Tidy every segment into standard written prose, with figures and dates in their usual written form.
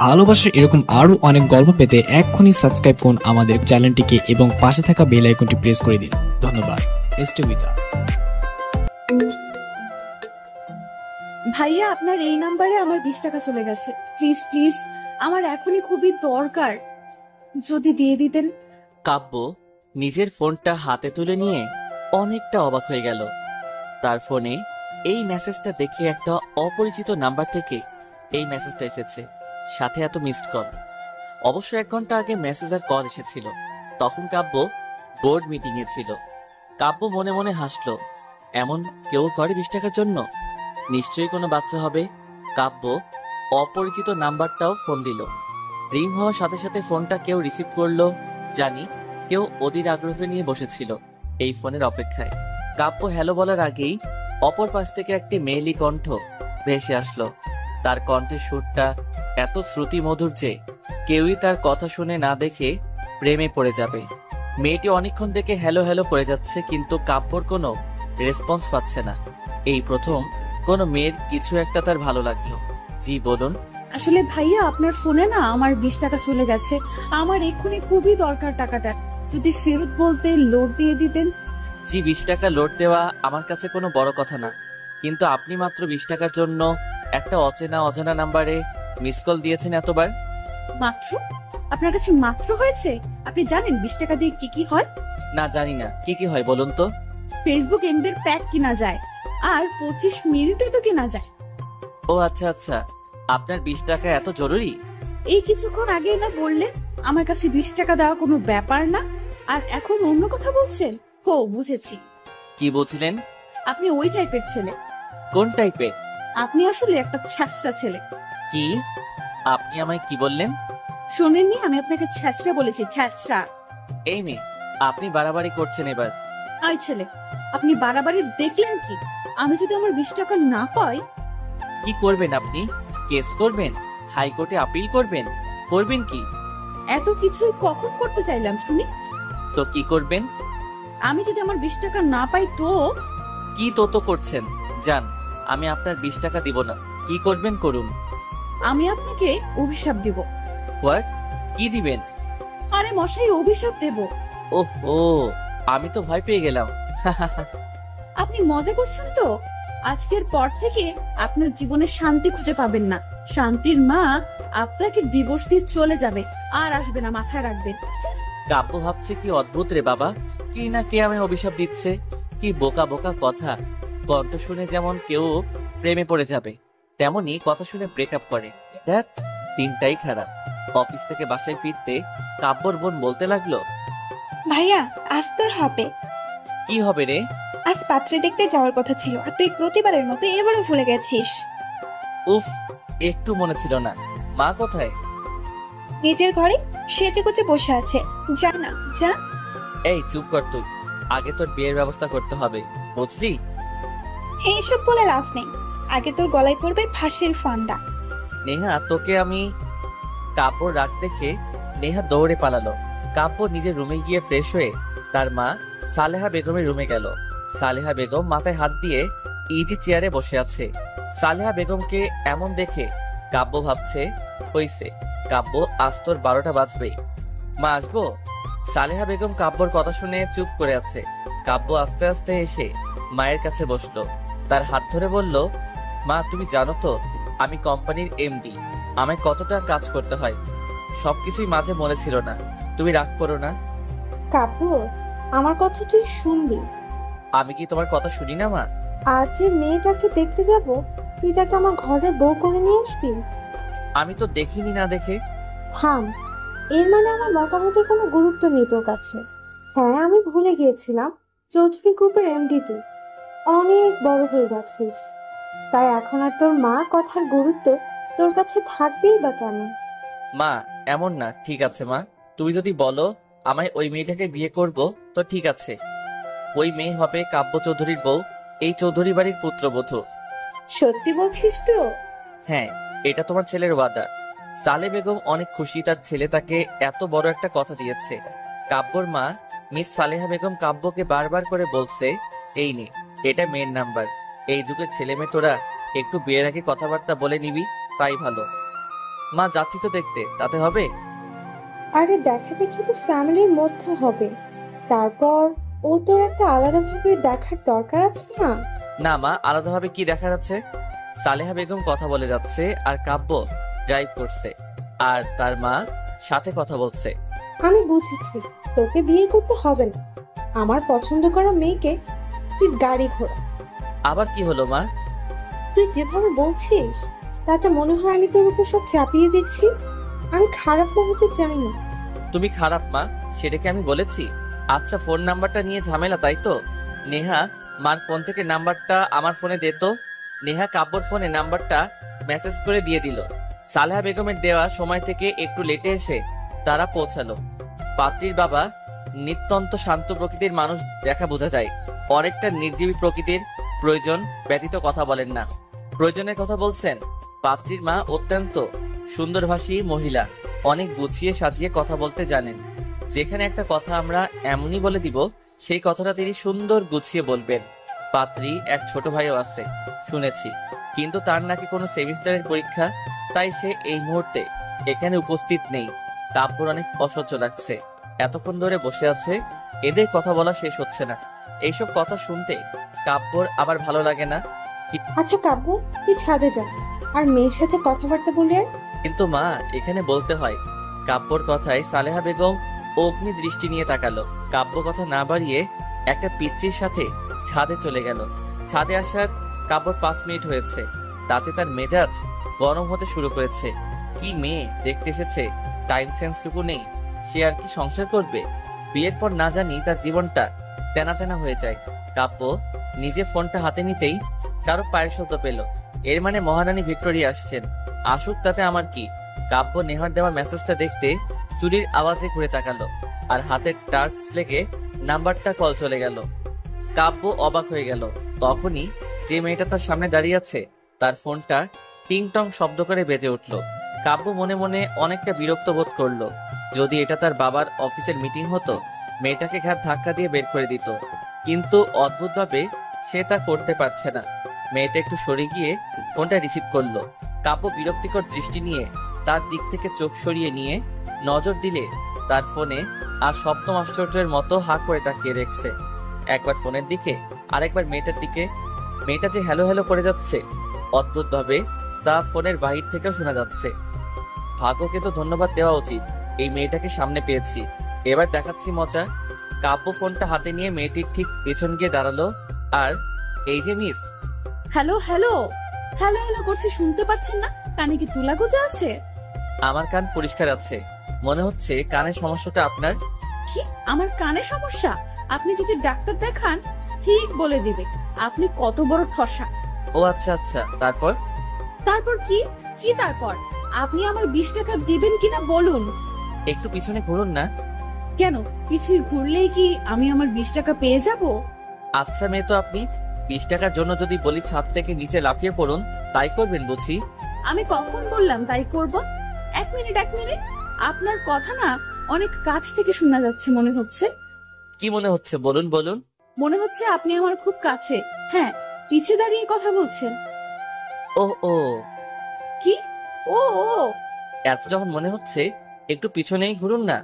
ভালোবাসার এরকম আরো অনেক গল্প পেতে এক্ষুনি সাবস্ক্রাইব করুন আমাদের চ্যানেলটিকে এবং পাশে থাকা বেল আইকনটি প্রেস করে দিন। ধন্যবাদ। Stay with us. ভাইয়া, আপনার এই নাম্বারে আমার 20 টাকা চলে গেছে। প্লিজ প্লিজ, আমার এখনই খুবই দরকার, যদি দিয়ে দিতেন। কাব্য নিজের ফোনটা হাতে তুলে নিয়ে অনেকটা অবাক হয়ে গেল। তার ফোনে এই মেসেজটা দেখে একটা অপরিচিত নাম্বার থেকে এই মেসেজটা এসেছে, সাথে এত মিসড কল। অবশ্য 1 ঘন্টা আগে মেসেজ আর কল এসেছিল, তখন কাব্য বোর্ড মিটিং এ ছিল। কাব্য মনে মনে হাসলো, এমন কেউ করে 20 টাকার জন্য? নিশ্চয়ই কোনো বাচ্চা হবে। কাব্য অপরিচিত নাম্বারটাও ফোন দিল। রিং হওয়ার সাথে সাথে ফোনটা কেউ রিসিভ করলো, জানি কেউ অধীর আগ্রহ নিয়ে বসেছিল এই ফোনের অপেক্ষায়। কাব্য হ্যালো বলার আগেই অপর পাশ থেকে একটি মেয়েলি কণ্ঠ ভেসে আসলো। তার কণ্ঠের সুরটা এত শ্রুতি মধুর যে কেউই তার কথা শুনে না দেখে প্রেমে পড়ে যাবে। মেয়েটি অনেকক্ষণ থেকে হ্যালো হ্যালো করে যাচ্ছে, কিন্তু কাব্যর কোনো রেসপন্স পাচ্ছে না। এই প্রথম কোনো মেয়ের কিছু একটা তার ভালো লাগলো। জি বলুন। আসলে ভাইয়া, আপনার ফোনে না আমার 20 টাকা চলে গেছে। আমার এক্ষুনি খুবই দরকার টাকাটা, যদি ফেরত বলতে লোড দিয়ে দিতেন। জি, 20 টাকা লোড দেওয়া আমার কাছে কোনো বড় কথা না, কিন্তু আপনি মাত্র 20 টাকার জন্য একটা অজানা নাম্বারে মিস কল দিয়েছেন এতবার। মাত্র? আপনার কাছে মাত্র হয়েছে? আপনি জানেন 20 টাকা দিয়ে কি কি হয়? না, জানি না। কি কি হয় বলুন তো? ফেসবুক এমবির প্যাক কিনা যায়, আর 25 মিনিটও তো কেনা যায়। ও আচ্ছা আচ্ছা, আপনার 20 টাকা এত জরুরি? এই কিছুক্ষণ আগে না বললেন আমার কাছে 20 টাকা দেওয়া কোনো ব্যাপার না, আর এখন অন্য কথা বলছেন। হো, বুঝেছি। কি বলছিলেন? আপনি ওই টাইপের ছেলে। কোন টাইপের? আপনি আসলে একটা ছ্যাঁচড়া ছেলে। কি? আপনি আমায় কি বললেন? শোনেননি? আমি আপনাকে ছ্যাঁচড়া বলেছি, ছ্যাঁচড়া। এই মেয়ে, আপনি বাড়াবাড়ি করছেন এবার। আই ছেলে, আপনি বাড়াবাড়ি দেখলেন কি? আমি যদি আমার 20 টাকা না পাই? কি করবেন আপনি? কেস করবেন? হাইকোর্টে আপিল করবেন? করবেন কি? এত কিছুই কখন করতে চাইলাম শুনি? তো কি করবেন? আমি যদি আমার 20 টাকা না পাই তো? কি তো করছেন? জান, আমি আপনার 20 টাকা দিব না। কি করবেন করুন। আমি আপনাকে অভিশাপ দেব। হোয়াট? কি দিবেন? আরে মশাই, অভিশাপ দেব। ওহো, আমি তো ভয় পেয়ে গেলাম। আপনি মজা করছেন তো? আজকের পর থেকে আপনার জীবনে শান্তি খুঁজে পাবেন না। শান্তির মা আপনাকে ডিভোর্স দিয়ে চলে যাবে, আর আসবে না, মাথায় রাখবেন। কাব্য ভাবছে কি অদ্ভুত রে বাবা, কি না কে আমি অভিশাপ দিচ্ছে। কি বোকা বোকা কথা। কণ্ঠ শুনে যেমন কেউ প্রেমে পড়ে যাবে, তেমনি কথা শুনে ব্রেকআপ করে। দেখ, দিনটাই খারাপ। অফিস থেকে বাসায় ফিরতে কাব্যর বোন বলতে লাগলো, ভাইয়া আজ তোর হবে। কি হবে রে? আজ পাত্রে দেখতে যাওয়ার কথা ছিল, আর তুই প্রতিবারের মতো এবারও ভুলে গেছিস। উফ, একটু মনে ছিল না। মা কোথায়? নিজের ঘরে সেজে গুজে বসে আছে। যা না, যা। এই চুপ কর তুই। আগে তোর বিয়ের ব্যবস্থা করতে হবে, বুঝলি? এইসব বলে লাভ নেই, আগে তোর গলায় পড়বে ফাঁসির ফান্দা। নেহা, তোকে আমি। কাপড় রাখ দেখে নেহা দৌড়ে পালালো। কাব্য নিজের রুমে গিয়ে ফ্রেশ হয়ে তার মা সালেহা বেগমের রুমে গেল। সালেহা বেগম মাথায় হাত দিয়ে ইজি চেয়ারে বসে আছে। সালেহা বেগমকে এমন দেখে কাব্য ভাবছে, হইছে, কাব্য আজ তোর 12টা বাজবেই। মা আসবো? সালেহা বেগম কাব্যর কথা শুনে চুপ করে আছে। কাব্য আস্তে আস্তে এসে মায়ের কাছে বসলো, তার হাত ধরে বলল, মা তুমি জানো তো আমি কোম্পানির এমডি, আমায় কতটা কাজ করতে হয়। সবকিছুই মাঝে মনে ছিল না, তুমি রাগ করো না। কাব্য, আমার কথা তুই শুনবি। আমি কি তোমার কথা শুনি না মা? আজ যে মেয়েটাকে দেখতে যাব, তুই তাকে আমার ঘরের বউ করে নিয়ে আসবি? আমি তো দেখিনি না দেখে। থাম, এর মানে আমার মতামতের কোনো গুরুত্ব নেই তোর কাছে? হ্যাঁ, আমি ভুলে গিয়েছিলাম চৌধুরী গ্রুপের এমডি তুই অনেক বড় হয়ে গেছিস, তাই এখন আর তোর মা কথার গুরুত্ব তোর কাছে থাকবেই বা কেন? মা এমন না, ঠিক আছে মা, তুমি যদি বলো আমায় ওই মেয়েটাকে বিয়ে করব তো ঠিক আছে। ওই মেয়ে হবে কাব্য চৌধুরীর বউ, এই চৌধুরী বাড়ির পুত্রবধূ। সত্যি বলছিস তো? হ্যাঁ, এটা তোমার ছেলের ওয়াদা। সালে বেগম অনেক খুশি, তার ছেলে তাকে এত বড় একটা কথা দিয়েছে। কাব্যর মা মিস সালেহা বেগম কাব্যকে বারবার করে বলছে, এই নে, এটা মেয়ের নাম্বার। এই যুগের ছেলে মেয়ে তোরা একটু বিয়ের আগে কথাবার্তা বলে নিবি, তাই ভালো। মা যাচ্ছি তো দেখতে, তাতে হবে? আরে দেখা দেখি তো ফ্যামিলির মধ্যে হবে, তারপর ও তোর একটা আলাদাভাবে দেখার দরকার আছে না? না মা, আলাদাভাবে কি দেখা যাচ্ছে? সালেহা বেগম কথা বলে যাচ্ছে আর কাব্য ড্রাইভ করছে, আর তার মা সাথে কথা বলছে। আমি বুঝেছি, তোকে বিয়ে করতে হবে না। আমার পছন্দ করা মেয়েকে তুই গাড়ি ঘোড়া। আবার কি হলো মা? তুই যেভাবে বলছিস তাতে মনে হয় আমি তোর উপর সব চাপিয়ে দিচ্ছি। আমি খারাপ না হতে চাই না। তুমি খারাপ মা, সেটা কি আমি বলেছি? আচ্ছা, ফোন নাম্বারটা নিয়ে ঝামেলা তাই তো? নেহা, মার ফোন থেকে নাম্বারটা আমার ফোনে দে তো। নেহা কাব্যর ফোনে নাম্বারটা মেসেজ করে দিয়ে দিল। সালেহা বেগমের দেওয়া সময় থেকে একটু লেটে এসে তারা পৌঁছালো। পাত্রীর বাবা নিত্যন্ত শান্ত প্রকৃতির মানুষ, দেখা বোঝা যায়। অনেকটা নির্জীবী প্রকৃতির প্রয়োজন ব্যতীত কথা বলেন না। প্রয়োজনের কথা বলছেন। পাত্রীর মা অত্যন্ত সুন্দরভাষী মহিলা, অনেক গুছিয়ে সাজিয়ে কথা বলতে জানেন। যেখানে একটা কথা আমরা এমনই বলে দিব, সেই কথাটা তিনি সুন্দর গুছিয়ে বলবেন। পাত্রী এক ছোট ভাইও আছে শুনেছি, কিন্তু তার নাকি কোনো সেমিস্টারের পরীক্ষা, তাই সে এই মুহূর্তে এখানে উপস্থিত নেই। কাব্যর অনেক অসহ্য লাগছে, এতক্ষণ ধরে বসে আছে, এদের কথা বলা শেষ হচ্ছে না। এইসব কথা শুনতে কাব্যর আবার ভালো লাগে না। আচ্ছা কাব্য, তুই ছাদে যা আর মেয়ের সাথে কথাবার্তা বলে আয়। কিন্তু মা, এখানে বলতে হয়। কাব্যর কথায় সালেহা বেগম অগ্নি দৃষ্টি নিয়ে তাকালো। কাব্য কথা না বাড়িয়ে একটা পিচ্চির সাথে ছাদে চলে গেল। ছাদে আসার কাব্যর 5 মিনিট হয়েছে, তাতে তার মেজাজ গরম হতে শুরু করেছে। কি মেয়ে দেখতে এসেছে, টাইম সেন্সটুকু নেই। সে আর কি সংসার করবে? বিয়ের পর না জানি তার জীবনটা তেনা তেনা হয়ে যায়। কাব্য নিজে ফোনটা হাতে নিতেই কারো পায়ের শব্দ পেল। এর মানে মহারানী ভিক্টোরিয়া আসছেন। আসুক, তাতে আমার কি? কাব্য নেহার দেওয়া মেসেজটা দেখতে চুরির আওয়াজে ঘুরে তাকালো, আর হাতের টার্চ লেগে নাম্বারটা কল চলে গেল। কাব্য অবাক হয়ে গেল। তখনই যে মেয়েটা তার সামনে দাঁড়িয়ে আছে, তার ফোনটা টিং টং শব্দ করে বেজে উঠল। কাব্য মনে মনে অনেকটা বিরক্ত বোধ করলো। যদি এটা তার বাবার অফিসের মিটিং হতো, মেয়েটাকে ঘাট ধাক্কা দিয়ে বের করে দিত, কিন্তু অদ্ভুতভাবে সে তা করতে পারছে না। মেয়েটা একটু সরে গিয়ে ফোনটা রিসিভ করলো। কাব্য বিরক্তিকর দৃষ্টি নিয়ে তার দিক থেকে চোখ সরিয়ে নিয়ে নজর দিলে তার ফোনে আর সপ্তম আশ্চর্যের মতো হাঁ করে তাকিয়ে রেখেছে। একবার ফোনের দিকে, আরেকবার মেয়েটার দিকে। মেয়েটা যে হ্যালো হ্যালো করে যাচ্ছে, অদ্ভুতভাবে তা ফোনের বাহির থেকেও শোনা যাচ্ছে। ভাগ্যকে তো ধন্যবাদ দেওয়া উচিত, এই মেয়েটাকে সামনে পেয়েছি। এবার দেখাচ্ছি মজা। কাব্য ফোনটা হাতে নিয়ে মেয়েটির ঠিক পেছন গিয়ে দাঁড়ালো। আর এই যে miss. Hello hello hello hello করছি, শুনতে পাচ্ছেন না? কানে কি তুলা গোজা আছে? আমার কান পরিষ্কার আছে, মনে হচ্ছে কানের সমস্যাটা আপনার। কি আমার কানে সমস্যা? আপনি যদি ডাক্তার দেখান ঠিক বলে দিবে আপনি কত বড় ঠসা। ও আচ্ছা আচ্ছা, তারপর? তারপর কি? কি তারপর? আপনি আমার 20 টাকা দিবেন কিনা বলুন। একটু পিছনে ঘুরুন না। কেন, পিছুই ঘুরলেই কি আমি আমার 20 টাকা পেয়ে যাব? আচ্ছা মেয়ে তো আপনি, 20 টাকার জন্য যদি বলি ছাদ থেকে নিচে লাফিয়ে পড়ুন, তাই করবেন বুঝি? আমি কখন বললাম তাই করব? এক মিনিট এক মিনিট, আপনার কথা না অনেক কাছ থেকে শোনা যাচ্ছে মনে হচ্ছে। কি মনে হচ্ছে বলুন বলুন। মনে হচ্ছে আপনি আমার খুব কাছে, হ্যাঁ, পিছে দাঁড়িয়ে কথা বলছেন। ও ও, কি ও ও? এত যখন মনে হচ্ছে একটু পিছনেই ঘুরুন না।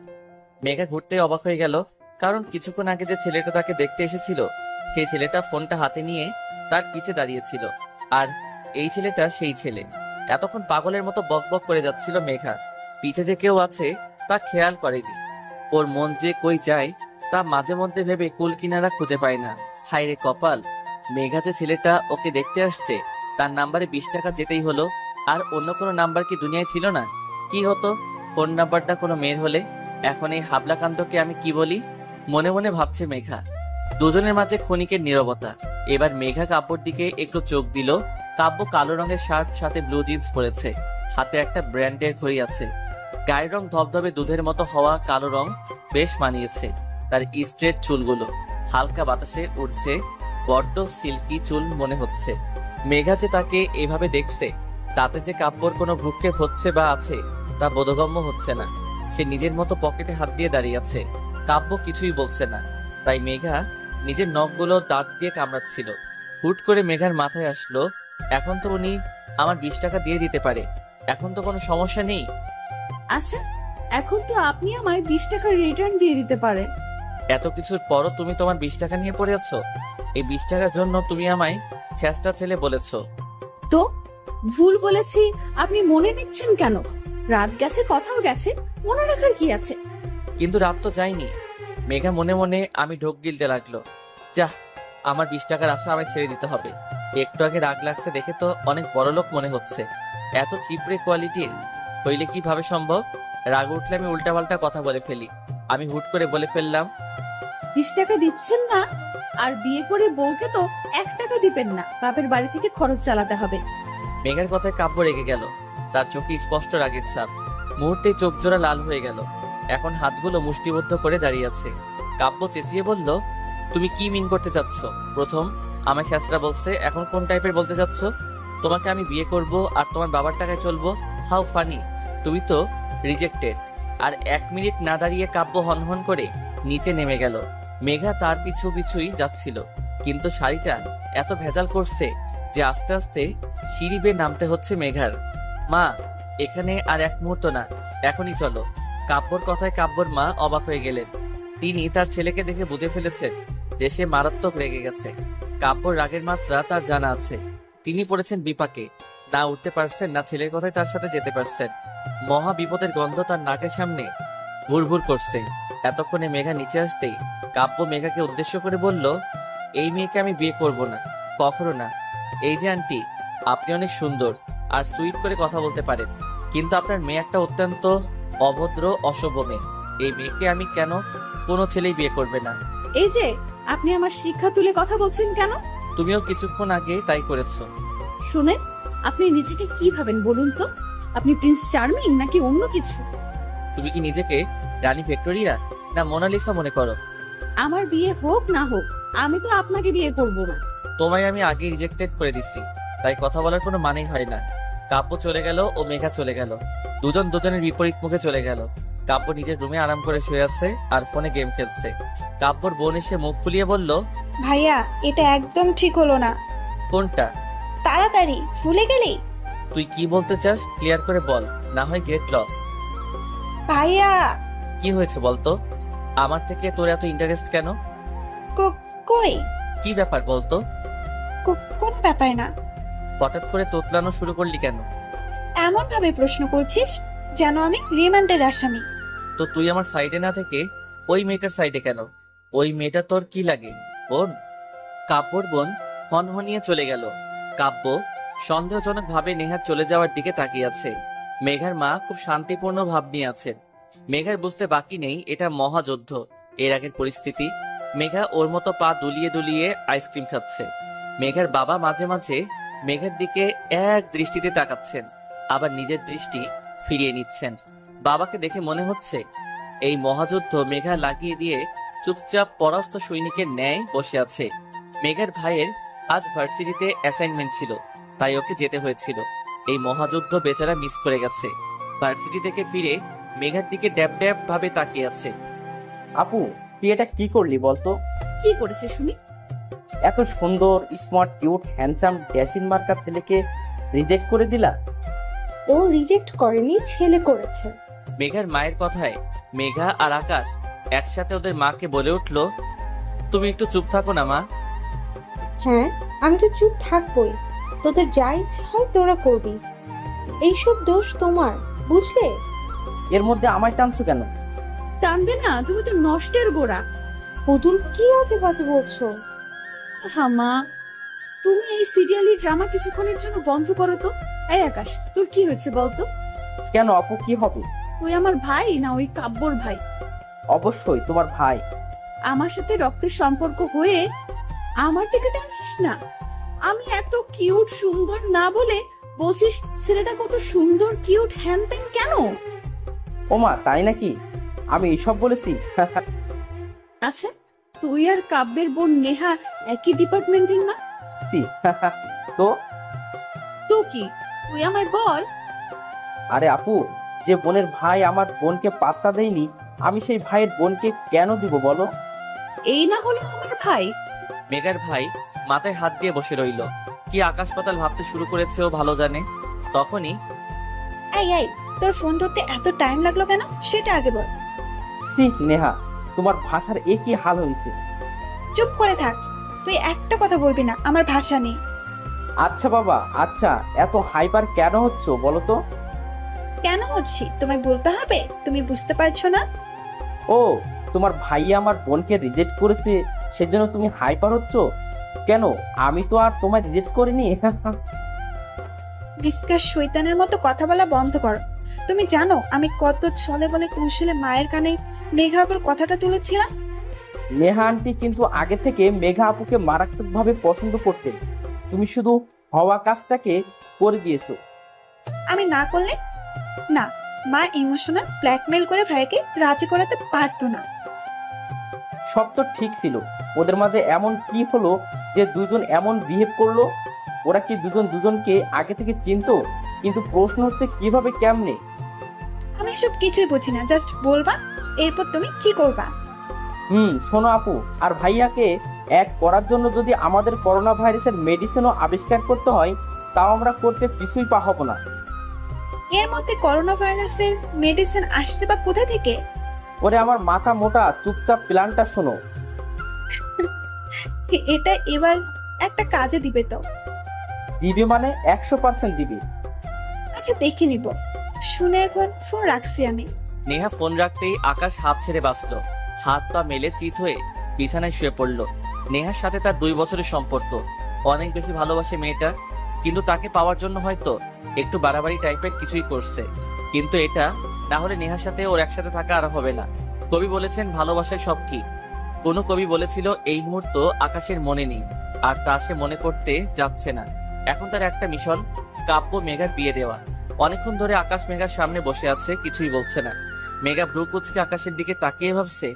মেঘা ঘুরতে অবাক হয়ে গেল, কারণ কিছুক্ষণ আগে যে ছেলেটা তাকে দেখতে এসেছিল, সেই ছেলেটা ফোনটা হাতে নিয়ে তার পিছে দাঁড়িয়েছিল। আর এই ছেলেটা সেই ছেলে। এতক্ষণ পাগলের মতো বকবক করে যাচ্ছিল মেঘা। পিছে যে কেউ আছে তা খেয়াল করেনি। ওর মন যে কই যায় তা মাঝে মধ্যে ভেবে কুল কিনারা খুঁজে পায় না। হায় রে কপাল, মেঘা যে ছেলেটা ওকে দেখতে আসছে, তার নাম্বারে 20 টাকা যেতেই হলো। আর অন্য কোনো নাম্বার কি দুনিয়ায় ছিল না? কি হতো ফোন নাম্বারটা কোনো মেয়ের হলে? এখন এই হাবলাকান্তকে আমি কি বলি? মনে মনে ভাবছে মেঘা। দুজনের মাঝে ক্ষণিকের নীরবতা। এবার মেঘা কাব্যর দিকে একটু চোখ দিল। কাব্য কালো রঙের শার্ট সাথে ব্লু জিন্স পরেছে, হাতে একটা ব্র্যান্ডের ঘড়ি আছে। গায়ের রং ধবধবে দুধের মতো হওয়া কালো রং বেশ মানিয়েছে তার স্ট্রেট চুলগুলো। হালকা বাতাসে উঠছে, বড্ড সিল্কি চুল মনে হচ্ছে। মেঘা যে তাকে এভাবে দেখছে, তাতে যে কাব্যর কোনো ভ্রুক্ষেপ হচ্ছে বা আছে তা বোধগম্য হচ্ছে না। সে নিজের মতো পকেটে হাত দিয়ে দাঁড়িয়ে আছে। কাব্য কিছুই বলছে না, তাই মেঘা নিজের নখগুলো দাঁত দিয়ে কামড়াচ্ছিল। হুট করে মেঘার মাথায় আসলো, এখন তো উনি আমার 20 টাকা দিয়ে দিতে পারে, এখন তো কোনো সমস্যা নেই। আচ্ছা, এখন তো আপনি আমায় 20 টাকা রিটার্ন দিয়ে দিতে পারেন। এত কিছুর পরও তুমি তোমার 20 টাকা নিয়ে পড়ে আছো? এই 20 টাকার জন্য তুমি আমায় ছেঁচড়া ছেলে বলেছো। তো ভুল বলেছি আপনি মনে নিচ্ছেন কেন? রাত গেছে, কথাও গেছে, মনে রাখার কি আছে? কিন্তু রাত তো যায়নি। মেঘা মনে মনে আমি ঢোক গিলতে লাগলো। যাহ, আমার 20 টাকার আশা আমায় ছেড়ে দিতে হবে। একটু আগে রাগ লাগছে দেখে তো অনেক বড়লোক মনে হচ্ছে। এত চিপড়ে কোয়ালিটির হইলে কিভাবে সম্ভব? রাগ উঠলে আমি উল্টাপাল্টা কথা বলে ফেলি। আমি হুট করে বলে ফেললাম, 20 টাকা দিচ্ছেন না? আর বিয়ে করে বউকে তো 1 টাকা দিবেন না, বাপের বাড়ি থেকে খরচ চালাতে হবে। মেঘার কথায় কাব্য রেগে গেল। তার চোখে স্পষ্ট রাগের ছাপ। মুহূর্তে চোখ জোড়া লাল হয়ে গেল। এখন হাতগুলো মুষ্টিবদ্ধ করে দাঁড়িয়ে আছে। কাব্য চেঁচিয়ে বলল, তুমি কি মিন করতে চাচ্ছ? প্রথম আমায় শাস্ত্রা বলছে, এখন কোন টাইপের বলতে চাচ্ছ? তোমাকে আমি বিয়ে করব আর তোমার বাবার টাকায় চলবো? How funny! তুমি তো রিজেক্টেড। আর 1 মিনিট না দাঁড়িয়ে কাব্য হনহন করে নিচে নেমে গেল। মেঘা তার পিছু পিছুই যাচ্ছিল, কিন্তু শাড়িটা এত ভেজাল করছে যে আস্তে আস্তে সিঁড়ি বেয়ে নামতে হচ্ছে মেঘার। মা, এখানে আর 1 মুহূর্ত না, এখনই চলো। কাব্যর কথায় কাব্যর মা অবাক হয়ে গেলেন। তিনি তার ছেলেকে দেখে বুঝে ফেলেছেন যে সে মারাত্মক রেগে গেছে। কাব্যর রাগের মাত্রা তার জানা আছে। তিনি পড়েছেন বিপাকে, না উঠতে পারছেন না ছেলের কথায় তার সাথে যেতে পারছেন। মহা বিপদের গন্ধ তার নাকের সামনে ভুরভুর করছে। এতক্ষণে মেঘা নিচে আসতেই কাব্য মেঘাকে উদ্দেশ্য করে বলল, এই মেয়েকে আমি বিয়ে করব না, কখনো না। এই যে আন্টি, আপনি অনেক সুন্দর আর সুইট করে কথা বলতে পারেন, কিন্তু আপনার মেয়ে একটা অত্যন্ত অভদ্র অসভ্য মেয়ে। এই মেয়েকে আমি কেন কোনো ছেলেই বিয়ে করবে না। এই যে আপনি আমার শিক্ষা তুলে কথা বলছেন কেন? তুমিও কিছুক্ষণ আগে তাই করেছো। শুনে আপনি নিজেকে কি ভাবেন বলুন তো? আপনি প্রিন্স চার্মিং নাকি অন্য কিছু? তুমি কি নিজেকে রানী ভিক্টোরিয়া না মোনালিসা মনে করো? আমার বিয়ে হোক না হোক, আমি তো আপনাকে বিয়ে করব না। তোমায় আমি আগে রিজেক্টেড করে দিচ্ছি, তাই কথা বলার কোনো মানেই হয় না। কাব্য চলে গেল ও মেঘা চলে গেল। দুজন দুজনের বিপরীত মুখে চলে গেল। কাব্য নিজের রুমে আরাম করে শুয়ে আছে আর ফোনে গেম খেলছে। কাব্যর বোন এসে মুখ ফুলিয়ে বলল, ভাইয়া, এটা একদম ঠিক হলো না। কোনটা? তাড়াতাড়ি ভুলে গেলি? তুই কি বলতে চাস ক্লিয়ার করে বল, না হয় গেট লস। ভাইয়া, কি হয়েছে বলতো? আমার থেকে তোর এত ইন্টারেস্ট কেন? কই? কি ব্যাপার বলতো? কোনো ব্যাপার না। হঠাৎ করে তোতলানো শুরু করলি কেন? এমন ভাবে প্রশ্ন করছিস যেন আমি রিমান্ডের আসামি। তো তুই আমার সাইডে না থেকে ওই মেয়েটার সাইডে কেন? ওই মেয়েটা তোর কি লাগে, বোন? কাব্যর বোন হনহনিয়ে চলে গেল। কাব্য সন্দেহজনক ভাবে নেহার চলে যাওয়ার দিকে তাকিয়ে আছে। মেঘার মা খুব শান্তিপূর্ণ ভাব নিয়ে আছেন। মেঘার বুঝতে বাকি নেই এটা মহাযুদ্ধ। এর আগের পরিস্থিতি। মেঘা ওর মতো পা দুলিয়ে দুলিয়ে আইসক্রিম খাচ্ছে। মেঘার বাবা মাঝে মাঝে মেঘার দিকে এক দৃষ্টিতে তাকাচ্ছেন, আবার নিজের দৃষ্টি ফিরিয়ে নিচ্ছেন। বাবাকে দেখে মনে হচ্ছে এই মহাযুদ্ধ মেঘা লাগিয়ে দিয়ে চুপচাপ পরাস্ত সৈনিকের ন্যায় বসে আছে। মেঘার ভাইয়ের আজ ভার্সিটিতে অ্যাসাইনমেন্ট ছিল, তাই ওকে যেতে হয়েছিল। এই মহাযুদ্ধ বেচারা মিস করে গেছে। ভার্সিটি থেকে ফিরে মেঘার দিকে ড্যাব ড্যাব ভাবে তাকিয়ে আছে। আপু, তুই এটা কি করলি বলতো? কি করেছে শুনি? এত সুন্দর, স্মার্ট, কিউট, হ্যান্ডসাম, ড্যাশিন মার্কা ছেলেকে রিজেক্ট করে দিলা? ও রিজেক্ট করেনি, ছেলে করেছে। মেঘার মায়ের কথায় মেঘা আর আকাশ একসাথে ওদের মাকে বলে উঠল, তুমি একটু চুপ থাকো না মা। হ্যাঁ, আমি তো চুপ থাকবই। তোদের যা ইচ্ছে হয় তোরা করবি। এইসব দোষ তোমার, বুঝলে? এর মধ্যে আমায় টানছো কেন? টানবে না, তুমি তো নষ্টের গোড়া। পুতুল, কি আজে বাজে বলছো? হ্যাঁ মা, তুমি এই সিরিয়ালি ড্রামা কিছুক্ষণের জন্য বন্ধ করো তো। এই আকাশ, তোর কি হয়েছে বলতো? কেন আপু, কি হবে? তুই আমার ভাই না ওই কাব্যর ভাই? অবশ্যই তোমার ভাই। আমার সাথে রক্তের সম্পর্ক হয়ে আমার দিকে টানছিস না? আমি এত কিউট সুন্দর না বলে বলছিস ছেলেটা কত সুন্দর কিউট হ্যান ত্যান কেন? ওমা, তাই নাকি? আমি এইসব বলেছি? আচ্ছা, তুই আর কাব্যের বোন নেহা একই ডিপার্টমেন্টের না? সি, তো তো কি, তুই আমায় বল। আরে আপু, যে বোনের ভাই আমার বোনকে পাত্তা দেয়নি, আমি সেই ভাইয়ের বোনকে কেন দিব বলো? এই না হলো আমার ভাই। মেঘার ভাই মাথায় হাত দিয়ে বসে রইল। কি আকাশ পাতাল ভাবতে শুরু করেছে ও ভালো জানে। তখনই এই এই, তোর ফোন ধরতে এত টাইম লাগলো কেন সেটা আগে বল। সি নেহা, তোমার ভাষার একই হাল হয়েছে। চুপ করে থাক, তুই একটা কথা বলবি না আমার ভাষা নেই। আচ্ছা বাবা, আচ্ছা, এত হাইপার কেন হচ্ছ বলো তো? কেন হচ্ছি তোমায় বলতে হবে, তুমি বুঝতে পারছো না? ও, তোমার ভাইয়া আমার বোনকে রিজেক্ট করেছে, সেজন্য তুমি হাইপার হচ্ছ? কেন, আমি তো আর তোমায় রিজেক্ট করিনি। বিস্কার শয়তানের মতো কথা বলা বন্ধ করো। তুমি জানো আমি কত ছলে বলে কৌশলে মায়ের কানে মেঘা আপুর কথাটা তুলেছিলাম। নেহা আন্টি কিন্তু আগে থেকে মেঘা আপুকে মারাত্মকভাবে পছন্দ করতেন, তুমি শুধু হওয়া কাজটাকে করে দিয়েছো। আমি না করলে না, মা ইমোশনাল ব্ল্যাকমেল করে ভাইকে রাজি করাতে পারতো না। সব তো ঠিক ছিল, ওদের মাঝে এমন কি হলো যে দুজন এমন বিহেভ করলো? ওরা কি দুজন দুজনকে আগে থেকে চিনতো? কিন্তু প্রশ্ন হচ্ছে কিভাবে, কেমনে? আমি সব কিছুই বুঝি না, জাস্ট বলবা, এরপর তুমি কি করবা। শোনো আপু, আর ভাইয়াকে এক করার জন্য যদি আমাদের করোনা ভাইরাসের মেডিসিনও আবিষ্কার করতে হয়, তাও আমরা করতে কিছুই পাবো না। এর মধ্যে করোনা ভাইরাসের মেডিসিন আসছে বা কোথা থেকে? ওরে আমার মাথা মোটা, চুপচাপ প্ল্যানটা শোনো। এটা এবার একটা কাজে দিবে তো? দিবে মানে 100% দিবে। আচ্ছা দেখে নিব, শুনে এখন ফোন রাখছি আমি। নেহা ফোন রাখতেই আকাশ হাত ছেড়ে বাঁচলো, হাত পা মেলে চিত হয়ে বিছানায় শুয়ে পড়ল। নেহার সাথে তার 2 বছরের সম্পর্ক, অনেক বেশি ভালোবাসে মেয়েটা, কিন্তু তাকে পাওয়ার জন্য হয়তো একটু বাড়াবাড়ি টাইপের কিছুই করছে। কিন্তু এটা না হলে নেহার সাথে ওর একসাথে থাকা আর হবে না। কবি বলেছেন ভালোবাসায় সব ঠিক। কোনো কবি বলেছিল এই মুহূর্ত আকাশের মনে নেই, আর তা সে মনে করতে যাচ্ছে না। এখন তার একটা মিশন, কাব্য মেঘার বিয়ে দেওয়া। অনেকক্ষণ ধরে আকাশ মেঘার সামনে বসে আছে, কিছুই বলছে না। মেঘা ভ্রু কুঁচকে আকাশের দিকে তাকিয়ে ভাবছে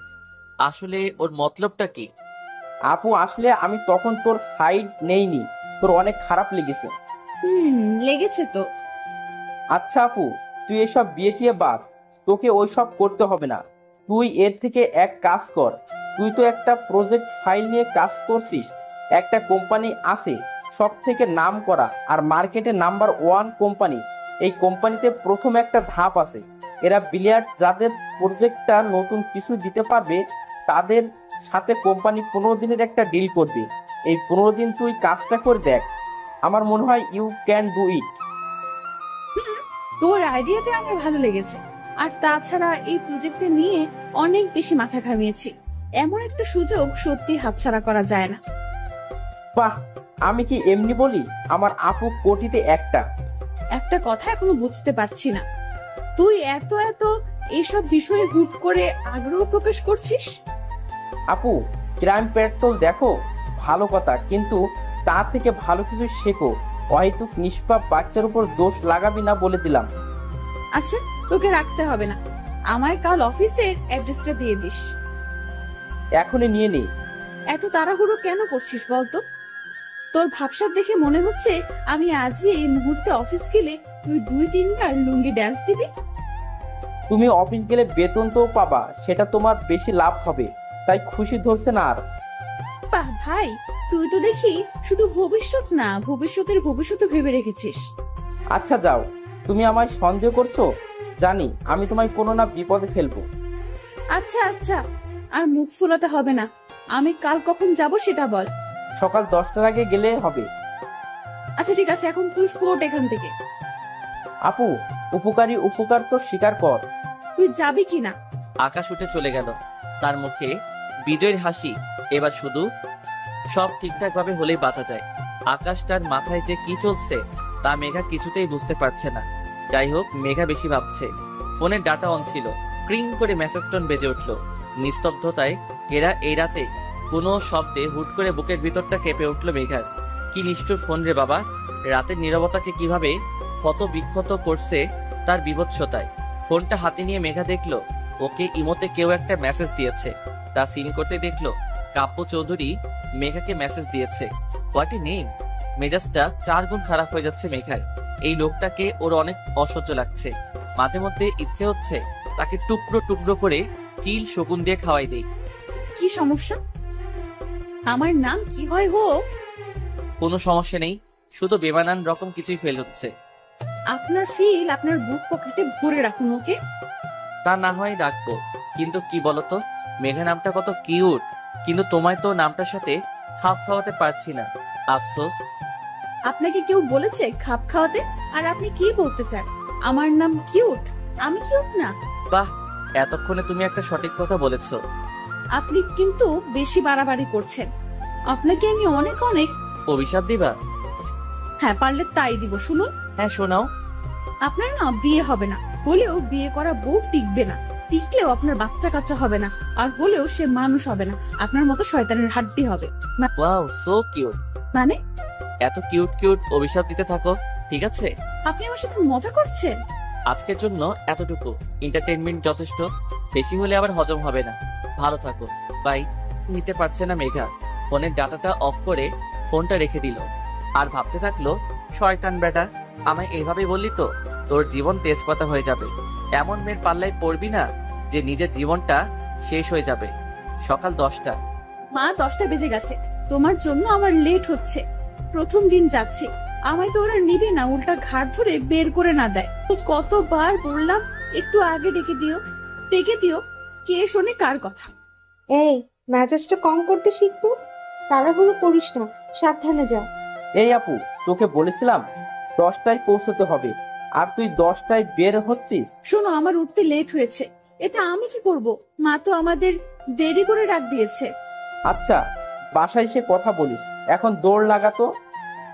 আসলে ওর মতলবটা কি। আপু আসলে আমি তখন তোর সাইড নেইনি, তোর অনেক খারাপ লেগেছে। লেগেছে তো। আচ্ছা আপু, তুই এসব বিয়ে টিয়ে বাদ, তোকে ওইসব করতে হবে না। তুই এর থেকে এক কাজ কর, তুই তো একটা প্রজেক্ট ফাইল নিয়ে কাজ করছিস, একটা কোম্পানি আছে সব থেকে নাম করা আর মার্কেটে নাম্বার 1 কোম্পানি। এই কোম্পানিতে প্রথম একটা ধাপ আছে, এরা বিলিয়ার্ড যাদের প্রজেক্টটা নতুন কিছু দিতে পারবে তাদের সাথে কোম্পানি 15 দিনের একটা ডিল করবে। এই 15 দিন তুই কাজটা করে দেখ, আমার মনে হয় ইউ ক্যান ডু ইট। তোর আইডিয়াটা আমার ভালো লেগেছে, আর তাছাড়া এই প্রজেক্টে নিয়ে অনেক বেশি মাথা ঘামিয়েছি। এমন একটা সুযোগ সত্যি হাতছাড়া করা যায় না। বাহ, আমি কি এমনি বলি, আমার আপু কোটিতে একটা। একটা কথা এখনো বুঝতে পারছি না, তুই এত এত এইসব বিষয়ে হুট করে আগ্রহ প্রকাশ করছিস। আপু, ক্রাইম পেট্রোল দেখো ভালো কথা, কিন্তু তা থেকে ভালো কিছু শেখো। অহেতুক নিষ্পাপ বাচ্চার উপর দোষ লাগাবি না বলে দিলাম। আচ্ছা, তোকে রাখতে হবে না, আমায় কাল অফিসের অ্যাড্রেসটা দিয়ে দিস। এখনই নিয়ে নেই। এত তাড়াহুড়ো কেন করছিস বলতো? তোর ভাবসাব দেখে মনে হচ্ছে আমি আজই এই মুহূর্তে অফিস গেলে তুই 2-3 বার লুঙ্গি ড্যান্স দিবি। তুমি অফিস গেলে বেতন তো পাবা, সেটা তোমার বেশি লাভ হবে, তাই খুশি ধরছে না আর। বাহ ভাই, তুই তো দেখি শুধু ভবিষ্যৎ না, ভবিষ্যতের ভবিষ্যৎ ভেবে রেখেছিস। আচ্ছা যাও, তুমি আমায় সন্দেহ করছো, জানি আমি তোমায় কোনো না বিপদে ফেলবো। আচ্ছা আচ্ছা, আর মুখ ফুলাতে হবে না। আমি কাল কখন যাব সেটা বল। সকাল 10টার আগে গেলে হবে। আচ্ছা ঠিক আছে, এখন তুই ফোট এখান থেকে। আপু, উপকারী উপকার তো স্বীকার কর। তুই যাবি কিনা? আকাশ উঠে চলে গেল, তার মুখে বিজয়ের হাসি। এবার শুধু সব ঠিকঠাক ভাবে হলেই বাঁচা যায়। আকাশটার মাথায় যে কি চলছে তা মেঘা কিছুতেই বুঝতে পারছে না। যাই হোক, মেঘা বেশি ভাবছে। ফোনের ডাটা অন ছিল, ক্রিং করে মেসেজ টোন বেজে উঠলো। নিস্তব্ধতায় এরা এই রাতে কোনো শব্দে হুট করে বুকের ভিতরটা কেঁপে উঠলো মেঘার। কি নিষ্ঠুর ফোন রে বাবা, রাতের নীরবতাকে কিভাবে ক্ষত বিক্ষত করছে তার বিভৎসতায়। ফোনটা হাতে নিয়ে মেঘা দেখলো ওকে ইমোতে কেউ একটা মেসেজ দিয়েছে। তা সিন করতে দেখলো কাব্য চৌধুরী মেঘাকে মেসেজ দিয়েছে। What a name! মেজাজটা 4 গুণ খারাপ হয়ে যাচ্ছে মেঘার। এই লোকটাকে ওর অনেক অসহ্য লাগছে। মাঝে মধ্যে ইচ্ছে হচ্ছে তাকে টুকরো টুকরো করে চিল শকুন দিয়ে খাওয়াই দেই। কি সমস্যা? আমার নাম কি হয় হোক, কোনো সমস্যা নেই, শুধু বেমানান রকম কিছুই ফেল হচ্ছে। আপনার ফিল আপনার বুক পকেটে ভরে রাখুন, ওকে? তা না হয় রাখবো, কিন্তু কি বলতো, মেঘা নামটা কত কিউট, কিন্তু তোমায় তো নামটার সাথে খাপ খাওয়াতে পারছি না। আফসোস। আপনাকে কেউ বলেছে খাপ খাওয়াতে? আর আপনি কি বলতে চান? আমার নাম কিউট? আমি কিউট না? বাহ, এতক্ষণে তুমি একটা সঠিক কথা বলেছো। আপনি কিন্তু বেশি বাড়াবাড়ি করছেন। আপনাকে আমি অনেক অনেক অভিশাপ দিবা? হ্যাঁ, পারলে তাই দিব। শুনুন, হ্যাঁ শোনাও। আপনার না বিয়ে হবে না, হলেও বিয়ে করা বউ টিকবে না, টিকলেও আপনার বাচ্চা কাচ্চা হবে না, আর হলেও সে মানুষ হবে না, আপনার মতো শয়তানের হাড্ডি হবে। Wow, so cute. মানে? এত কিউট কিউট অভিশাপ দিতে থাকো, ঠিক আছে? আপনি আমার সাথে মজা করছেন? আজকের জন্য এতটুকু এন্টারটেইনমেন্ট যথেষ্ট, বেশি হলে আবার হজম হবে না। ভালো থাকো, বাই। নিতে পারছে না মেঘা, ফোনের ডাটাটা অফ করে ফোনটা রেখে দিল। আর ভাবতে থাকলো, শয়তান বেটা, আমায় এইভাবে বললি তো তোর জীবন তেজপাতা হয়ে যাবে। এমন মেয়ের পাল্লায় পড়বি না যে নিজের জীবনটা শেষ হয়ে যাবে। সকাল 10টা। মা, 10টা বেজে গেছে। তোমার জন্য আমার লেট হচ্ছে। প্রথম দিন যাচ্ছি, আমায় তো ওরা নিবে না, উল্টা ঘাট ধরে বের করে না দেয়। কতবার বললাম একটু আগে ডেকে দিও, ডেকে দিও, কে শোনে কার কথা? এই, মেজাজটা কম করতে শিখতো। তাড়াহুড়ো করিস না, সাবধানে যা। এই আপু, তোকে বলেছিলাম 10টায় পৌঁছতে হবে, আর তুই 10টায় বের হচ্ছিস। শোনো, আমার উঠতে লেট হয়েছে, এতে আমি কি করব? মা তো আমাদের দেরি করে ডাক দিয়েছে। আচ্ছা, বাসায় এসে কথা বলিস, এখন দৌড় লাগাতো।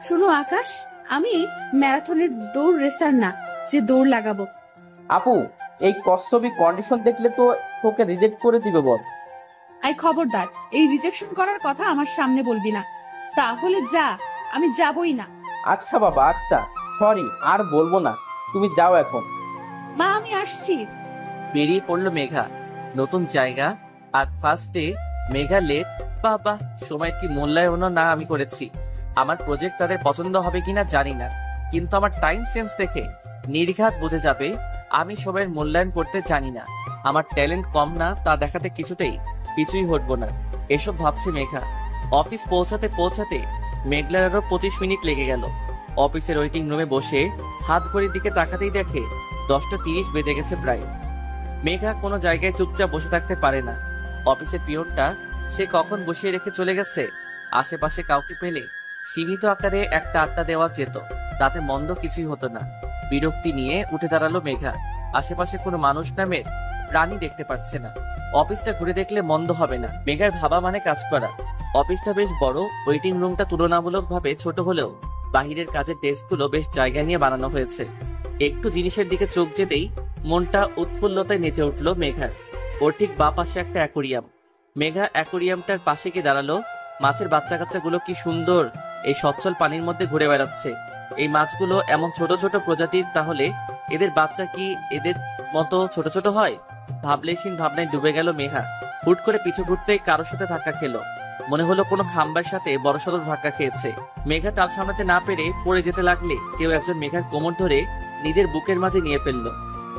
শোনো আকাশ, আমি ম্যারাথনের দৌড় রেসার না যে দৌড় লাগাবো। আপু, এই কচ্ছপি কন্ডিশন দেখলে তো তোকে রিজেক্ট করে দিবে বল। আই খবরদার, এই রিজেকশন করার কথা আমার সামনে বলবি না, তাহলে যা, আমি যাবই না। আচ্ছা বাবা, আচ্ছা, সরি, আর বলবো না, তুমি যাও এখন। মা, আমি আসছি। বেরিয়ে পড়লো মেঘা। নতুন জায়গা আর ফার্স্টে মেঘা লেট। বাবা, সময়ের কি মূল্যায়নও না আমি করেছি। আমার প্রজেক্ট তাদের পছন্দ হবে কিনা জানি না, কিন্তু আমার টাইম সেন্স দেখে নির্ঘাত বুঝে যাবে আমি সময়ের মূল্যায়ন করতে জানি না। আমার ট্যালেন্ট কম না তা দেখাতে কিছুতেই পিছুই হটবো না, এসব ভাবছে মেঘা। অফিস পৌঁছাতে পৌঁছাতে মেঘলার আরো 25 মিনিট লেগে গেল। অফিসের ওয়েটিং রুমে বসে হাত ঘড়ির দিকে তাকাতেই দেখে 10টা 30 বেজে গেছে প্রায়। মেঘা কোনো জায়গায় চুপচাপ বসে থাকতে পারে না। অফিসের পিয়নটা সে কখন বসিয়ে রেখে চলে গেছে। আশেপাশে কাউকে পেলে সীমিত আকারে একটা আড্ডা দেওয়া যেত, তাতে মন্দ কিছুই হতো না। বিরক্তি নিয়ে উঠে দাঁড়ালো মেঘা। আশেপাশে কোনো মানুষ নামের প্রাণী দেখতে পাচ্ছে না। অফিসটা ঘুরে দেখলে মন্দ হবে না। মেঘার ভাবা মানে কাজ করা। অফিসটা বেশ বড়, ওয়েটিং রুমটা তুলনামূলকভাবে ছোট হলেও বাহিরের কাজের ডেস্কগুলো বেশ জায়গা নিয়ে বানানো হয়েছে। একটু জিনিসের দিকে চোখ যেতেই মনটা উৎফুল্লতায় নেচে উঠল মেঘার। ওর ঠিক বা পাশে একটা অ্যাকোরিয়াম। মেঘা অ্যাকোরিয়ামটার পাশে গিয়ে দাঁড়ালো। মাছের বাচ্চা কাচ্চাগুলো কি সুন্দর এই সচ্ছল পানির মধ্যে ঘুরে বেড়াচ্ছে। এই মাছগুলো এমন ছোট ছোট প্রজাতির, তাহলে এদের বাচ্চা কি এদের মতো ছোট ছোট হয়? ভাবলেশীন ভাবনায় ডুবে গেল মেঘা। হুট করে পিছু ঘুরতেই কারোর সাথে ধাক্কা খেলো। মনে হলো কোনো খাম্বার সাথে বড়সড় ধাক্কা খেয়েছে। মেঘা টাল সামলাতে না পেরে পড়ে যেতে লাগলে কেউ একজন মেঘার কোমর ধরে নিজের বুকের মাঝে নিয়ে ফেললো।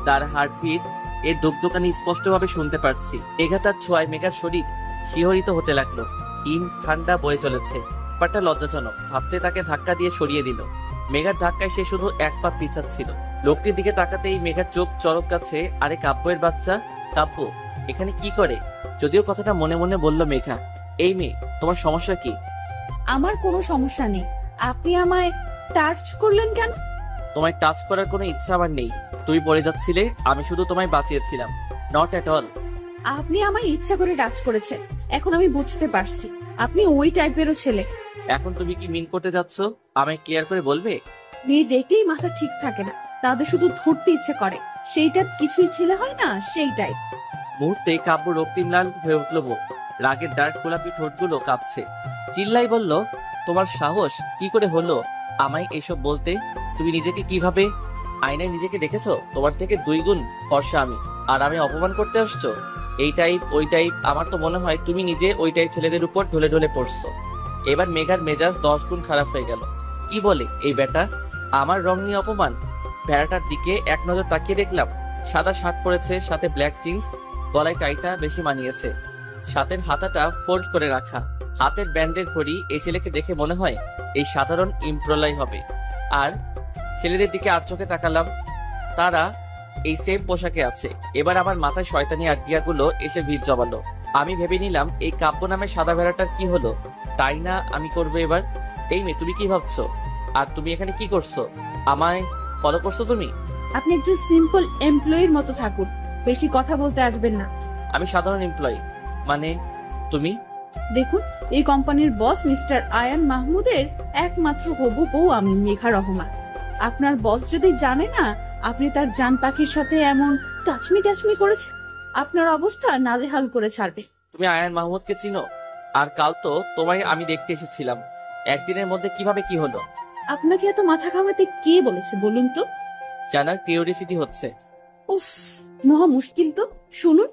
তার হার্টবিট এর দোকদোকানি স্পষ্টভাবে শুনতে পারছি। মেঘা তার ছোঁয়ায় মেঘার শরীর শিহরিত হতে লাগলো। হিম ঠান্ডা বয়ে চলেছে। ব্যাপারটা লজ্জাজনক ভাবতে তাকে ধাক্কা দিয়ে সরিয়ে দিল। মেঘার ধাক্কায় সে শুধু এক পা পিছাচ্ছিল। লোকটির দিকে তাকাতেই মেঘার চোখ চরক কাছে। আরে কাব্যের বাচ্চা, কাব্য এখানে কি করে? যদিও কথাটা মনে মনে বলল মেঘা। এই মেয়ে, তোমার সমস্যা কি? আমার কোনো সমস্যা নেই, আপনি আমায় টাচ করলেন কেন? তোমায় টাচ করার কোনো ইচ্ছা আমার নেই। তুমি পড়ে যাচ্ছিলে, আমি শুধু তোমায় বাঁচিয়েছিলাম। Not at all. আপনি আমায় ইচ্ছা করে টাচ করেছেন, এখন আমি বুঝতে পারছি আপনি ওই টাইপেরও ছেলে। এখন তুমি কি মিন করতে যাচ্ছ? আমায় ক্লিয়ার করে বলবে? মেয়ে দেখলেই মাথা ঠিক থাকে না, তাদের শুধু ধরতে ইচ্ছে করে, সেইটা কিছুই ছেলে হয় না, সেইটাই। মুহূর্তে কাব্য রক্তিম লাল হয়ে উঠল। রাগের ডার্ক গোলাপি ঠোঁটগুলো কাঁপছে। চিল্লাই বলল, তোমার সাহস কি করে হলো আমায় এসব বলতে? তুমি নিজেকে কিভাবে আয়নায় নিজেকে দেখেছো? তোমার থেকে 2 গুণ ফর্সা আমি, আর আমি অপমান করতে আসছো? এই টাইপ ওই টাইপ, আমার তো মনে হয় তুমি নিজে ওই টাইপ ছেলেদের উপর ঢলে ঢলে পড়ছো। এবার মেঘার মেজাজ 10 গুণ খারাপ হয়ে গেল। কি বলে এই বেটা? আমার রং নিয়ে অপমান? ভেড়াটার দিকে এক নজর তাকিয়ে দেখলাম সাদা শার্ট পরেছে, সাথে ব্ল্যাক জিন্স, গলায় টাইটা বেশি মানিয়েছে, শার্টের হাতাটা ফোল্ড করে রাখা, হাতের ব্যান্ডের ঘড়ি। এই ছেলেকে দেখে মনে হয় এই সাধারণ ইমপ্রলয় হবে। আর ছেলেদের দিকে আর চোখে তাকালাম, তারা এই সেম পোশাকে আছে। এবার আমার মাথায় শয়তানি আইডিয়াগুলো এসে ভিড় জমালো। আমি ভেবে নিলাম এই কাব্য নামের সাদা ভেড়াটার কি হলো, তাই না আমি করবো এবার। এই মেয়ে, তুমি কি ভাবছো? আর তুমি এখানে কি করছো? আমায় ফলো করছো তুমি? আপনি একজন সিম্পল এমপ্লয়ির মতো থাকুন, বেশি কথা বলতে আসবেন না। আমি সাধারণ এমপ্লয়ি মানে? তুমি? দেখুন, এই কোম্পানির বস মিস্টার আয়ান মাহমুদের একমাত্র হবু বউ আমি, মেঘা রহমান। আপনার বস যদি জানে না আপনি তার জান পাখির সাথে এমন টাচমি করেছেন, আপনার অবস্থা নাজেহাল করে ছাড়বে। তুমি আয়ান মাহমুদকে চিনো? আর কাল তো তোমায় আমি দেখতে এসেছিলাম, একদিনের মধ্যে কিভাবে কি হলো? আপনাকে এত মাথা ঘামাতে কে বলেছে বলুন তো? জানার কিউরিওসিটি হচ্ছে। উফ, মহা মুশকিল তো। শুনুন,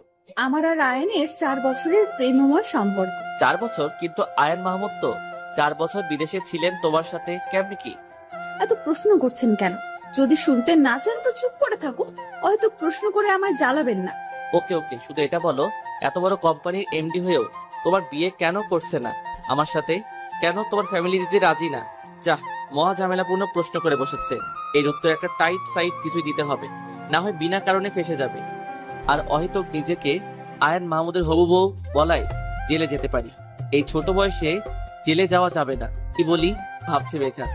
আমার আর আয়ানের 4 বছরের প্রেমময় সম্পর্ক। 4 বছর? কিন্তু আয়ান মাহমুদ তো 4 বছর বিদেশে ছিলেন তোমার সাথে, কেমনি কি? এত প্রশ্ন করছেন কেন? যদি শুনতে না চান তো চুপ করে থাকুন, হয়তো প্রশ্ন করে আমায় জ্বালাবেন না। ওকে ওকে, শুধু এটা বলো, এত বড় কোম্পানির এমডি হয়েও তোমার বিয়ে কেন করছে না আমার সাথে? কেন তোমার ফ্যামিলি দিতে রাজি না? যাহ, মহা ঝামেলাপূর্ণ প্রশ্ন করে বসেছে। এর উত্তর একটা টাইট সাইড কিছুই দিতে হবে, না হয় বিনা কারণে ফেসে যাবে। আর অহেতুক নিজেকে আয়ান মাহমুদের হবু বউ বলায় জেলে যেতে পারি। এই ছোট বয়সে জেলে যাওয়া যাবে না, কি বলি ভাবছে মেঘা।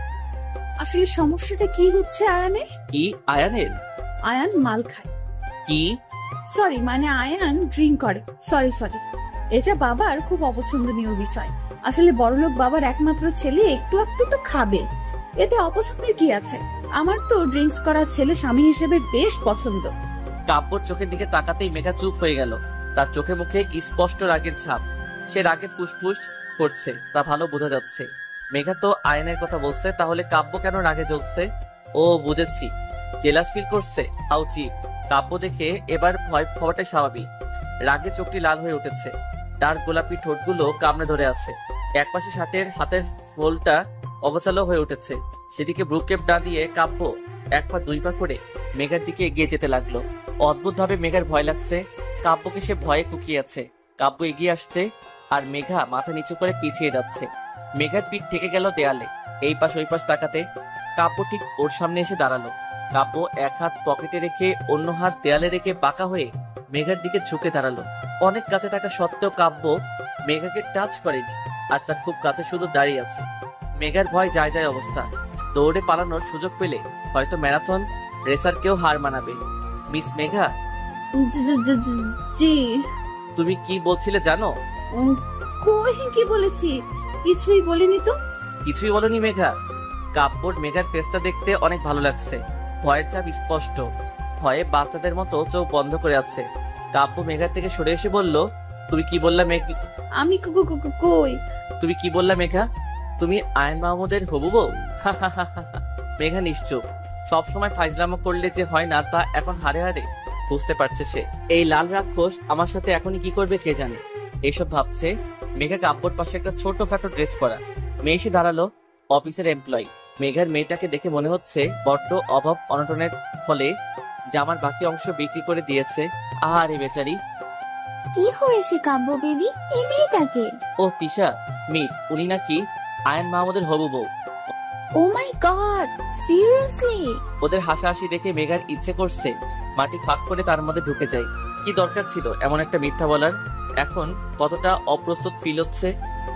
আসলে সমস্যাটা কি হচ্ছে আয়ানের? কি আয়ানের? আয়ান মাল খায়। কি? সরি, মানে আয়ান ড্রিঙ্ক করে। সরি, এটা বাবার খুব অপছন্দনীয় বিষয়। আসলে বড়লোক বাবার একমাত্র ছেলে একটু একটু তো খাবে, এতে অপছন্দের কি আছে? আমার তো ড্রিঙ্কস করা ছেলে স্বামী হিসেবে বেশ পছন্দ। কাব্যর চোখের দিকে তাকাতেই মেঘা চুপ হয়ে গেল। তার চোখে মুখে স্পষ্ট রাগের ছাপ। সে রাগে ফুসফুস করছে, তা ভালো বোঝা যাচ্ছে। মেঘা তো আয়নের কথা বলছে, তাহলে কাব্য কেন রাগে জ্বলছে? ও বুঝেছি, জেলাস ফিল করছে। How cheap. কাব্য দেখে এবার ভয় পাওয়াটাই স্বাভাবিক। রাগে চোখটি লাল হয়ে উঠেছে, তার গোলাপি ঠোঁটগুলো কামড়ে ধরে আছে। একপাশে শার্টের হাতের ফোলটা অগোছালো হয়ে উঠেছে। সেদিকে ব্রুকেপ না দিয়ে কাব্য 1 পা 2 পা করে মেঘার দিকে এগিয়ে যেতে লাগলো। অদ্ভুতভাবে মেঘার ভয় লাগছে। কাব্যকে সে ভয়ে কুকিয়েছে। কাব্য এগিয়ে আসছে আর মেঘা মাথা নিচু করে পিছিয়ে যাচ্ছে। মেঘার পিঠ ঠেকে গেল দেয়ালে। এই পাশ ওই পাশ তাকাতে কাব্য ঠিক ওর সামনে এসে দাঁড়ালো। কাব্য এক হাত পকেটে রেখে অন্য হাত দেয়ালে রেখে বাঁকা হয়ে মেঘার দিকে ঝুঁকে দাঁড়ালো। অনেক কাছে থাকা সত্ত্বেও কাব্য মেঘাকে টাচ করেনি, আর তার খুব কাছে শুধু দাঁড়িয়ে আছে। মেঘার ভয় যায় যায় অবস্থা। দৌড়ে পালানোর সুযোগ পেলে হয়তো ম্যারাথন রেসারকেও হার মানাবে। মিস মেঘা, জি। তুমি কি বলছিলে জানো? কই কি বলেছি? কিছুই বলিনি তো। কিছুই বলনি মেঘা? কাব্যর মেঘার ফেসটা দেখতে অনেক ভালো লাগছে। ভয়ের চাপ স্পষ্ট। ভয়ে বাচ্চাদের মতো চোখ বন্ধ করে আছে। কাব্য মেঘার থেকে সরে এসে বলল, তুমি কি বললা মেঘ? আমি কই? তুমি কি বললা মেঘা? তুমি আয়ন মাহমুদের হবু বউ? মেঘা নিশ্চুপ। সবসময় ফাইজলামো করলে যে হয় না তা এখন হারে হারে বুঝতে পারছে সে। এই লাল রাক্ষস আমার সাথে এখনই কি করবে কে জানে। এইসব ভাবছে। মেঘা কাব্যর পাশে একটা ছোটখাটো ড্রেস পরা মেয়ে এসে দাঁড়ালো। অফিসের এমপ্লয়ি। মেঘার মেয়েটাকে দেখে মনে হচ্ছে বড্ড অভাব অনটনের ফলে জামার বাকি অংশ বিক্রি করে দিয়েছে। আহারে বেচারি। কি হয়েছে কাব্য বেবি? এই মেয়েটাকে? ও তিশা, মিট। উনি নাকি আয়ন মাহমুদের হবু বউ। ও মাই গড, সিরিয়াসলি? ওদের হাসাহাসি দেখে মেঘার ইচ্ছে করছে মাটি ফাঁক করে তার মধ্যে ঢুকে যায়। কি দরকার ছিল এমন একটা মিথ্যা বলার? এখন কতটা অপ্রস্তুত ফিল হচ্ছে।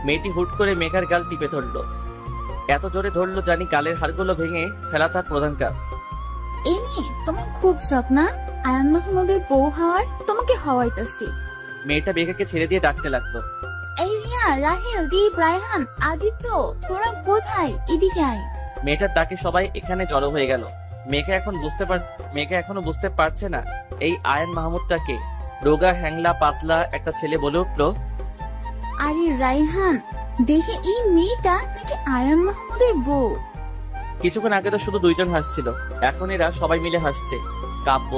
মেয়েটি হুট করে মেঘার গাল টিপে ধরলো। এত জোরে ধরলো জানি গালের হাড়গুলো ভেঙে ফেলা তার প্রধান কাজ। এই মেয়ে, তোমার খুব শখ না আয়ান মাহমুদের বউ হওয়ার? তোমাকে হওয়াইতেছি। মেয়েটা মেঘাকে ছেড়ে দিয়ে ডাকতে লাগলো। এই রিয়া, রাহেল, দীপ, রায়হান, আদিত্য, তোরা কোথায়? এদিকে আয়। মেয়েটার ডাকে সবাই এখানে জড়ো হয়ে গেল। মেঘা এখনো বুঝতে পারছে না এই আয়ন মাহমুদটাকে। রোগা হ্যাংলা পাতলা একটা ছেলে বলে উঠলো, আরে রায়হান, দেখে এই মেয়েটা নাকি আয়ান মাহমুদের বউ। কিছুক্ষণ আগে তো শুধু 2 জন হাসছিল, এখন এরা সবাই মিলে হাসছে। কাব্য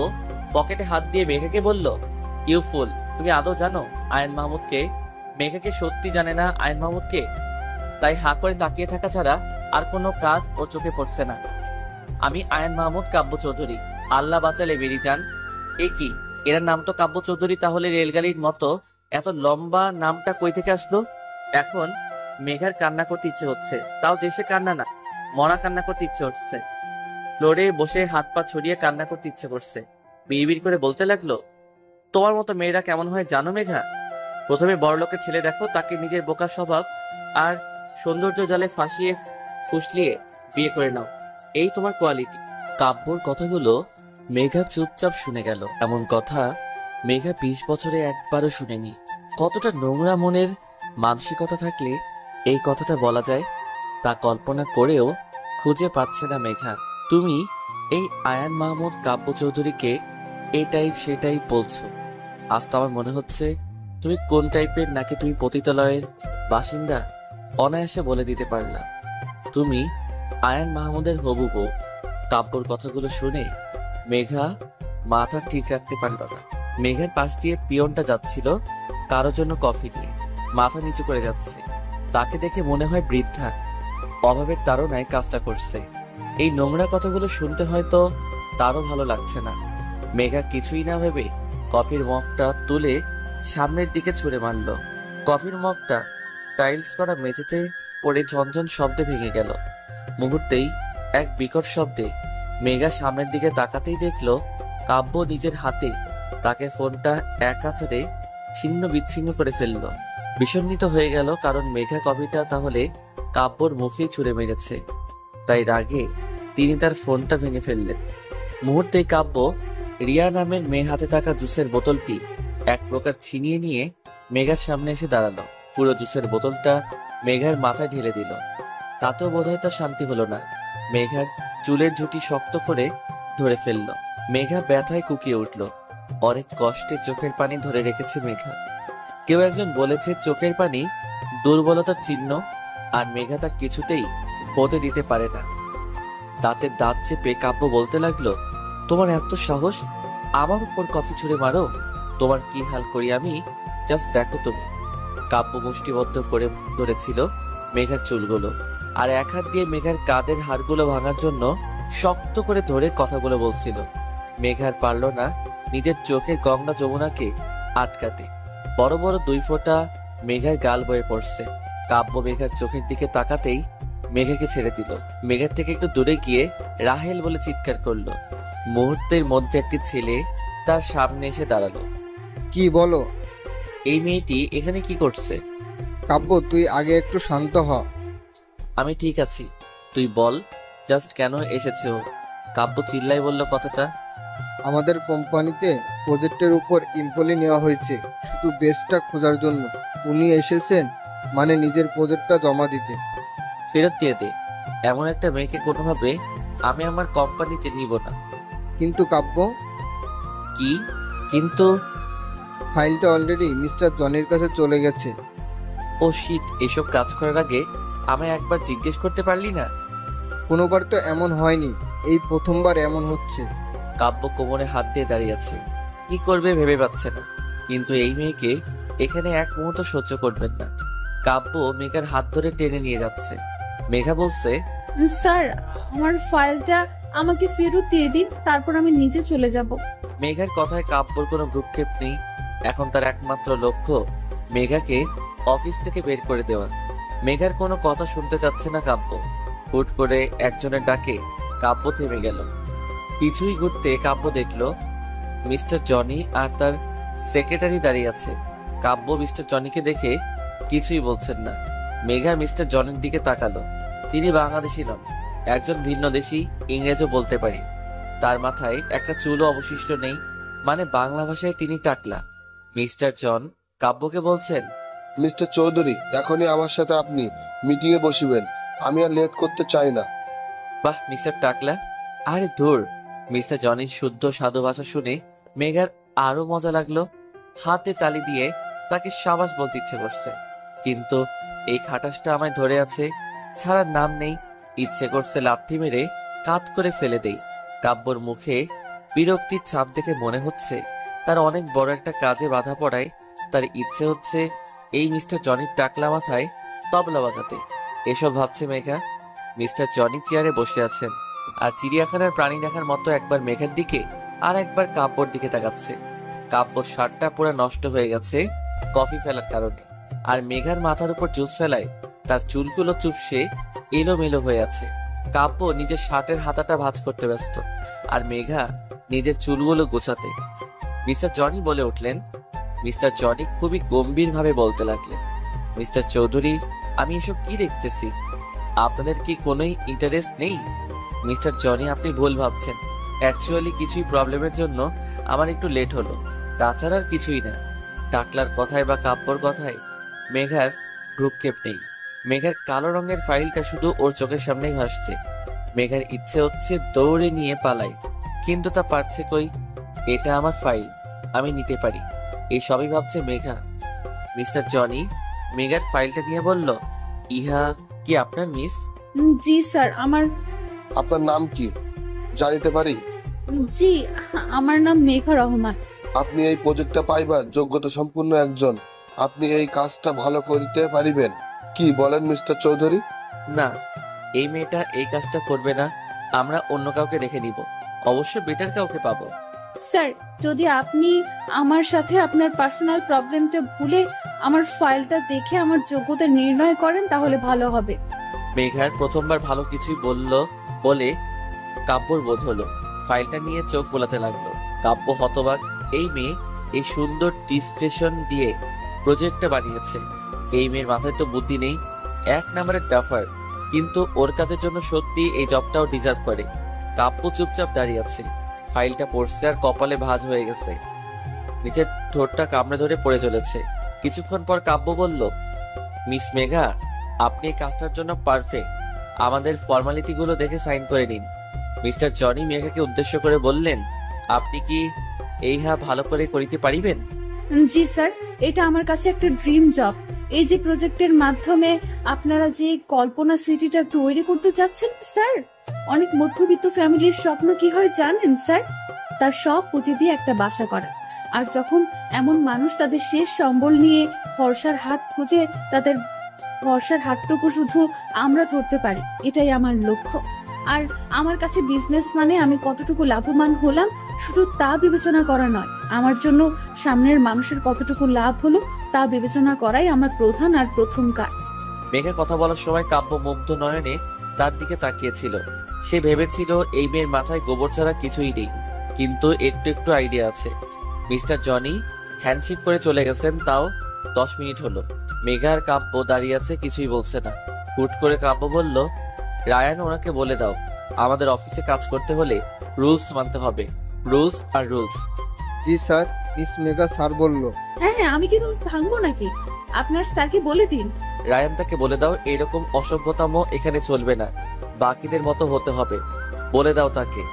পকেটে হাত দিয়ে মেঘাকে বলল, ইউ ফুল, তুমি আদৌ জানো আয়ন মাহমুদকে? মেঘাকে সত্যি জানে না আয়ন মাহমুদকে, তাই হা করে তাকিয়ে থাকা ছাড়া আর কোনো কাজ ওর চোখে পড়ছে না। আমি আয়ন মাহমুদ কাব্য চৌধুরী। আল্লাহ বাঁচালে বেরিয়ে যান। এ কি, এর নাম তো কাব্য চৌধুরী, তাহলে রেলগাড়ির মতো এত লম্বা নামটা কই থেকে আসলো? এখন মেঘার কান্না করতে ইচ্ছে হচ্ছে, তাও দেশে কান্না না, মরা কান্না করতে ইচ্ছে হচ্ছে। ফ্লোরে বসে হাত পা ছড়িয়ে কান্না করতে ইচ্ছে করছে। বিড়বিড় করে বলতে লাগলো, তোমার মতো মেয়েরা কেমন হয় জানো মেঘা? প্রথমে বড়লোকের ছেলে দেখো, তাকে নিজের বোকা স্বভাব আর সৌন্দর্য জালে ফাঁসিয়ে ফুসলিয়ে বিয়ে করে নাও, এই তোমার কোয়ালিটি। কাব্যর কথাগুলো মেঘা চুপচাপ শুনে গেল। এমন কথা মেঘা 20 বছরে একবারও শুনেনি। কতটা নোংরা মনের মানসিকতা থাকলে এই কথাটা বলা যায় তা কল্পনা করেও খুঁজে পাচ্ছে না মেঘা। তুমি এই আয়ান মাহমুদ কাব্য চৌধুরীকে এই টাইপ সে টাইপ বলছো। আজ তো আমার মনে হচ্ছে তুমি কোন টাইপের, নাকি তুমি পতিতালয়ের বাসিন্দা অনায়াসে বলে দিতে পারলাম। তুমি আয়ান মাহমুদের হবু বউ। কাব্যর কথাগুলো শুনে মেঘা মাথা ঠিক রাখতে পারল না। মেঘার পাশ দিয়ে পিয়নটা যাচ্ছিল কারোর জন্য কফি নিয়ে, মাথা নিচু করে যাচ্ছে। তাকে দেখে মনে হয় বৃদ্ধা অভাবের তাড়নায় কাজটা করছে। এই নোংরা কথাগুলো শুনতে হয়তো তারও ভালো লাগছে না। মেঘা কিছুই না ভেবে কফির মগটা তুলে সামনের দিকে ছুঁড়ে মারল। কফির মগটা টাইলস করা মেঝেতে পড়ে ঝনঝন শব্দে ভেঙে গেল। মুহূর্তেই এক বিকট শব্দে মেঘা সামনের দিকে তাকাতেই দেখলো কাব্য নিজের হাতে তাকে ফোনটা এক আছাড়ে ছিন্ন বিচ্ছিন্ন করে ফেলল। বিষণ্ণিত হয়ে গেল, কারণ মেঘা কফিটা তাহলে কাব্যর মুখেই ছুঁড়ে মেরেছে। তাই রাগে তিনি তার ফোনটা ভেঙে ফেললেন। মুহূর্তেই কাব্য রিয়া নামের মেয়ের হাতে থাকা জুসের বোতলটি এক প্রকার ছিনিয়ে নিয়ে মেঘার সামনে এসে দাঁড়ালো। পুরো জুসের বোতলটা মেঘার মাথায় ঢেলে দিল। তাতেও বোধহয় তার শান্তি হলো না। মেঘার চুলের ঝুঁটি শক্ত করে ধরে ফেলল। মেঘা ব্যথায় কুকিয়ে উঠল। অনেক কষ্টে চোখের পানি ধরে রেখেছে মেঘা। কেউ একজন বলেছে চোখের পানি দুর্বলতার চিহ্ন, আর মেঘা তা কিছুতেই হতে দিতে পারে না। তাতে দাঁত চেপে কাব্য বলতে লাগলো, তোমার এত সাহস, আমার উপর কফি ছুঁড়ে মারো? তোমার কি হাল করি আমি, জাস্ট দেখো তুমি। কাব্য মুষ্টিবদ্ধ করে ধরেছিল মেঘার চুলগুলো, আর এক হাত দিয়ে মেঘার কাঁধের হাড়গুলো ভাঙার জন্য শক্ত করে ধরে কথাগুলো বলছিল। মেঘার পারল না নিজের চোখের গঙ্গা যমুনাকে আটকাতে। বড় বড় 2 ফোঁটা মেঘার গাল বয়ে পড়ছে। কাব্য মেঘার চোখের দিকে তাকাতেই মেঘাকে ছেড়ে দিল। মেঘার থেকে একটু দূরে গিয়ে রাহেল বলে চিৎকার করলো। মুহূর্তের মধ্যে একটি ছেলে তার সামনে এসে দাঁড়ালো। কি বলো? এই মেয়েটি এখানে কি করছে? কাব্য, তুই আগে একটু শান্ত হ। আমি ঠিক আছি, তুই বল জাস্ট কেন এসেছে ও? কাব্য চিল্লাই বলল কথাটা। আমাদের কোম্পানিতে প্রজেক্টের উপর এমপ্লয়ি নেওয়া হয়েছে শুধু বেস্টটা খোঁজার জন্য। উনি এসেছেন মানে নিজের প্রজেক্টটা জমা দিতে। ফেরত দিয়ে দে। এমন একটা মেয়েকে কোনোভাবে আমি আমার কোম্পানিতে নিব না। কিন্তু কাব্য, কি কিন্তু? ফাইলটা অলরেডি মিস্টার জনির কাছে চলে গেছে। ও শিট, এসব কাজ করার আগে আমায় একবার জিজ্ঞেস করতে পারলি না? কোনোবার তো এমন হয়নি, এই প্রথমবার এমন হচ্ছে। কাব্য কোমরে হাত দিয়ে দাঁড়িয়ে আছে, কি করবে ভেবে পাচ্ছে না। কিন্তু এই মেয়েকে এখানে এক মুহূর্ত সহ্য করবেন না। কাব্য মেঘার হাত ধরে টেনে নিয়ে যাচ্ছে। মেঘা বলছে, স্যার, আমার ফাইলটা আমাকে ফেরত দিয়ে দিন, তারপর আমি নিজে চলে যাব। মেঘার কথায় কাব্যর কোনো ভ্রুক্ষেপ নেই। এখন তার একমাত্র লক্ষ্য মেঘাকে অফিস থেকে বের করে দেওয়া। মেঘার কোনো কথা শুনতে চাচ্ছে না কাব্য। হুট করে একজনের ডাকে কাব্য থেমে গেল। পিছুই ঘুরতে কাব্য দেখল মিস্টার জনি আর তার সেক্রেটারি দাঁড়িয়ে আছে। কাব্য মিস্টার জনিকে দেখে কিছুই বলছেন না। মেঘা মিস্টার জনির দিকে তাকালো। তিনি বাংলাদেশি নন, একজন ভিন্ন দেশি, ইংরেজও বলতে পারি। তার মাথায় একটা চুলও অবশিষ্ট নেই, মানে বাংলা ভাষায় তিনি টাকলা। মিস্টার জন কাব্যকে বলছেন, মিস্টার চৌধুরী, এখনই আমার সাথে আপনি মিটিংয়ে বসিবেন। আমি আর লেট করতে চাই না। বাহ মিস্টার টাকলা। আরে ধুর। মিস্টার জনির শুদ্ধ সাধু ভাষা শুনে মেঘার আরো মজা লাগলো। হাতে তালি দিয়ে তাকে সাবাস বলতে ইচ্ছে করছে, কিন্তু এই খাটাসটা আমায় ধরে আছে, ছাড়ার নাম নেই। ইচ্ছে করছে লাথি মেরে কাত করে ফেলে দেই। কাব্যর মুখে বিরক্তির ছাপ দেখে মনে হচ্ছে তার অনেক বড় একটা কাজে বাধা পড়ায় তার ইচ্ছে হচ্ছে এই মিস্টার জনির টাকলা মাথায় তবলা বাজাতে। এসব ভাবছে মেঘা। মিস্টার জনি চেয়ারে বসে আছেন আর চিড়িয়াখানার প্রাণী দেখার মতো একবার মেঘার দিকে আর একবার কাব্যর দিকে তাকাচ্ছে। কাব্যর শার্টটা পুরো নষ্ট হয়ে গেছে কফি ফেলার কারণে, আর মেঘার মাথার উপর জুস ফেলায় তার চুলগুলো চুপসে এলোমেলো হয়ে আছে। কাব্য নিজের শার্টের হাতাটা ভাঁজ করতে ব্যস্ত, আর মেঘা নিজের চুলগুলো গোছাতে। মিস্টার জনি বলে উঠলেন। মিস্টার জনি খুবই গম্ভীরভাবে বলতে লাগলেন, মিস্টার চৌধুরী, আমি এসব কি দেখতেছি? আপনাদের কি কোনোই ইন্টারেস্ট নেই? মিস্টার জনি, আপনি ভুল ভাবছেন। অ্যাকচুয়ালি কিছুই প্রবলেমের জন্য আমার একটু লেট হলো, তাছাড়া আর কিছুই না। টাকলার কথায় বা কাব্যর কথায় মেঘার ভ্রুক্ষেপ নেই। মেঘার কালো রঙের ফাইলটা শুধু ওর চোখের সামনেই ভাসছে। মেঘার ইচ্ছে হচ্ছে দৌড়ে নিয়ে পালাই, কিন্তু তা পারছে কই। এটা আমার ফাইল, আমি নিতে পারি, এই সবই ভাবছে মেঘা। মিস্টার জনি মেঘার ফাইলটা নিয়ে বলল, ইহা কি আপনার মিস? জি স্যার, আপনার নাম কি জানিতে পারি? জি আমার নাম মেঘা রহমান। আপনি এই প্রজেক্টটা পাইবার যোগ্যতা সম্পূর্ণ একজন। আপনি এই কাজটা ভালো করিতে পারিবেন, কি বলেন মিস্টার চৌধুরী? না, এই মেয়েটা এই কাজটা করবে না, আমরা অন্য কাউকে দেখে নিব, অবশ্য বেটার কাউকে পাবো। স্যার, যদি আপনি আমার সাথে আপনার পার্সোনাল প্রবলেমটা ভুলে আমার ফাইলটা দেখে আমার যোগ্যতা নির্ণয় করেন তাহলে ভালো হবে। মেঘার প্রথমবার ভালো কিছুই বলে কাব্যর বোধ হলো। ফাইলটা নিয়ে চোখ বোলাতে লাগলো। কাব্য হতবাক, এই মেয়ে এই সুন্দর ডিসক্রিপশন দিয়ে প্রজেক্টটা বানিয়েছে। এই মেয়ের মাথায় তো বুদ্ধি নেই, 1 নম্বরের ডাফার, কিন্তু ওর কাজের জন্য সত্যি এই জবটাও ডিজার্ভ করে। কাব্য চুপচাপ দাঁড়িয়ে আছে, ফাইলটা পড়ছে আর কপালে ভাঁজ হয়ে গেছে, নিচের ঠোঁটটা কামড়ে ধরে পড়ে চলেছে। কিছুক্ষণ পর কাব্য বলল, মিস মেঘা, আপনি এই কাজটার জন্য পারফেক্ট, আমাদের ফর্মালিটিগুলো দেখে সাইন করে নিন। মিস্টার জনি মেঘাকে উদ্দেশ্য করে বললেন, আপনি কি এইহা ভালো করে করিতে পারিবেন? জি স্যার, এটা আমার কাছে একটা ড্রিম জব। এই যে প্রজেক্টের মাধ্যমে আপনারা যে কল্পনা সিটিটা তৈরি করতে যাচ্ছেন স্যার, অনেক মধ্যবিত্ত ফ্যামিলির স্বপ্ন কি হয় জানেন স্যার? তার সব পুঁজি দিয়ে একটা বাসা করা। আর যখন এমন মানুষ তাদের শেষ সম্বল নিয়ে ভরসার হাত খুঁজে, তাদের ভরসার হাতটুকু শুধু আমরা ধরতে পারি, এটাই আমার লক্ষ্য। আর আমার কাছে বিজনেস মানে আমি কতটুকু লাভবান হলাম শুধু তা বিবেচনা করা নয়, আমার জন্য সামনের মানুষের কতটুকু লাভ হলো তা বিবেচনা করাই আমার প্রধান আর প্রথম কাজ। মেঘা কথা বলার সময় কাব্য মুগ্ধ নয়নে তার দিকে তাকিয়েছিল। সে ভেবেছিল এই মেয়ের মাথায় গোবর ছাড়া কিছুই নেই, কিন্তু একটু একটু আইডিয়া আছে। মিস্টার জনি হ্যান্ডশেক করে চলে গেছেন, তাও 10 মিনিট হলো। মেঘা আর কাব্য দাঁড়িয়ে আছে, কিছুই বলছে না। হুট করে কাব্য বলল, রায়ান, ওনাকে বলে দাও আমাদের অফিসে কাজ করতে হলে রুলস মানতে হবে, রুলস আর রুলস। জি স্যার, মিস মেঘা স্যার বলল। হ্যাঁ, আমি কি রুলস ভাঙবো নাকি? আপনার স্যারকে বলে দিন। রায়ান, তাকে বলে দাও এরকম অসভ্যতাম এখানে চলবে না, বাকিদের মতো হতে হবে, বলে দাও তাকে।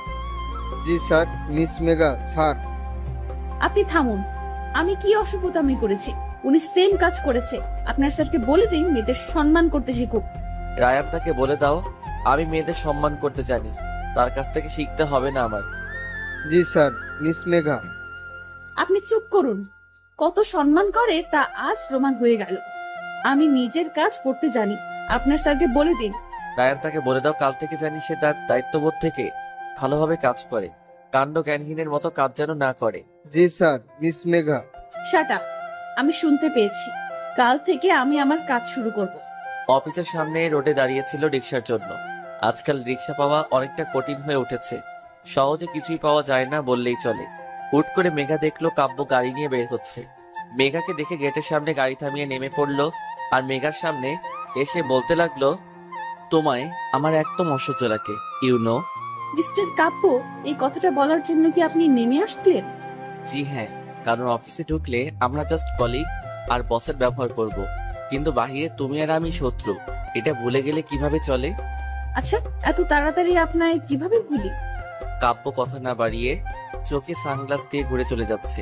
জি স্যার, মিস মেঘা স্যার। আপনি থামুন, আমি কি অসভ্যতামি করেছি? উনি সেম কাজ করেছে। আপনার স্যারকে বলে দিন মেয়েদের সম্মান করতে শিখুক। রায়ান, তাকে বলে দাও আমি মেয়েদের সম্মান করতে জানি, তার কাছ থেকে শিখতে হবে না আমার। জি স্যার, মিস মেঘা। আপনি চুপ করুন, কত সম্মান করে তা আজ প্রমাণ হয়ে গেল। আমি নিজের কাজ করতে জানি, আপনার স্যারকে বলে দিন। রায়ান, তাকে বলে দাও কাল থেকে জানি সে তার দায়িত্ববোধ থেকে ভালোভাবে কাজ করে, কাণ্ড জ্ঞানহীনের মতো কাজ যেন না করে। জি sir, miss Megha. Shut up, আমি শুনতে পেয়েছি। কাল থেকে আমি আমার কাজ শুরু করব। অফিসের সামনে রোডে দাঁড়িয়েছিল রিক্সার জন্য। আজকাল রিক্সা পাওয়া অনেকটা কঠিন হয়ে উঠেছে, সহজে কিছুই পাওয়া যায় না বললেই চলে। হুট করে মেঘা দেখলো কাব্য গাড়ি নিয়ে বের হচ্ছে। মেঘাকে দেখে গেটের সামনে গাড়ি থামিয়ে নেমে পড়লো, আর মেঘার সামনে এসে বলতে লাগলো, তোমায় আমার একদম অসহ্য লাগে, ইউনো। মিস্টার কাব্য, এই কথাটা বলার জন্য কি আপনি নেমে আসলেন? জি হ্যাঁ, কারণ অফিসে ঢুকলে আমরা জাস্ট কলিগ আর বসের ব্যবহার করব, কিন্তু বাহিরে তুমি আর আমি শত্রু, এটা ভুলে গেলে কিভাবে চলে? আচ্ছা, এত তাড়াতাড়ি আপনায় কিভাবে ভুলি? কাব্য কথা না বাড়িয়ে চোখে সানগ্লাস দিয়ে ঘুরে চলে যাচ্ছে।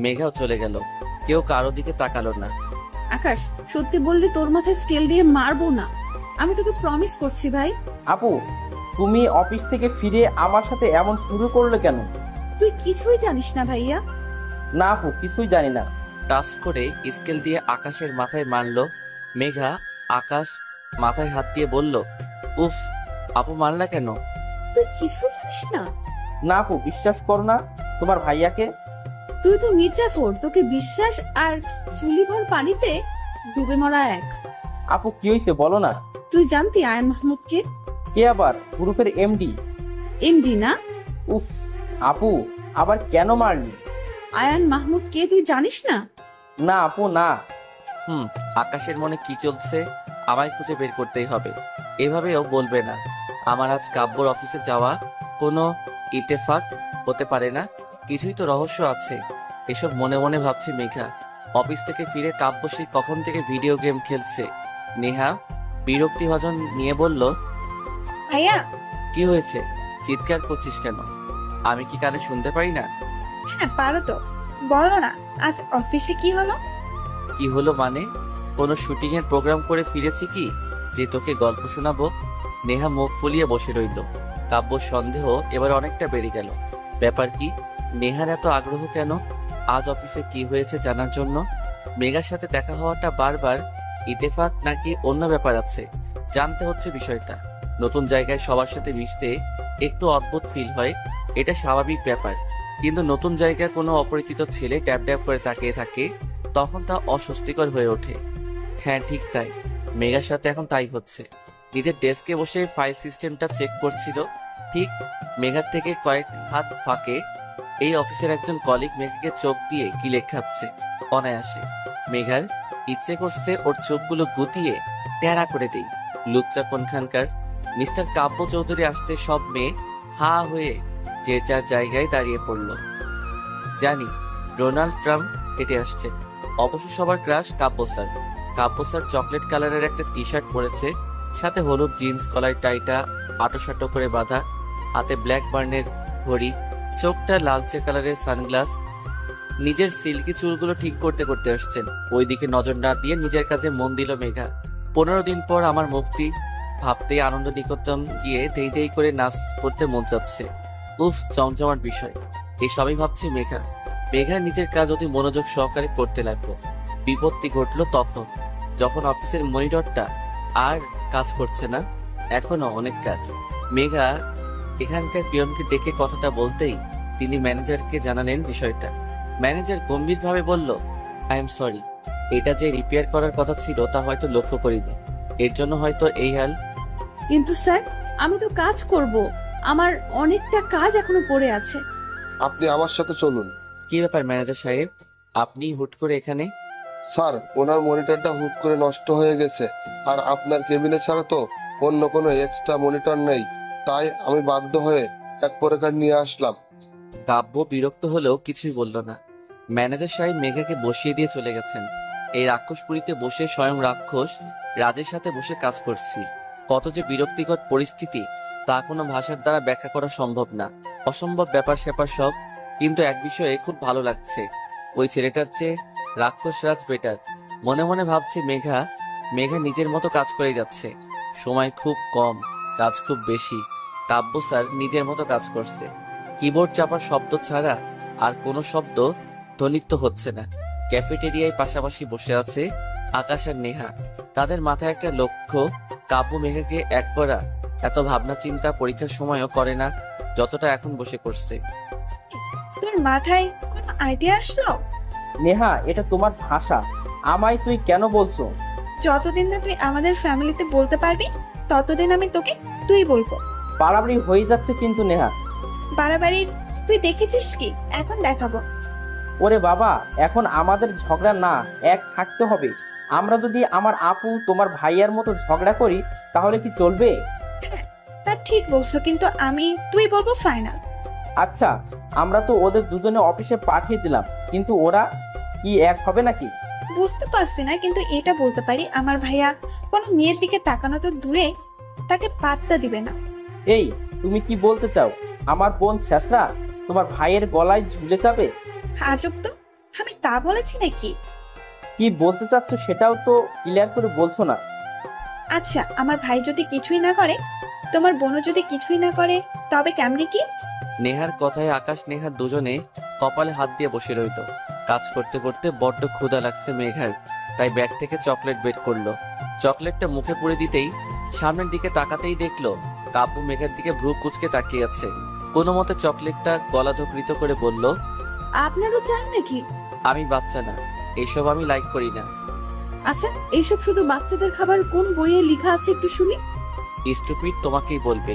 মেঘাও চলে গেল, কেউ কারো দিকে তাকালো না। আকাশ, সত্যি বললে তোর মাথায় স্কেল দিয়ে মারবো না, আমি তোকে প্রমিস করছি ভাই। আপু, তুমি অফিস থেকে ফিরে আমার সাথে এমন শুরু করলে কেন? তুই কিছুই জানিস না ভাইয়া। না আপু, কিছুই জানি না। টাচ করে স্কেল দিয়ে আকাশের মাথায় মারলো মেঘা। আকাশ মাথায় হাত দিয়ে বলল, উফ, আপু মারলা কেন? তুই কিছু জানিস না? না আপু, বিশ্বাস করো না তোমার ভাইয়াকে। তুই তো মির্জাফর, তোকে বিশ্বাস আর চুলি ভর পানিতে ডুবে মরা এক। আপু কি হয়েছে বলো না। তুই জানতি আয়ন মাহমুদকে? কে আবার? গ্রুপের এমডি? এমডি না? উফ আপু, আবার কেন মারলি? আয়ান মাহমুদ কে তুই জানিস না? না আপু না। আকাশের মনে কি চলছে আমায় খুঁজে বের করতেই হবে। এভাবেও বলবে না। আমার আজ কাব্যর অফিসে যাওয়া কোনো ইতেফাক হতে পারে না, কিছুই তো রহস্য আছে। এসব মনে মনে ভাবছে মেঘা। অফিস থেকে ফিরে কাব্য সেই কখন থেকে ভিডিও গেম খেলছে। নেহা বিরক্তিভাজন নিয়ে বলল, ভাইয়া। কি হয়েছে? চিৎকার করছিস কেন? আমি কি কানে শুনতে পাই না? হ্যাঁ পারো তো, বলো না আজ অফিসে কি হলো? কি হলো মানে? কোনো শুটিং এর প্রোগ্রাম করে ফিরেছি কি যে তোকে গল্প শোনাবো? নেহা মুখ ফুলিয়ে বসে রইল। কাব্যর সন্দেহ এবার অনেকটা বেড়ে গেল। ব্যাপার কি? নেহার এত আগ্রহ কেন আজ অফিসে কি হয়েছে জানার জন্য? মেঘার সাথে দেখা হওয়াটা বারবার ইতেফাক নাকি অন্য ব্যাপার আছে? জানতে হচ্ছে বিষয়টা। নতুন জায়গায় সবার সাথে মিশতে একটু অদ্ভুত ফিল হয়, এটা স্বাভাবিক ব্যাপার। কিন্তু নতুন জায়গায় কোনো অপরিচিত ছেলে ট্যাপ ট্যাপ করে তাকিয়ে থাকে, তখন তা অস্বস্তিকর হয়ে ওঠে। হ্যাঁ ঠিক তাই, মেঘার সাথে এখন তাই হচ্ছে। নিজের ডেস্কে বসে ফাইল সিস্টেমটা চেক করছিল, ঠিক মেঘার থেকে কয়েক হাত ফাঁকে এই অফিসের একজন কলিগ মেঘাকে চোখ দিয়ে কি লেখাচ্ছে অনায়াসে। মেঘার ইচ্ছে করছে ওর চোখগুলো গুটিয়ে টেরা করে দেই। লুচ্চা কোনখানকার। মিস্টার কাব্য চৌধুরী আসতে সব মেয়ে হা হয়ে যে যার জায়গায় দাঁড়িয়ে পড়ল। জানি ডোনাল্ড ট্রাম্প হেঁটে আসছে। অবশ্য সবার ক্রাশ কাব্য স্যার। কাব্য স্যার চকলেট কালারের একটা টি শার্ট পরেছে, সাথে হলুদ জিন্স, গলায় টাইটা আটোসাটো করে বাঁধা, হাতে ব্ল্যাক বার্নের ঘড়ি, চোখটা লালচে কালারের সানগ্লাস। নিজের সিল্কি চুলগুলো ঠিক করতে করতে আসছেন। ওইদিকে নজর না দিয়ে নিজের কাজে মন দিল মেঘা। 15 দিন পর আমার মুক্তি ভাবতেই আনন্দ নিকেতন গিয়ে দেই দেই করে নাচ করতে মন যাচ্ছে। উফ, জমজমাট বিষয়। এই সবই ভাবছি মেঘা। মেঘা নিজের কাজ অতি মনোযোগ সহকারে করতে লাগলো। বিপত্তি ঘটলো তখন, যখন অফিসের মনিটরটা আর কাজ করছে না। এখনো অনেক কাজ। মেঘা এখানকার পিয়নকে ডেকে কথাটা বলতেই তিনি ম্যানেজারকে জানালেন বিষয়টা। ম্যানেজার গম্ভীরভাবে বলল, আই এম সরি, এটা যে রিপেয়ার করার কথা ছিল তা হয়তো লক্ষ্য করিনি, এর জন্য হয়তো এই হাল। কিন্তু স্যার আমি তো কাজ করব, আমার অনেকটা কাজ এখনো পড়ে আছে। আপনি আমার সাথে চলুন। কি ব্যাপার ম্যানেজার সাহেব, আপনি হুট করে এখানে? স্যার, ওনার মনিটরটা হুট করে নষ্ট হয়ে গেছে, আর আপনার কেবিনে ছাড়া তো অন্য কোনো এক্সট্রা মনিটর নেই, তাই আমি বাধ্য হয়ে এক প্রকার নিয়ে আসলাম। কাব্য বিরক্ত হলেও কিছুই বলল না। ম্যানেজার সাহেব মেঘাকে বসিয়ে দিয়ে চলে গেছেন। এই রাক্ষসপুরীতে বসে স্বয়ং রাক্ষস রাজের সাথে বসে কাজ করছি। কত যে বিরক্তিকর পরিস্থিতি তা কোনো ভাষার দ্বারা ব্যাখ্যা করা সম্ভব না। অসম্ভব ব্যাপার স্যাপার সব। কিন্তু এক বিষয়ে খুব ভালো লাগছে, ওই ছেলেটার চেয়ে রাক্ষস রাজ বেটার। মনে মনে ভাবছে মেঘা নিজের মতো কাজ করে যাচ্ছে। সময় খুব কম, কাজ খুব বেশি। কাব্য স্যার নিজের মতো কাজ করছে। কিবোর্ড চাপার শব্দ ছাড়া আর কোনো শব্দ ধ্বনিত হচ্ছে না। ক্যাফেটেরিয়ায় পাশাপাশি বসে আছে আকাশ আর নেহা। তাদের মাথায় একটা লক্ষ্য, কাব্য মেঘাকে এক করা। এত ভাবনা চিন্তা পরীক্ষার সময়ও করে না যতটা এখন বসে করছে। তোর মাথায় কোনো আইডিয়া আসলো? নেহা, এটা তোমার ভাষা, আমায় তুই কেন বলছো? যতদিন না তুই আমাদের ফ্যামিলিতে বলতে পারবি ততদিন আমি তোকে তুই বলবো। বাড়াবাড়ি হয়ে যাচ্ছে কিন্তু নেহা। বাড়াবাড়ির তুই দেখেছিস কি? এখন দেখাবো। ওরে বাবা, এখন আমাদের ঝগড়া না, এক থাকতে হবে। আমরা যদি আমার আপু তোমার ভাইয়ার মতো ঝগড়া করি তাহলে কি চলবে? তা ঠিক বলছো, কিন্তু আমি তুই বলবো ফাইনাল। আচ্ছা, আমরা তো ওদের দুজনে অফিসে পাঠিয়ে দিলাম, কিন্তু ওরা কি এক হবে নাকি? বুঝতে পারছি না, কিন্তু এটা বলতে পারি আমার ভাইয়া কোনো মেয়ের দিকে তাকানো তো দূরে তাকে পাত্তা দিবে না। এই, তুমি কি বলতে চাও আমার বোন ছেঁচড়া তোমার ভাইয়ের গলায় ঝুলে যাবে? আজব তো, আমি তা বলেছি নাকি? কি বলতে চাচ্ছ সেটাও তো ক্লিয়ার করে বলছো না। আচ্ছা, আমার ভাই যদি কিছুই না করে, তোমার বোনও যদি কিছুই না করে, তবে কেমনে কি? নেহার কথায় আকাশ নেহার দুজনে কপালে হাত দিয়ে বসে রইল। কাজ করতে করতে বড্ড ক্ষুধা লাগছে মেঘার, তাই ব্যাগ থেকে চকলেট বের করলো। চকলেটটা মুখে পুরে দিতেই সামনের দিকে তাকাতেই দেখলো কাব্য মেঘার দিকে ভ্রু কুচকে তাকিয়ে আছে। কোনো মতে চকলেটটা গলা ধকৃত করে বলল, আপনারও চান নাকি? আমি বাচ্চা না, এসব আমি লাইক করি না। আচ্ছা, এইসব শুধু বাচ্চাদের খাবার কোন বইয়ে লেখা আছে একটু শুনি। স্টুপিড তোমাকেই বলবে।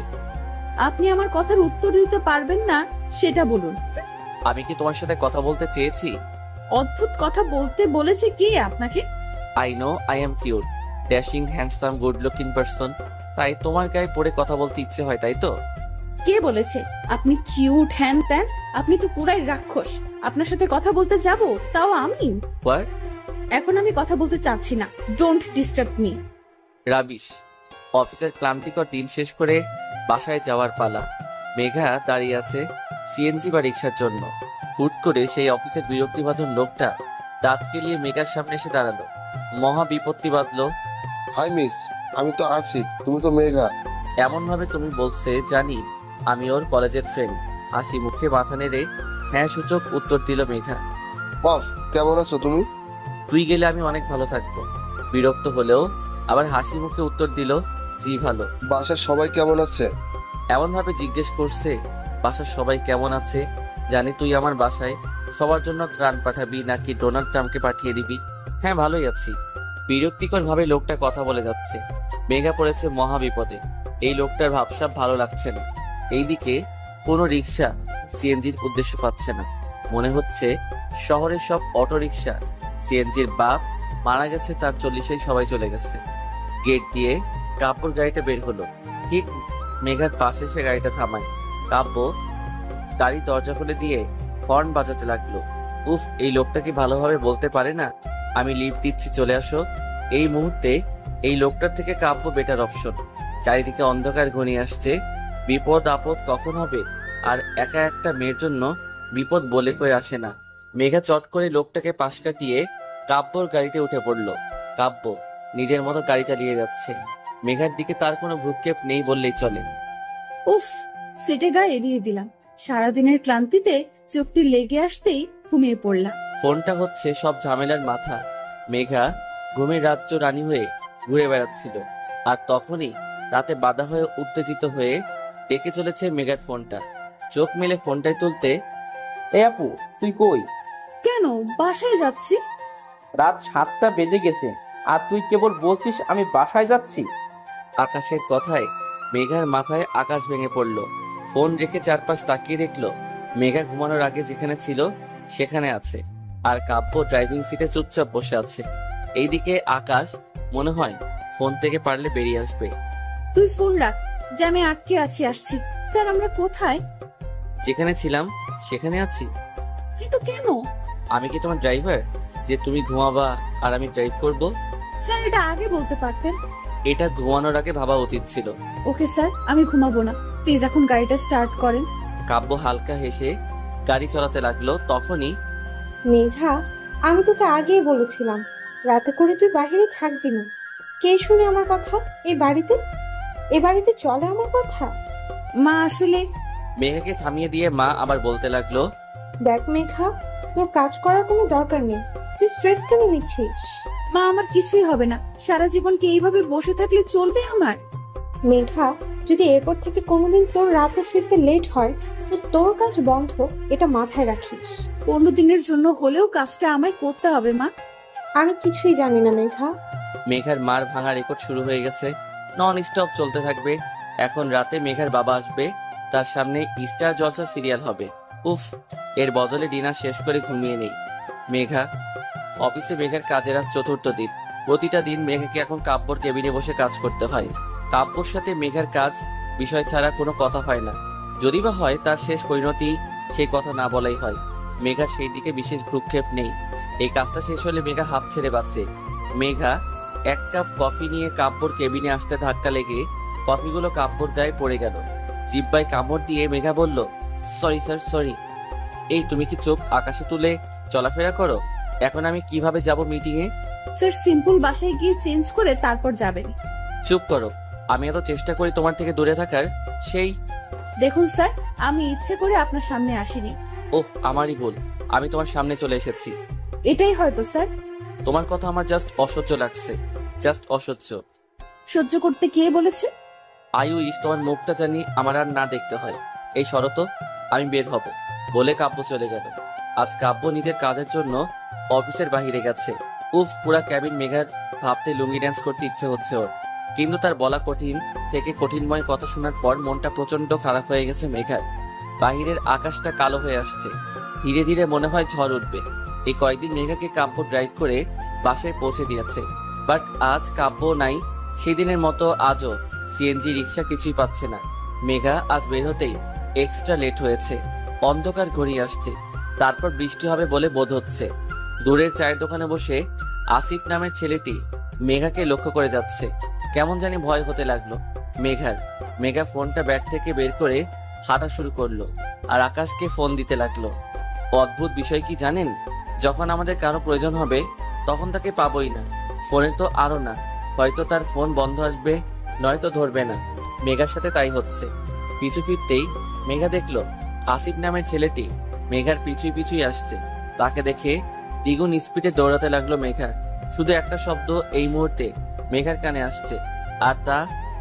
আপনি আমার কথার উত্তর দিতে পারবেন না সেটা বলুন। আমি কি তোমার সাথে কথা বলতে চেয়েছি? অদ্ভুত কথা বলতে বলেছে কে আপনাকে? I know I am cute, dashing, handsome, good looking person. তাই তোমার গায়ে পড়ে কথা বলতে ইচ্ছে হয়, তাই তো? কে বলেছে আপনি কিউট হ্যান ত্যান? আপনি তো পুরাই রাক্ষস। আপনার সাথে কথা বলতে যাব, তাও আমি? হোয়াট? এখন আমি কথা বলতে চাচ্ছি না। Don't disturb me. রাবিশ। অফিসের ক্লান্তিকর দিন শেষ করে বাসায় যাওয়ার পালা। মেঘা দাঁড়িয়ে আছে সিএনজি বা রিক্সার জন্য। হুট করে সেই অফিসের বিরক্তিভাজন লোকটা দাঁত কেলিয়ে মেঘার সামনে এসে দাঁড়ালো। মহা বিপত্তি বাঁধলো। হাই মিস, আমি তো আসিফ, তুমি তো মেঘা। এমন ভাবে তুমি বলছে জানি আমি ওর কলেজের ফ্রেন্ড। হাসি মুখে মাথা নেড়ে হ্যাঁ সূচক উত্তর দিল মেঘা। অফ, কেমন আছো তুমি? তুই গেলে আমি অনেক ভালো থাকবো। বিরক্ত হলেও আবার হাসি মুখে উত্তর দিল, জি ভালো। বাসার সবাই কেমন আছে? এমন ভাবে জিজ্ঞেস করছে বাসার সবাই কেমন আছে, জানি তুই আমার বাসায় সবার জন্য ত্রাণ পাঠাবি নাকি ডোনাল্ড ট্রাম্পকে পাঠিয়ে দিবি। হ্যাঁ ভালোই আছি। বিরক্তিকর ভাবে লোকটা কথা বলে যাচ্ছে। মেঘা পড়েছে মহা বিপদে। এই লোকটার ভাবসাব ভালো লাগছে না। এইদিকে কোনো রিক্সা সিএনজির উদ্দেশ্য পাচ্ছে না। মনে হচ্ছে শহরের সব অটো রিক্সা সিএনজির বাপ মারা গেছে, তার 40-এই সবাই চলে গেছে। গেট দিয়ে কাব্যর গাড়িটা বের হলো। ঠিক মেঘার পাশে এসে গাড়িটা থামায়। কাব্য গাড়ি দরজা খুলে দিয়ে হর্ন বাজাতে লাগলো। উফ, এই লোকটা কি ভালোভাবে বলতে পারে না আমি লিফট দিচ্ছি চলে আসো। এই মুহূর্তে এই লোকটার থেকে কাব্য বেটার অপশন। চারিদিকে অন্ধকার ঘনিয়ে আসছে। বিপদ আপদ কখন হবে, আর একা একটা মেয়ের জন্য বিপদ বলে কয়ে আসে না। মেঘা চট করে লোকটাকে পাশ কাটিয়ে কাব্যর গাড়িতে উঠে পড়ল। কাব্য নিজের মতো গাড়ি চালিয়ে যাচ্ছে। মেঘার দিকে তার কোনো ভ্রুক্ষেপ নেই বললেই চলে। উফ, সিটে গা এড়িয়ে দিলাম। সারাদিনের ক্লান্তিতে চোখটি লেগে আসতেই ঘুমিয়ে পড়লাম। ফোনটা হচ্ছে সব ঝামেলার মাথা। মেঘা ঘুমের রাজ্য রানী হয়ে ঘুরে বেড়াচ্ছিল, আর তখনই রাতে বাধা হয়ে উত্তেজিত হয়ে ডেকে চলেছে মেঘার ফোনটা। চোখ মেলে ফোনটাই তুলতে, এই আপু, তুই কই? কেন? বাসায় যাচ্ছি। রাত 7টা বেজে গেছে আর তুই কেবল বলছিস আমি বাসায় যাচ্ছি। আকাশের কথায় মেঘার মাথায় আকাশ ভেঙে পড়ল। ফোন রেখে চারপাশ তাকিয়ে দেখলো মেঘা ঘুমানোর আগে যেখানে ছিল সেখানে আছে, আর কাব্য ড্রাইভিং সিটে চুপচাপ বসে আছে। এইদিকে আকাশ মনে হয় ফোন থেকে পারলে বেরিয়ে আসবে। তুই ফোন রাখ, যে আমি আটকে আছি, আসছি। স্যার, আমরা কোথায়? যেখানে ছিলাম সেখানে আছি। কিন্তু কেন? আমি কি তোমার ড্রাইভার যে তুমি ঘুমাবা আর আমি ড্রাইভ করব? স্যার, এটা আগে বলতে পারতেন। এটা ঘুমানোর আগে ভাবা উচিত ছিল। ওকে স্যার, আমি ঘুমাবো না। প্লিজ এখন গাড়িটা স্টার্ট করেন। কাব্য হালকা হেসে গাড়ি চালাতে লাগলো। তখনই মেঘা, আমি তোকে আগেই বলেছিলাম রাতে করে তুই বাইরে থাকবি না। কে শুনে আমার কথা? এ বাড়িতে চলে আমার কথা? মা আসলে মেঘাকে থামিয়ে দিয়ে মা আবার বলতে লাগলো, দেখ মেঘা, তোর কাজ করার কোনো দরকার নেই। তুই স্ট্রেস কেন নিচ্ছিস? মা, আমার কিছুই হবে না। সারা জীবন কি এইভাবে বসে থাকলে চলবে আমার? মেঘা, যদি এরপর থেকে কোনোদিন তোর রাতে ফিরতে লেট হয় তো তোর কাজ বন্ধ, এটা মাথায় রাখিস। 15 দিনের জন্য হলেও কাজটা আমায় করতে হবে মা। আমি কিছুই জানি না মেঘা। মেঘার মার ভাঙা রেকর্ড শুরু হয়ে গেছে। নন স্টপ চলতে থাকবে। এখন রাতে মেঘার বাবা আসবে, তার সামনে স্টার জলসা সিরিয়াল হবে। উফ, এর বদলে ডিনার শেষ করে ঘুমিয়ে নেই। মেঘা অফিসে মেঘার কাজের আজ 4র্থ দিন। প্রতিটা দিন মেঘাকে এখন কাব্যর কেবিনে বসে কাজ করতে হয়। কাব্যর সাথে মেঘার কাজ বিষয় ছাড়া কোনো কথা হয় না। যদি বা হয় তার শেষ পরিণতি সেই কথা না বলাই হয়। মেঘা সেই দিকে বিশেষ ভ্রুক্ষেপ নেই। এই কাজটা শেষ হলে মেঘা হাঁপ ছেড়ে বাঁচে। মেঘা 1 কাপ কফি নিয়ে কাব্যর কেবিনে আসতে ধাক্কা লেগে কফিগুলো কাব্যর গায়ে পড়ে গেল। জিব্বায় কামড় দিয়ে মেঘা বলল, সরি স্যার, সরি। এই তুমি কি চোখ আকাশে তুলে চলাফেরা করো? এখন আমি কিভাবে যাব মিটিংয়ে? স্যার, সিম্পল বাসায় গিয়ে চেঞ্জ করে তারপর যাবেন। চুপ করো। আমি এত চেষ্টা করি তোমার থেকে দূরে থাকার, সেই দেখুন স্যার, আমি ইচ্ছে করে আপনার সামনে আসিনি। ওহ, আমারই ভুল। আমি তোমার সামনে চলে এসেছি। এটাই হয়তো স্যার। তোমার কথা আমার জাস্ট অসহ্য লাগছে, জাস্ট অসহ্য। সহ্য করতে কে বলেছে? আই উইশ তোমার মুখটা জানি আমার আর না দেখতে হয়। এই শরত, আমি বের হব বলে কাব্য চলে গেল। আজ কাব্য নিজের কাজের জন্য অফিসের বাহিরে গেছে। উফ, পুরা ক্যাবিন মেঘার ভাবতে লুঙ্গি ড্যান্স করতে ইচ্ছে হচ্ছে ওর। কিন্তু তার বলা কঠিন থেকে কঠিনময় কথা শোনার পর মনটা প্রচন্ড খারাপ হয়ে গেছে মেঘার। বাহিরের আকাশটা কালো হয়ে আসছে, ধীরে ধীরে মনে হয় ঝড় উঠবে। এই কয়েকদিন মেঘাকে কাব্য ড্রাইভ করে বাসায় পৌঁছে দিয়েছে, বাট আজ কাব্য নাই। সেই দিনের মতো আজও সিএনজি রিক্সা কিছুই পাচ্ছে না। মেঘা আজ বের হতেই এক্সট্রা লেট হয়েছে। অন্ধকার ঘনিয়ে আসছে, তারপর বৃষ্টি হবে বলে বোধ হচ্ছে। দূরের চায়ের দোকানে বসে আসিফ নামের ছেলেটি মেঘাকে লক্ষ্য করে যাচ্ছে। কেমন জানি ভয় হতে লাগলো মেঘার। মেঘা ফোনটা ব্যাগ থেকে বের করে হাঁটা শুরু করলো আর আকাশকে ফোন দিতে লাগলো। অদ্ভুত বিষয় কি জানেন, যখন আমাদের কারো প্রয়োজন হবে তখন তাকে পাবোই না, ফোনে তো আরো না। হয়তো তার ফোন বন্ধ আসবে, নয়তো ধরবে না। মেঘার সাথে তাই হচ্ছে। পিছু ফিরতেই মেঘা দেখলো আসিফ নামের ছেলেটি মেঘার পিছুই আসছে। তাকে দেখে দ্বিগুণ স্পিডে দৌড়াতে লাগলো মেঘা। শুধু একটা শব্দ এই মুহূর্তে মেঘার কানে আসছে, আর তা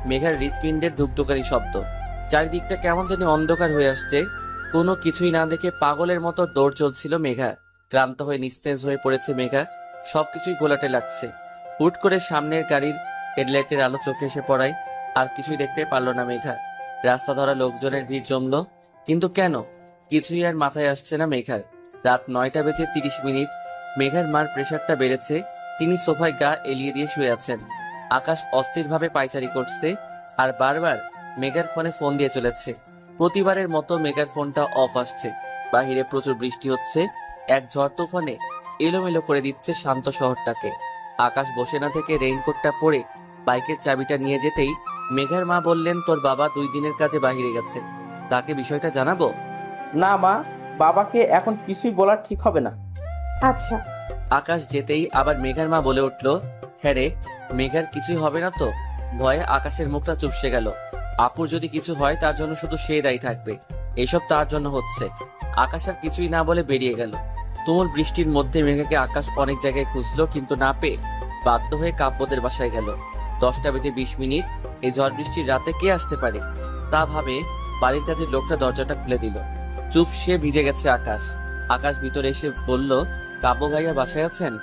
মেঘার হৃৎপিণ্ডের ধুকধুকারি শব্দ। চারিদিকটা কেমন জানি অন্ধকার হয়ে আসছে। কোনো কিছুই না দেখে পাগলের মতো দৌড় চলছিল মেঘা। ক্লান্ত হয়ে নিস্তেজ হয়ে পড়েছে মেঘা, সবকিছুই গোলাটে লাগছে। হুট করে সামনের গাড়ির হেডলাইটের আলো চোখে এসে পড়ায় আর কিছুই দেখতে পারল না মেঘা। রাস্তা ধরা লোকজনের ভিড় জমলো, কিন্তু কেন কিছুই আর মাথায় আসছে না মেঘার। রাত 9:30। মেঘার মার প্রেশারটা বেড়েছে, তিনি সোফায় গা এলিয়ে দিয়ে শুয়ে আছেন। আকাশ অস্থিরভাবে পায়চারি করছে আর বারবার মেঘার ফোনে ফোন দিয়ে চলেছে। প্রতিবারের মতো মেঘার ফোনটা অফ আসছে। বাহিরে প্রচুর বৃষ্টি হচ্ছে, এক ঝড় তুফানে এলোমেলো করে দিচ্ছে শান্ত শহরটাকে। আকাশ বসে না থেকে রেইনকোটটা পরে বাইকের চাবিটা নিয়ে যেতেই মেঘার মা বললেন, তোর বাবা 2 দিনের কাজে বাহিরে গেছে, তাকে বিষয়টা জানাবো? না মা, বাবাকে এখন কিছুই বলা ঠিক হবে না। আচ্ছা। আকাশ যেতেই আবার মেঘার মা বলে উঠল, হ্যাঁ রে, মেঘার কিছুই হবে না তো? ভয়ে আকাশের মুখটা চুপসে গেল। আপুর যদি কিছু হয় তার জন্য শুধু সে দায়ী থাকবে, এসব তার জন্য হচ্ছে। আকাশ আর কিছুই না বলে বেরিয়ে গেল। তুমুল বৃষ্টির মধ্যে মেঘাকে আকাশ অনেক জায়গায় খুঁজলো, কিন্তু না পেয়ে বাধ্য হয়ে কাব্যদের বাসায় গেল। 10:20। এই ঝড় বৃষ্টির রাতে কে আসতে পারে তা ভাবে বাড়ির কাজের লোকটা দরজাটা খুলে দিল। চুপ সে ভিজে গেছে আকাশ। আকাশ ভিতরে এসে বলল, কাব্য ভাইয়া বাসায় আছেন?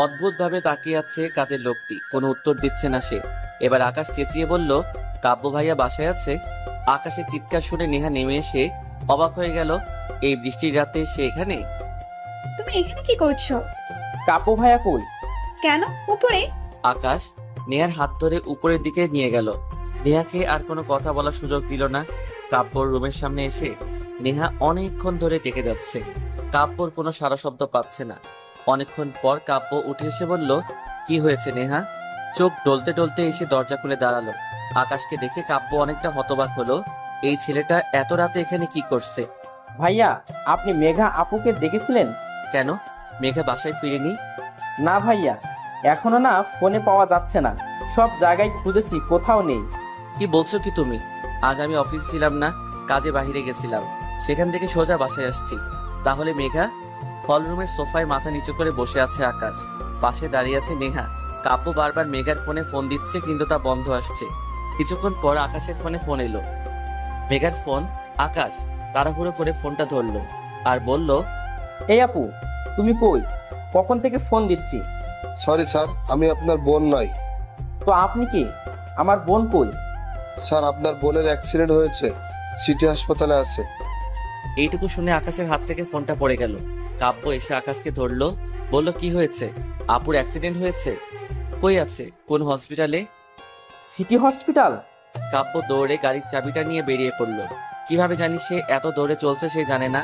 অদ্ভুত ভাবে তাকিয়ে আছে কাজের লোকটি, কোনো উত্তর দিচ্ছে না সে। এবার আকাশ চেঁচিয়ে বলল, কাব্য ভাইয়া বাসায় আছে? আকাশের চিৎকার শুনে নেহা নেমে এসে অবাক হয়ে গেল। এই বৃষ্টির রাতে সে এখানে? তুমি এখানে কি করছো? কাব্য ভাইয়া কই? কেন উপরে? আকাশ নেহার হাত ধরে উপরের দিকে নিয়ে গেল। নেহাকে আর কোনো কথা বলার সুযোগ দিল না। কাব্যর রুমের সামনে এসে নেহা অনেকক্ষণ ধরে ডেকে যাচ্ছে। কাব্যর কোনো সারা শব্দ পাচ্ছে না। অনেকক্ষণ পর কাব্য উঠে এসে বলল, কি হয়েছে নেহা? চোখ ডলতে ডলতে এসে দরজা খুলে দাঁড়ালো। আকাশকে দেখে কাব্য অনেকটা হতবাক হলো। এই ছেলেটা এত রাতে এখানে কি করছে? ভাইয়া, আপনি মেঘা আপুকে দেখেছিলেন? কেন, মেঘা বাসায় ফিরেনি? না ভাইয়া, এখনো না ফোনে পাওয়া যাচ্ছে না, সব জায়গায় খুঁজেছি, কোথাও নেই। কি বলছো কি তুমি? আজ আমি অফিসে ছিলাম না, কাজে বাহিরে গেছিলাম, সেখান থেকে সোজা বাসায় আসছি। তাহলে মেঘা? হল রুমের সোফায় মাথা নিচু করে বসে আছে আকাশ, পাশে দাঁড়িয়ে আছে নেহা। কাব্য বারবার মেঘার ফোনে ফোন দিচ্ছে, কিন্তু তা বন্ধ আসছে। কিছুক্ষণ পর আকাশের ফোনে ফোন এলো, মেঘার ফোন। আকাশ তাড়াহুড়ো করে ফোনটা ধরলো আর বলল, এই আপু, তুমি কই? কখন থেকে ফোন দিচ্ছি। সরি স্যার, আমি আপনার বোন নই। তো আপনি কি? আমার বোন কই? স্যার, আপনার বোনের অ্যাক্সিডেন্ট হয়েছে, সিটি হাসপাতালে আছে। এইটুকু শুনে আকাশের হাত থেকে ফোনটা পড়ে গেল। কাব্য এসে আকাশকে ধরলো, বলল, কি হয়েছে? আপুর অ্যাক্সিডেন্ট হয়েছে? কই আছে, কোন হসপিটালে? City hospital. কাব্য দৌড়ে গাড়ির চাবিটা নিয়ে বেরিয়ে পড়লো। কিভাবে জানি সে এত দৌড়ে চলছে সে জানে না।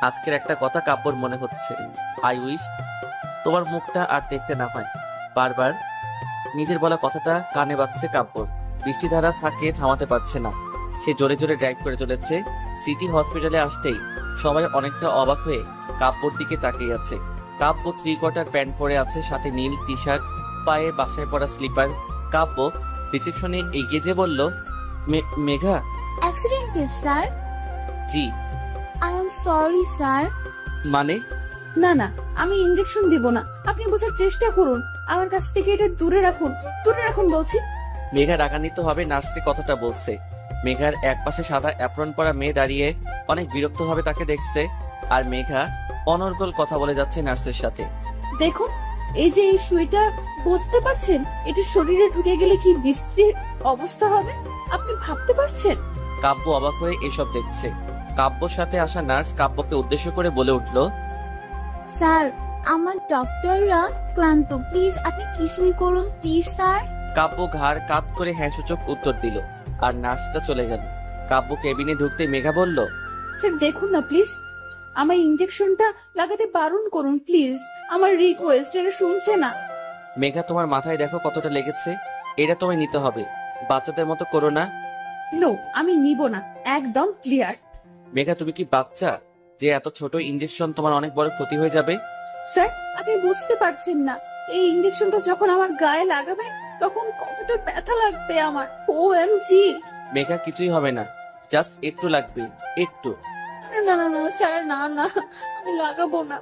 আজকের একটা কথা কাব্যর মনে হচ্ছে, আই উইশ তোমার মুখটা আর দেখতে না পায়। বারবার নিজের বলা কথাটা কানে বাজছে কাব্যর। বৃষ্টিধারা থাকে থামাতে পারছে না। সে জোরে জোরে ড্রাইভ করে চলেছে। সিটি হসপিটালে আসতেই সবাই অনেকটা অবাক হয়ে কাব্যর দিকে তাকিয়ে আছে। কাব্য 3/4 প্যান্ট পরে আছে, সাথে নীল টি শার্ট, পায়ে বাসায় পরা স্লিপার। কাব্য রিসেপশনে এগিয়ে যে বলল, Megha? Accident case sir. G. I am sorry sir. মানে? না না, আমি ইনজেকশন দিব না, আপনি বোঝার চেষ্টা করুন। আমার কাছ থেকে এটা দূরে রাখুন, দূরে রাখুন বলছি। মেঘা রাগান্বিত হবে নার্সকে কথাটা বলছে। মেঘার একপাশে সাদা অ্যাপ্রন পরা মেয়ে দাঁড়িয়ে অনেক বিরক্তভাবে তাকে দেখছে, আর মেঘা অনর্গল কথা বলে যাচ্ছে নার্সের সাথে। দেখুন, এই যে এই সুইটা, বুঝতে পারছেন এটা শরীরে ঢুকে গেলে কি বিশ্রীর অবস্থা হবে? আপনি ভাবতে পারছেন? কাব্য অবাক হয়ে এসব দেখছে। কাব্যর সাথে আসা নার্স কাব্যকে উদ্দেশ্য করে বলে উঠল, স্যার, আমার ডক্টররা ক্লান্ত, প্লিজ আপনি কিছুই করুন প্লিজ স্যার। কাব্য ঘাড় কাত করে হ্যাঁ সূচক উত্তর দিল আর নার্সটা চলে গেল। কাব্য কেবিনে ঢুকতে মেঘা বলল, স্যার দেখুন না প্লিজ, আমার ইনজেকশনটা লাগাতে বারণ করুন প্লিজ, আমার রিকোয়েস্ট। এটা শুনছে না। মেঘা তোমার মাথায় দেখো কতটা লেগেছে, এটা তোমায় নিতে হবে, বাচ্চাদের মতো করো না। নো, আমি নিব না, একদম ক্লিয়ার। মেঘা তুমি কি বাচ্চা যে এত ছোট ইনজেকশন তোমার অনেক বড় ক্ষতি হয়ে যাবে? স্যার আপনি বুঝতে পারছেন না, এই ইনজেকশনটা যখন আমার গায়ে লাগাবে তখন কতটা ব্যথা লাগবে আমার। ওএমজি। মেঘা কিছুই হবে না, জাস্ট একটু লাগবে, একটু। না না না স্যার, না না, আমি লাগাবো না।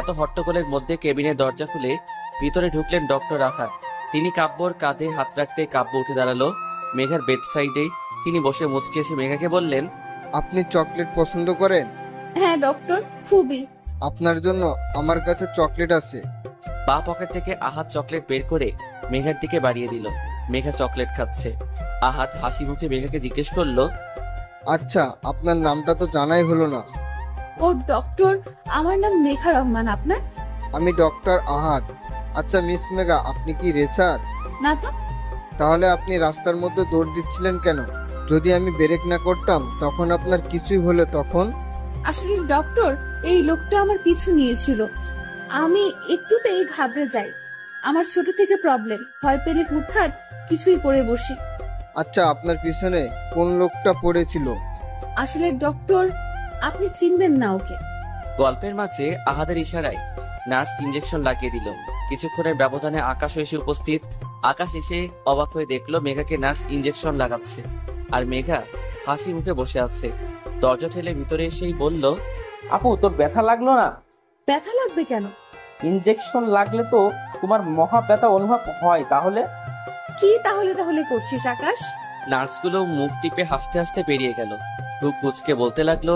এত হট্টগোলের মধ্যে কেবিনের দরজা খুলে ভিতরে ঢুকলেন ডক্টর আহাদ। তিনি কাব্যর কাঁধে হাত রাখতে কাব্য উঠে দাঁড়ালো মেঘার বেড সাইডে। তিনি বসে মুচকি এসে মেঘাকে বললেন, আপনি চকলেট পছন্দ করেন? হ্যাঁ ডক্টর, খুবই। আপনার জন্য আমার কাছে চকলেট আছে। বা পকেট থেকে আহাদ চকলেট বের করে মেঘার দিকে বাড়িয়ে দিল। মেঘা চকলেট খাচ্ছে। আহাদ হাসি মুখে মেঘাকে জিজ্ঞেস করলো, আচ্ছা, আপনার নামটা তো জানাই হলো না। ও ডক্টর, আমার নাম মেঘা রহমান। আপনার? আমি ডক্টর আহাদ। আচ্ছা মিস মেঘা, আপনি কি রেসার? না তো। তাহলে আপনি রাস্তার মধ্যে দৌড় দিচ্ছিলেন কেন? যদি আমি ব্রেক না করতাম তখন আপনার কিছুই হলে তখন? আসলে ডক্টর, এই লোকটা আমার পিছু নিয়েছিল, আমি একটুতেই ঘাবড়ে যাই। আমার ছোট থেকে প্রবলেম, ভয় পেলে হুটহাট কিছুই করে বসি। আচ্ছা, আপনার পিছনে কোন লোকটা পড়েছিল? আসলে ডক্টর, আপনি চিনবেন না ওকে। গল্পের মাঝে আহাদের ইশারায় নার্স ইঞ্জেকশন লাগিয়ে দিল। কিছুক্ষণের ব্যবধানে আকাশ এসে উপস্থিত। আকাশ এসে অবাক হয়ে দেখলো মেঘাকে নার্স ইঞ্জেকশন লাগাচ্ছে আর মেঘা হাসি মুখে বসে আছে। দরজা ঠেলে ভিতরে এসেই বলল, আপু, তোর ব্যথা লাগলো না? ব্যথা লাগবে কেন? ইনজেকশন লাগলে তো তোমার মহা ব্যথা অনুভব হয়। তাহলে কি তাহলে তাহলে করছিস আকাশ? নার্সগুলো মুখ টিপে হাসতে হাসতে বেরিয়ে গেল। রূপ কুচকে বলতে লাগলো,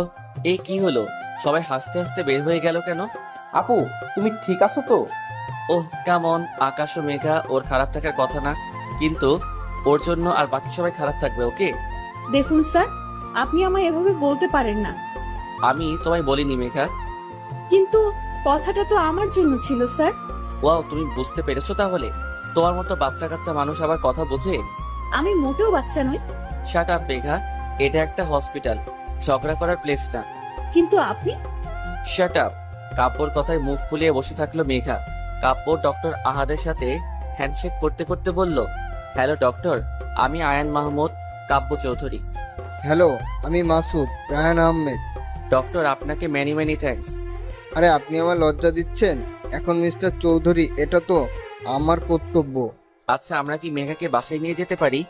এই কি হলো, সবাই হাসতে হাসতে বের হয়ে গেল কেন? আপু, তুমি ঠিক আছো তো? ওহ কেমন, আকাশ ও মেঘা ওর খারাপ থাকার কথা না, কিন্তু ওর জন্য আর বাকি সবাই খারাপ থাকবে। ওকে দেখুন স্যার, আপনি আমায় এভাবে বলতে পারেন না। আমি তোমায় বলিনি মেঘা। কিন্তু কথাটা তো আমার জন্য ছিল স্যার। ওয়াও, তুমি বুঝতে পেরেছো তাহলে? তোমার মতো বাচ্চা কাচ্চা মানুষ আবার কথা বোঝে? আমি মোটেও বাচ্চা নই। শাট আপ মেঘা, এটা একটা হসপিটাল, ঝগড়া করার প্লেস না। কিন্তু আপনি। Shut up. কাব্যর কথায় মুখ ফুলিয়ে বসে থাকলো মেঘা। কাব্য ডক্টর আহাদের সাথে হ্যান্ডশেক করতে করতে বলল, হ্যালো ডক্টর, আমি আয়ান মাহমুদ, কাব্য চৌধুরী। হ্যালো, আমি মাসুদ রায়হান আহমেদ। ডক্টর, আপনাকে মেনি মেনি থ্যাঙ্কস। আরে আপনি আমার লজ্জা দিচ্ছেন এখন মিস্টার চৌধুরী, এটা তো আমার কর্তব্য। আচ্ছা, আমরা কি মেঘাকে বাসায় নিয়ে যেতে পারি?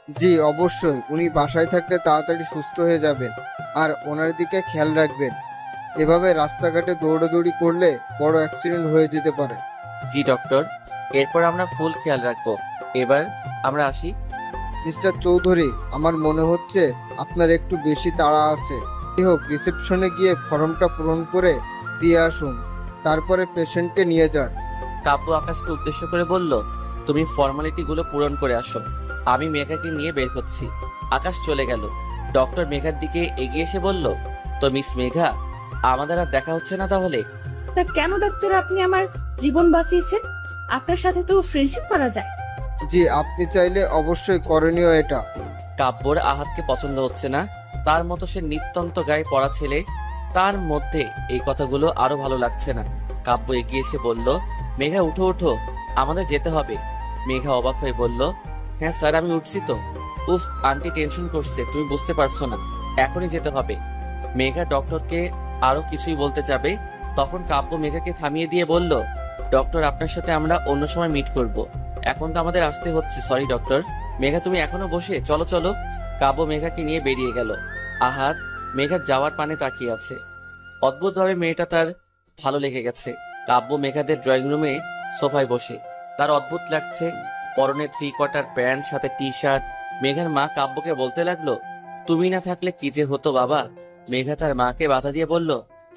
জি অবশ্যই, উনি বাসায় থাকলে তাড়াতাড়ি সুস্থ হয়ে যাবেন আর ওনার দিকে খেয়াল রাখবেন। এভাবে রাস্তাঘাটে দৌড়াদৌড়ি করলে বড় অ্যাক্সিডেন্ট হয়ে যেতে পারে। জি ডক্টর, এরপর আমরা ফুল খেয়াল রাখবো। এবার আমরা আসি। মিস্টার চৌধুরী, আমার মনে হচ্ছে আপনার একটু বেশি তাড়া আছে। যাই হোক, রিসেপশনে গিয়ে ফর্মটা পূরণ করে দিয়ে আসুন, তারপরে পেশেন্টকে নিয়ে যান। কাব্য আকাশকে উদ্দেশ্য করে বলল, তুমি ফর্মালিটি গুলো পূরণ করে আসো, আমি মেঘাকে নিয়ে বের হচ্ছি। আকাশ চলে গেল। ডক্টর মেঘার দিকে এগিয়ে এসে বলল, তো মিস মেঘা, আমাদের আর দেখা হচ্ছে না তাহলে? তা কেন ডাক্তার, আপনি আমার জীবন বাঁচিয়েছেন, আপনার সাথে তো ফ্রেন্ডশিপ করা যায়। জি, আপনি চাইলে অবশ্যই করণীয় এটা। কাব্যর আহাতকে পছন্দ হচ্ছে না, তার মতো সে নিত্যন্ত গায়ে পড়া ছেলে, তার মধ্যে এই কথাগুলো আরো ভালো লাগছে না। কাব্য এগিয়ে এসে বলল, মেঘা উঠো উঠো, আমাদের যেতে হবে। মেঘা অবাক হয়ে বলল, হ্যাঁ স্যার, আমি উঠছি তো। উফ, আন্টি টেনশন করছে, তুমি বুঝতে পারছো না, এখনই যেতে হবে। মেঘা ডক্টরকে আরো কিছুই বলতে যাবে, তখন কাব্য মেঘাকে থামিয়ে দিয়ে বলল, ডক্টর, আপনার সাথে আমরা অন্য সময় মিট করব, এখন তো আমাদের আসতে হচ্ছে। Sorry doctor. মেঘা, তুমি এখনো বসে, চলো চলো। কাব্য মেঘাকে নিয়ে বেরিয়ে গেল। আহাদ মেঘার যাওয়ার পানে তাকিয়ে আছে। অদ্ভুতভাবে মেয়েটা তার ভালো লেগে গেছে। কাব্য মেঘাদের ড্রয়িং রুমে সোফায় বসে, তার অদ্ভুত লাগছে। পরনে 3/4 প্যান্ট, সাথে টি শার্ট। মেঘার মা কাব্যকে বলতে লাগলো, তুমি না থাকলে কি যে হতো বাবা। মেঘা তার মাকে বাধা দিয়ে বলল,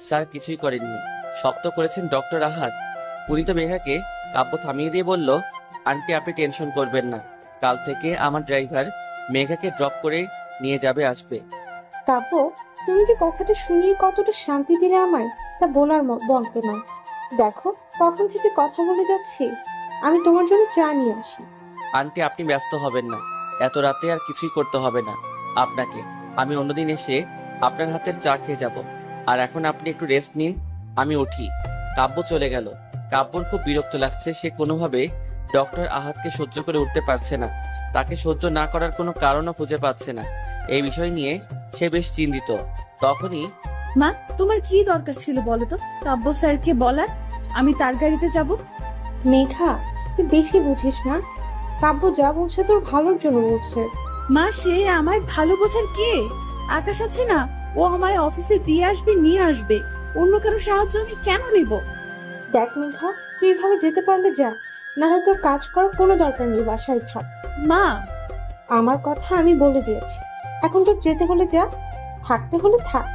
স্যার কিছুই করেননি, সব তো করেছেন ডক্টর আহাদ। উনি তো মেঘাকে কাব্য থামিয়ে দিয়ে বলল, আন্টি আপনি টেনশন করবেন না, কাল থেকে আমার ড্রাইভার মেঘাকে ড্রপ করে নিয়ে যাবে আসবে। কাব্য, তুমি যে কথাটা শুনিয়ে কতটা শান্তি দিলে আমায়, তা বলার বলতে নয়। দেখো কখন থেকে কথা বলে যাচ্ছি, আমি তোমার জন্য চা নিয়ে আসি। আন্টি আপনি ব্যস্ত হবেন না, এত রাতে আর কিছুই করতে হবে না আপনাকে। আমি অন্যদিন এসে আপনার হাতের চা খেয়ে যাব। আর এখন আপনি একটু রেস্ট নিন, আমি উঠি। কাব্য চলে গেল। কাব্যর খুব বিরক্ত লাগছে, সে কোনোভাবে ডক্টর আহাদকে সহ্য করে উঠতে পারছে না, তাকে সহ্য না করার কোনো কারণও খুঁজে পাচ্ছে না। এই বিষয় নিয়ে সে বেশ চিন্তিত। তখনই, মা তোমার কি দরকার ছিল বলো তো কাব্য স্যারকে বলার আমি তার গাড়িতে যাব? মেঘা, তুই বেশি বুঝিস না। কাব্য যা বলছে তোর ভালোর জন্য বলছে। মা সে আমায় ভালো বোঝার কে? আকাশ আছে না, ও আমায় অফিসে দিয়ে আসবে নিয়ে আসবে, অন্য কারো সাহায্য আমি কেন নেব? দেখ মেঘা, তুই এভাবে যেতে পারলে যা, না হলে তোর কাজ করার কোনো দরকার নেই, বাসায় থাক। মা আমার কথা আমি বলে দিয়েছি, এখন তোর যেতে হলে যা, থাকতে হলে থাক।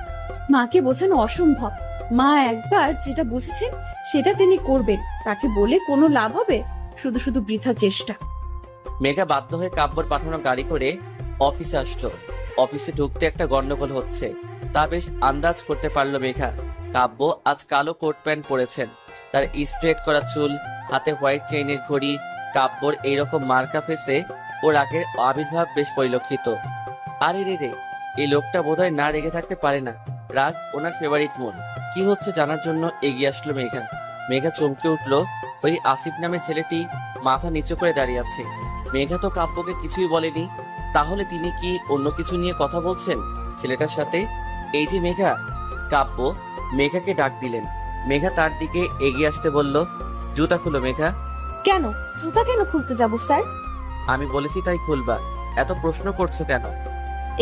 মাকে বোঝানো অসম্ভব। মা একবার যেটা বুঝেছেন সেটা তিনি করবেন, তাকে বলে কোনো লাভ হবে? শুধু শুধু বৃথা চেষ্টা। মেঘা বাধ্য হয়ে কাব্যর পাঠানো গাড়ি করে অফিসে আসলো। অফিসে ঢুকতে একটা গন্ডগোল হচ্ছে, তা বেশ আন্দাজ করতে পারলো মেঘা। কাব্য আজ কালো কোট প্যান্ট পরেছেন, তার স্ট্রেট করা চুল, হাতে হোয়াইট চেইনের ঘড়ি। কাব্যর এইরকম মার্কা ফেসে ওর আগের আবির্ভাব বেশ পরিলক্ষিত। আরে রে, এই লোকটা বোধহয় না রেগে থাকতে পারে না, রাগ ওনার ফেভারিট মুড। কি হচ্ছে জানার জন্য এগিয়ে আসলো মেঘা। মেঘা চমকে উঠলো, ওই আসিফ নামের ছেলেটি মাথা নিচু করে দাঁড়িয়ে আছে। মেঘা তো কাব্যকে কিছুই বলেনি, তাহলে তিনি কি অন্য কিছু নিয়ে কথা বলছেন ছেলেটার সাথে? এই যে মেঘা। কাব্য মেঘাকে ডাক দিলেন। মেঘা তার দিকে এগিয়ে আসতে বলল, জুতা খুলো মেঘা। কেন? জুতা কেন খুলতে যাব স্যার? আমি বলেছি তাই খুলবা, এত প্রশ্ন করছো কেন?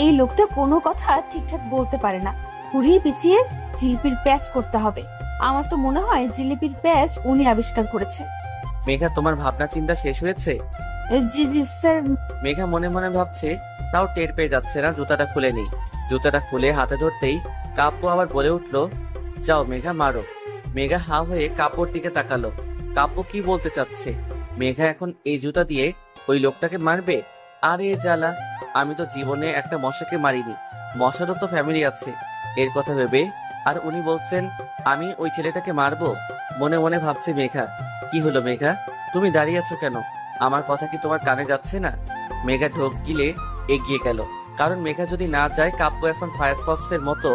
এই লোকটা কোনো কথা ঠিকঠাক বলতে পারে না, ঘুরিয়ে পিছিয়ে জিলিপির প্যাচ করতে হবে। আমার তো মনে হয় জিলিপির প্যাচ উনি আবিষ্কার করেছে। মেঘা তোমার ভাবনা চিন্তা শেষ হয়েছে? জি জি স্যার। মেঘা মনে মনে ভাবছে, তাও টের পেয়ে যাচ্ছে না জুতাটা খুলে নি। জুতাটা খুলে হাতে ধরতেই কাব্য আবার বলে উঠলো, যাও মেঘা মারো। মেঘা হা হয়ে কাব্যর দিকে তাকালো। কাব্য কি বলতে চাচ্ছে? মেঘা এখন এই জুতা দিয়ে ওই লোকটাকে মারবে? আরে জ্বালা, আমি তো জীবনে একটা মশাকে মারিনি, মশারও তো ফ্যামিলি আছে। এর কথা ভেবে আর উনি বলছেন আমি ওই ছেলেটাকে মারবো? মনে মনে ভাবছে মেঘা। কি হলো মেঘা, তুমি দাঁড়িয়ে আছো কেন? আমার কথা কি তোমার কানে যাচ্ছে না? মেঘা ঢোক গিলে এগিয়ে গেল, কারণ মেঘা যদি না যায় কাব্য এখন ফায়ারফক্সের মতো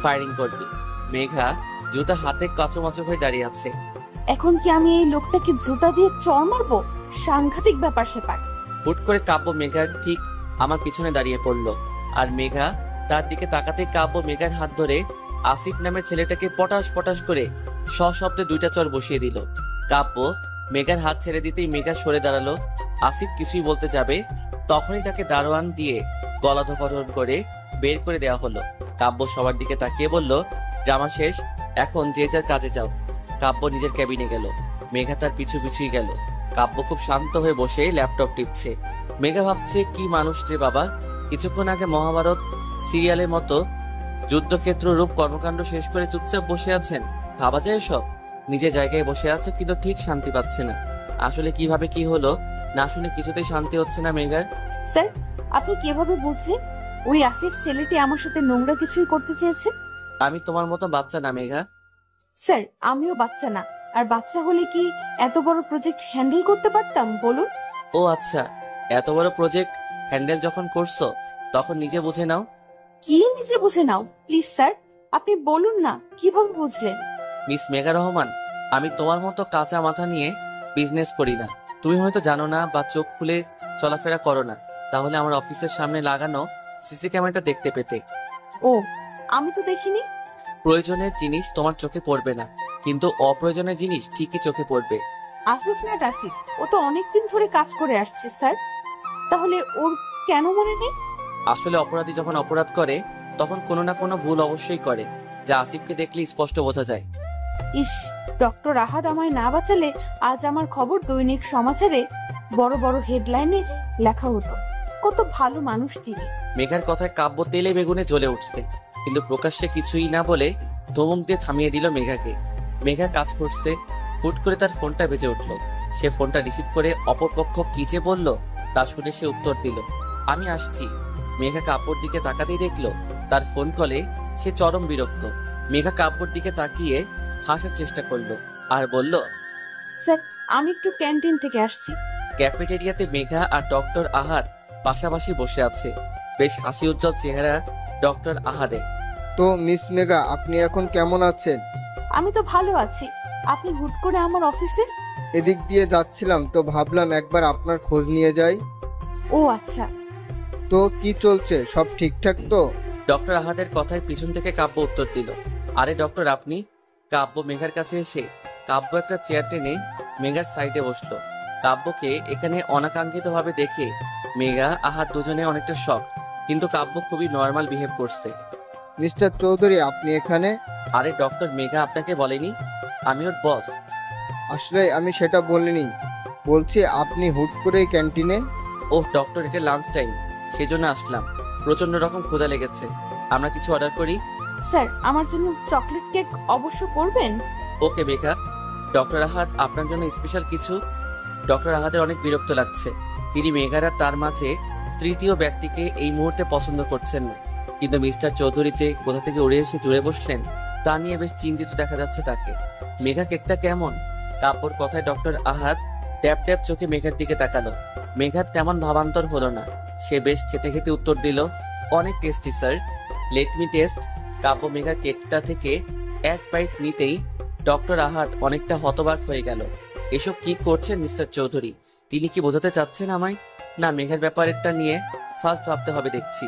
ফায়ারিং করবে। মেঘা জুতা হাতে কাঁচোমাচো হয়ে দাঁড়িয়ে আছে। এখন কি আমি এই লোকটাকে জুতা দিয়ে চড় মারবো? সাংঘাতিক ব্যাপার সেপার। হুট করে কাব্য মেঘার ঠিক আমার পিছনে দাঁড়িয়ে পড়লো, আর মেঘা তার দিকে তাকাতে কাব্য মেঘার হাত ধরে আসিফ নামের ছেলেটাকে পটাশ পটাশ করে সশব্দে দুইটা চর বসিয়ে দিল। কাব্য মেঘার হাত ছেড়ে দিতেই মেঘা সরে দাঁড়ালো। আসিফ কিছুই বলতে যাবে, তখনই তাকে দারোয়ান দিয়ে গলাধকরণ করে বের করে দেওয়া হলো। কাব্য সবার দিকে তাকিয়ে বলল, ড্রামা শেষ, এখন যে যার কাজে যাও। কাব্য নিজের ক্যাবিনে গেল, মেঘা তার পিছু পিছুই গেল। কাব্য খুব শান্ত হয়ে বসে ল্যাপটপ টিপছে। মেঘা ভাবছে, কি মানুষ রে বাবা, কিছুক্ষণ আগে মহাভারত সিরিয়ালের মতো যুদ্ধক্ষেত্র রূপ কর্মকাণ্ড শেষ করে চুপচাপ বসে আছেন। ভাবা যায় সব, নিজের জায়গায় বসে আছে কিন্তু ঠিক শান্তি পাচ্ছে না। আসলে কিভাবে কি হলো না শুনে কিছুতেই শান্তি হচ্ছে না মেঘার। স্যার আপনি কিভাবে বুঝলেন ওই আসিফ ছেলেটি আমার সাথে নোংরা কিছুই করতে চেয়েছে? আমি তোমার মতো বাচ্চা না মেঘা। স্যার আমিও বাচ্চা না, আর বাচ্চা হলে কি এত বড় প্রজেক্ট হ্যান্ডেল করতে পারতাম বলুন? ও আচ্ছা, এত বড় প্রজেক্ট হ্যান্ডেল যখন করছো তখন নিজে বুঝে নাও। কি নিজে বুঝে নাও? প্লিজ স্যার আপনি বলুন না কিভাবে বুঝলেন? মিস মেঘা রহমান, আমি তোমার মতো কাঁচা মাথা নিয়ে বিজনেস করি না। তুমি হয়তো জানো না বা চোখ খুলে চলাফেরা করো না, তাহলে আমার অফিসের সামনে লাগানো সিসি ক্যামেরাটা দেখতে পেতে। ও আমি তো দেখিনি। প্রয়োজনের জিনিস তোমার চোখে পড়বে না, কিন্তু অপ্রয়োজনের জিনিস ঠিকই চোখে পড়বে। আসিফ না আসিফ, ও তো অনেকদিন ধরে কাজ করে আসছে স্যার, তাহলে ওর কেন মনে নেই? আসলে অপরাধী যখন অপরাধ করে তখন কোনো না কোনো ভুল অবশ্যই করে, যা আসিফকে দেখলে স্পষ্ট বোঝা যায়। ইস, ডক্টর আহাদ আমায় না বাঁচালে আজ আমার খবর দৈনিক সমাচারে বড় বড় হেডলাইনে লেখা হতো। কত ভালো মানুষ তিনি। মেঘার কথায় কাব্য তেলে বেগুনে জ্বলে উঠছে, কিন্তু প্রকাশ্যে কিছুই না বলে ধমক দিয়ে থামিয়ে দিল মেঘাকে। মেঘা কাজ করছে, হুট করে তার ফোনটা বেজে উঠলো। সে ফোনটা রিসিভ করে অপরপক্ষ কি যে বলল তা শুনে সে উত্তর দিল, আমি আসছি। মেঘা কাব্যর দিকে তাকাতেই দেখলো তার ফোন কলে সে চরম বিরক্ত। মেঘা কাব্যর দিকে তাকিয়ে হাসার চেষ্টা করলো আর বলল, স্যার আমি একটু ক্যান্টিন থেকে আসছি। ক্যাফেটেরিয়াতে মেঘা আর ডক্টর আহাদ পাশাপাশি বসে আছে। বেশ হাসি উজ্জ্বল চেহারা ডক্টর আহাদের। তো মিস মেঘা, আপনি এখন কেমন আছেন? আমি তো ভালো আছি। আপনি হুট করে আমার অফিসে? এদিক দিয়ে যাচ্ছিলাম তো ভাবলাম একবার আপনার খোঁজ নিয়ে যাই। ও আচ্ছা। তো কি চলছে, সব ঠিকঠাক তো? ডক্টর আহাদের কথায় পিছন থেকে কাব্য উত্তর দিল, আরে ডক্টর আপনি? কাব্য মেঘার কাছে এসে কাব্য একটা চেয়ার টেনে মেঘার সাইডে বসলো। কাব্যকে এখানে অনাকাঙ্ক্ষিতভাবে দেখে মেঘা আহাদ দুজনে অনেকটা শক, কিন্তু কাব্য খুবই নর্মাল বিহেভ করছে। মিস্টার চৌধুরী, আপনি এখানে? আরে ডক্টর, মেঘা আপনাকে বলেনি আমি ওর বস? আসলে আমি সেটা বলিনি, বলছি আপনি হুট করেই ক্যান্টিনে? ওহ ডক্টর, এটা লাঞ্চ টাইম, সেজন্য আসলাম। প্রচন্ড রকম ক্ষুধা লেগেছে, আমরা কিছু অর্ডার করি? স্যার আমার জন্য চকলেট কেক অবশ্য করবেন। ওকে মেঘা। ডক্টর আহাদ আপনার জন্য স্পেশাল কিছু? ডক্টর আহাদের অনেক বিরক্ত লাগছে। তিনি মেঘার আর তার মাঝে তৃতীয় ব্যক্তিকে এই মুহূর্তে পছন্দ করছেন না, কিন্তু মিস্টার চৌধুরী যে কোথা থেকে উড়ে এসে জুড়ে বসলেন তা নিয়ে বেশ চিন্তিত দেখা যাচ্ছে তাকে। মেঘা কেকটা কেমন? কাব্যর কথায় ডক্টর আহাদ ট্যাপ ট্যাপ চোখে মেঘার দিকে তাকালো। মেঘার তেমন ভাবান্তর হলো না, সে বেশ খেতে খেতে উত্তর দিল, অনেক tasty sir, let me taste. Kavya মেঘার কেকটা থেকে এক বাইট নিতেই ডক্টর আহাদ অনেকটা হতবাক হয়ে গেল। এসব কি করছেন মিস্টার চৌধুরী? তিনি কি বোঝাতে চাচ্ছেন আমায়? না, মেঘার ব্যাপারটা নিয়ে ফার্স্ট ভাবতে হবে দেখছি।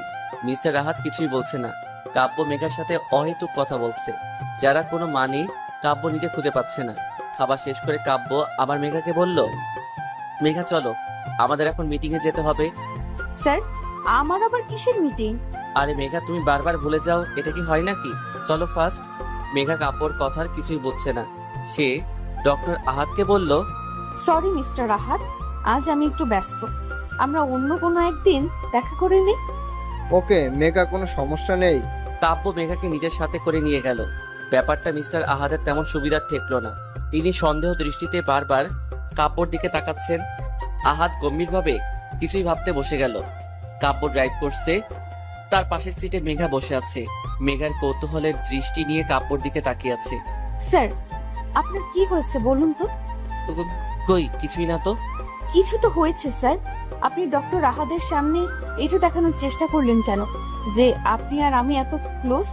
মিস্টার আহাদ কিছুই বলছে না। কাব্য মেঘার সাথে অহেতুক কথা বলছে, যারা কোনো মানে কাব্য নিজে খুঁজে পাচ্ছে না। খাবার শেষ করে কাব্য আবার মেঘাকে বলল, মেঘা চলো, আমাদের এখন মিটিং এ যেতে হবে। স্যার আমার আবার কিসের মিটিং? আরে মেঘা, তুমি বারবার ভুলে যাও, এটা কি হয় নাকি? চলো ফার্স্ট। মেঘা কাব্যর কথার কিছুই বুঝছে না। সে ডক্টর আহাদকে বলল, সরি মিস্টার আহাদ, আজ আমি একটু ব্যস্ত, আমরা অন্য কোনো একদিন দেখা করে নিই। ওকে মেঘা, কোনো সমস্যা নেই। কাব্য মেঘাকে নিজের সাথে করে নিয়ে গেল। ব্যাপারটা মিস্টার আহাদের তেমন সুবিধার ঠেকলো না। তিনি সন্দেহ দৃষ্টিতে বারবার কাব্যর দিকে তাকাচ্ছেন। আহাদ গম্ভীরভাবে কিছুই ভাবতে বসে গেল। কাব্য ড্রাইভ করছে, তার পাশের সিটে মেঘা বসে আছে। মেঘার কৌতূহলের দৃষ্টি নিয়ে কাব্যর দিকে তাকিয়ে আছে। স্যার আপনার কি হয়েছে বলুন তো? কই কিছুই না তো। কিছু তো হয়েছে স্যার। আপনি ডক্টর আহাদের সামনে এটা দেখানোর চেষ্টা করলেন কেন যে আপনি আর আমি এত ক্লোজ?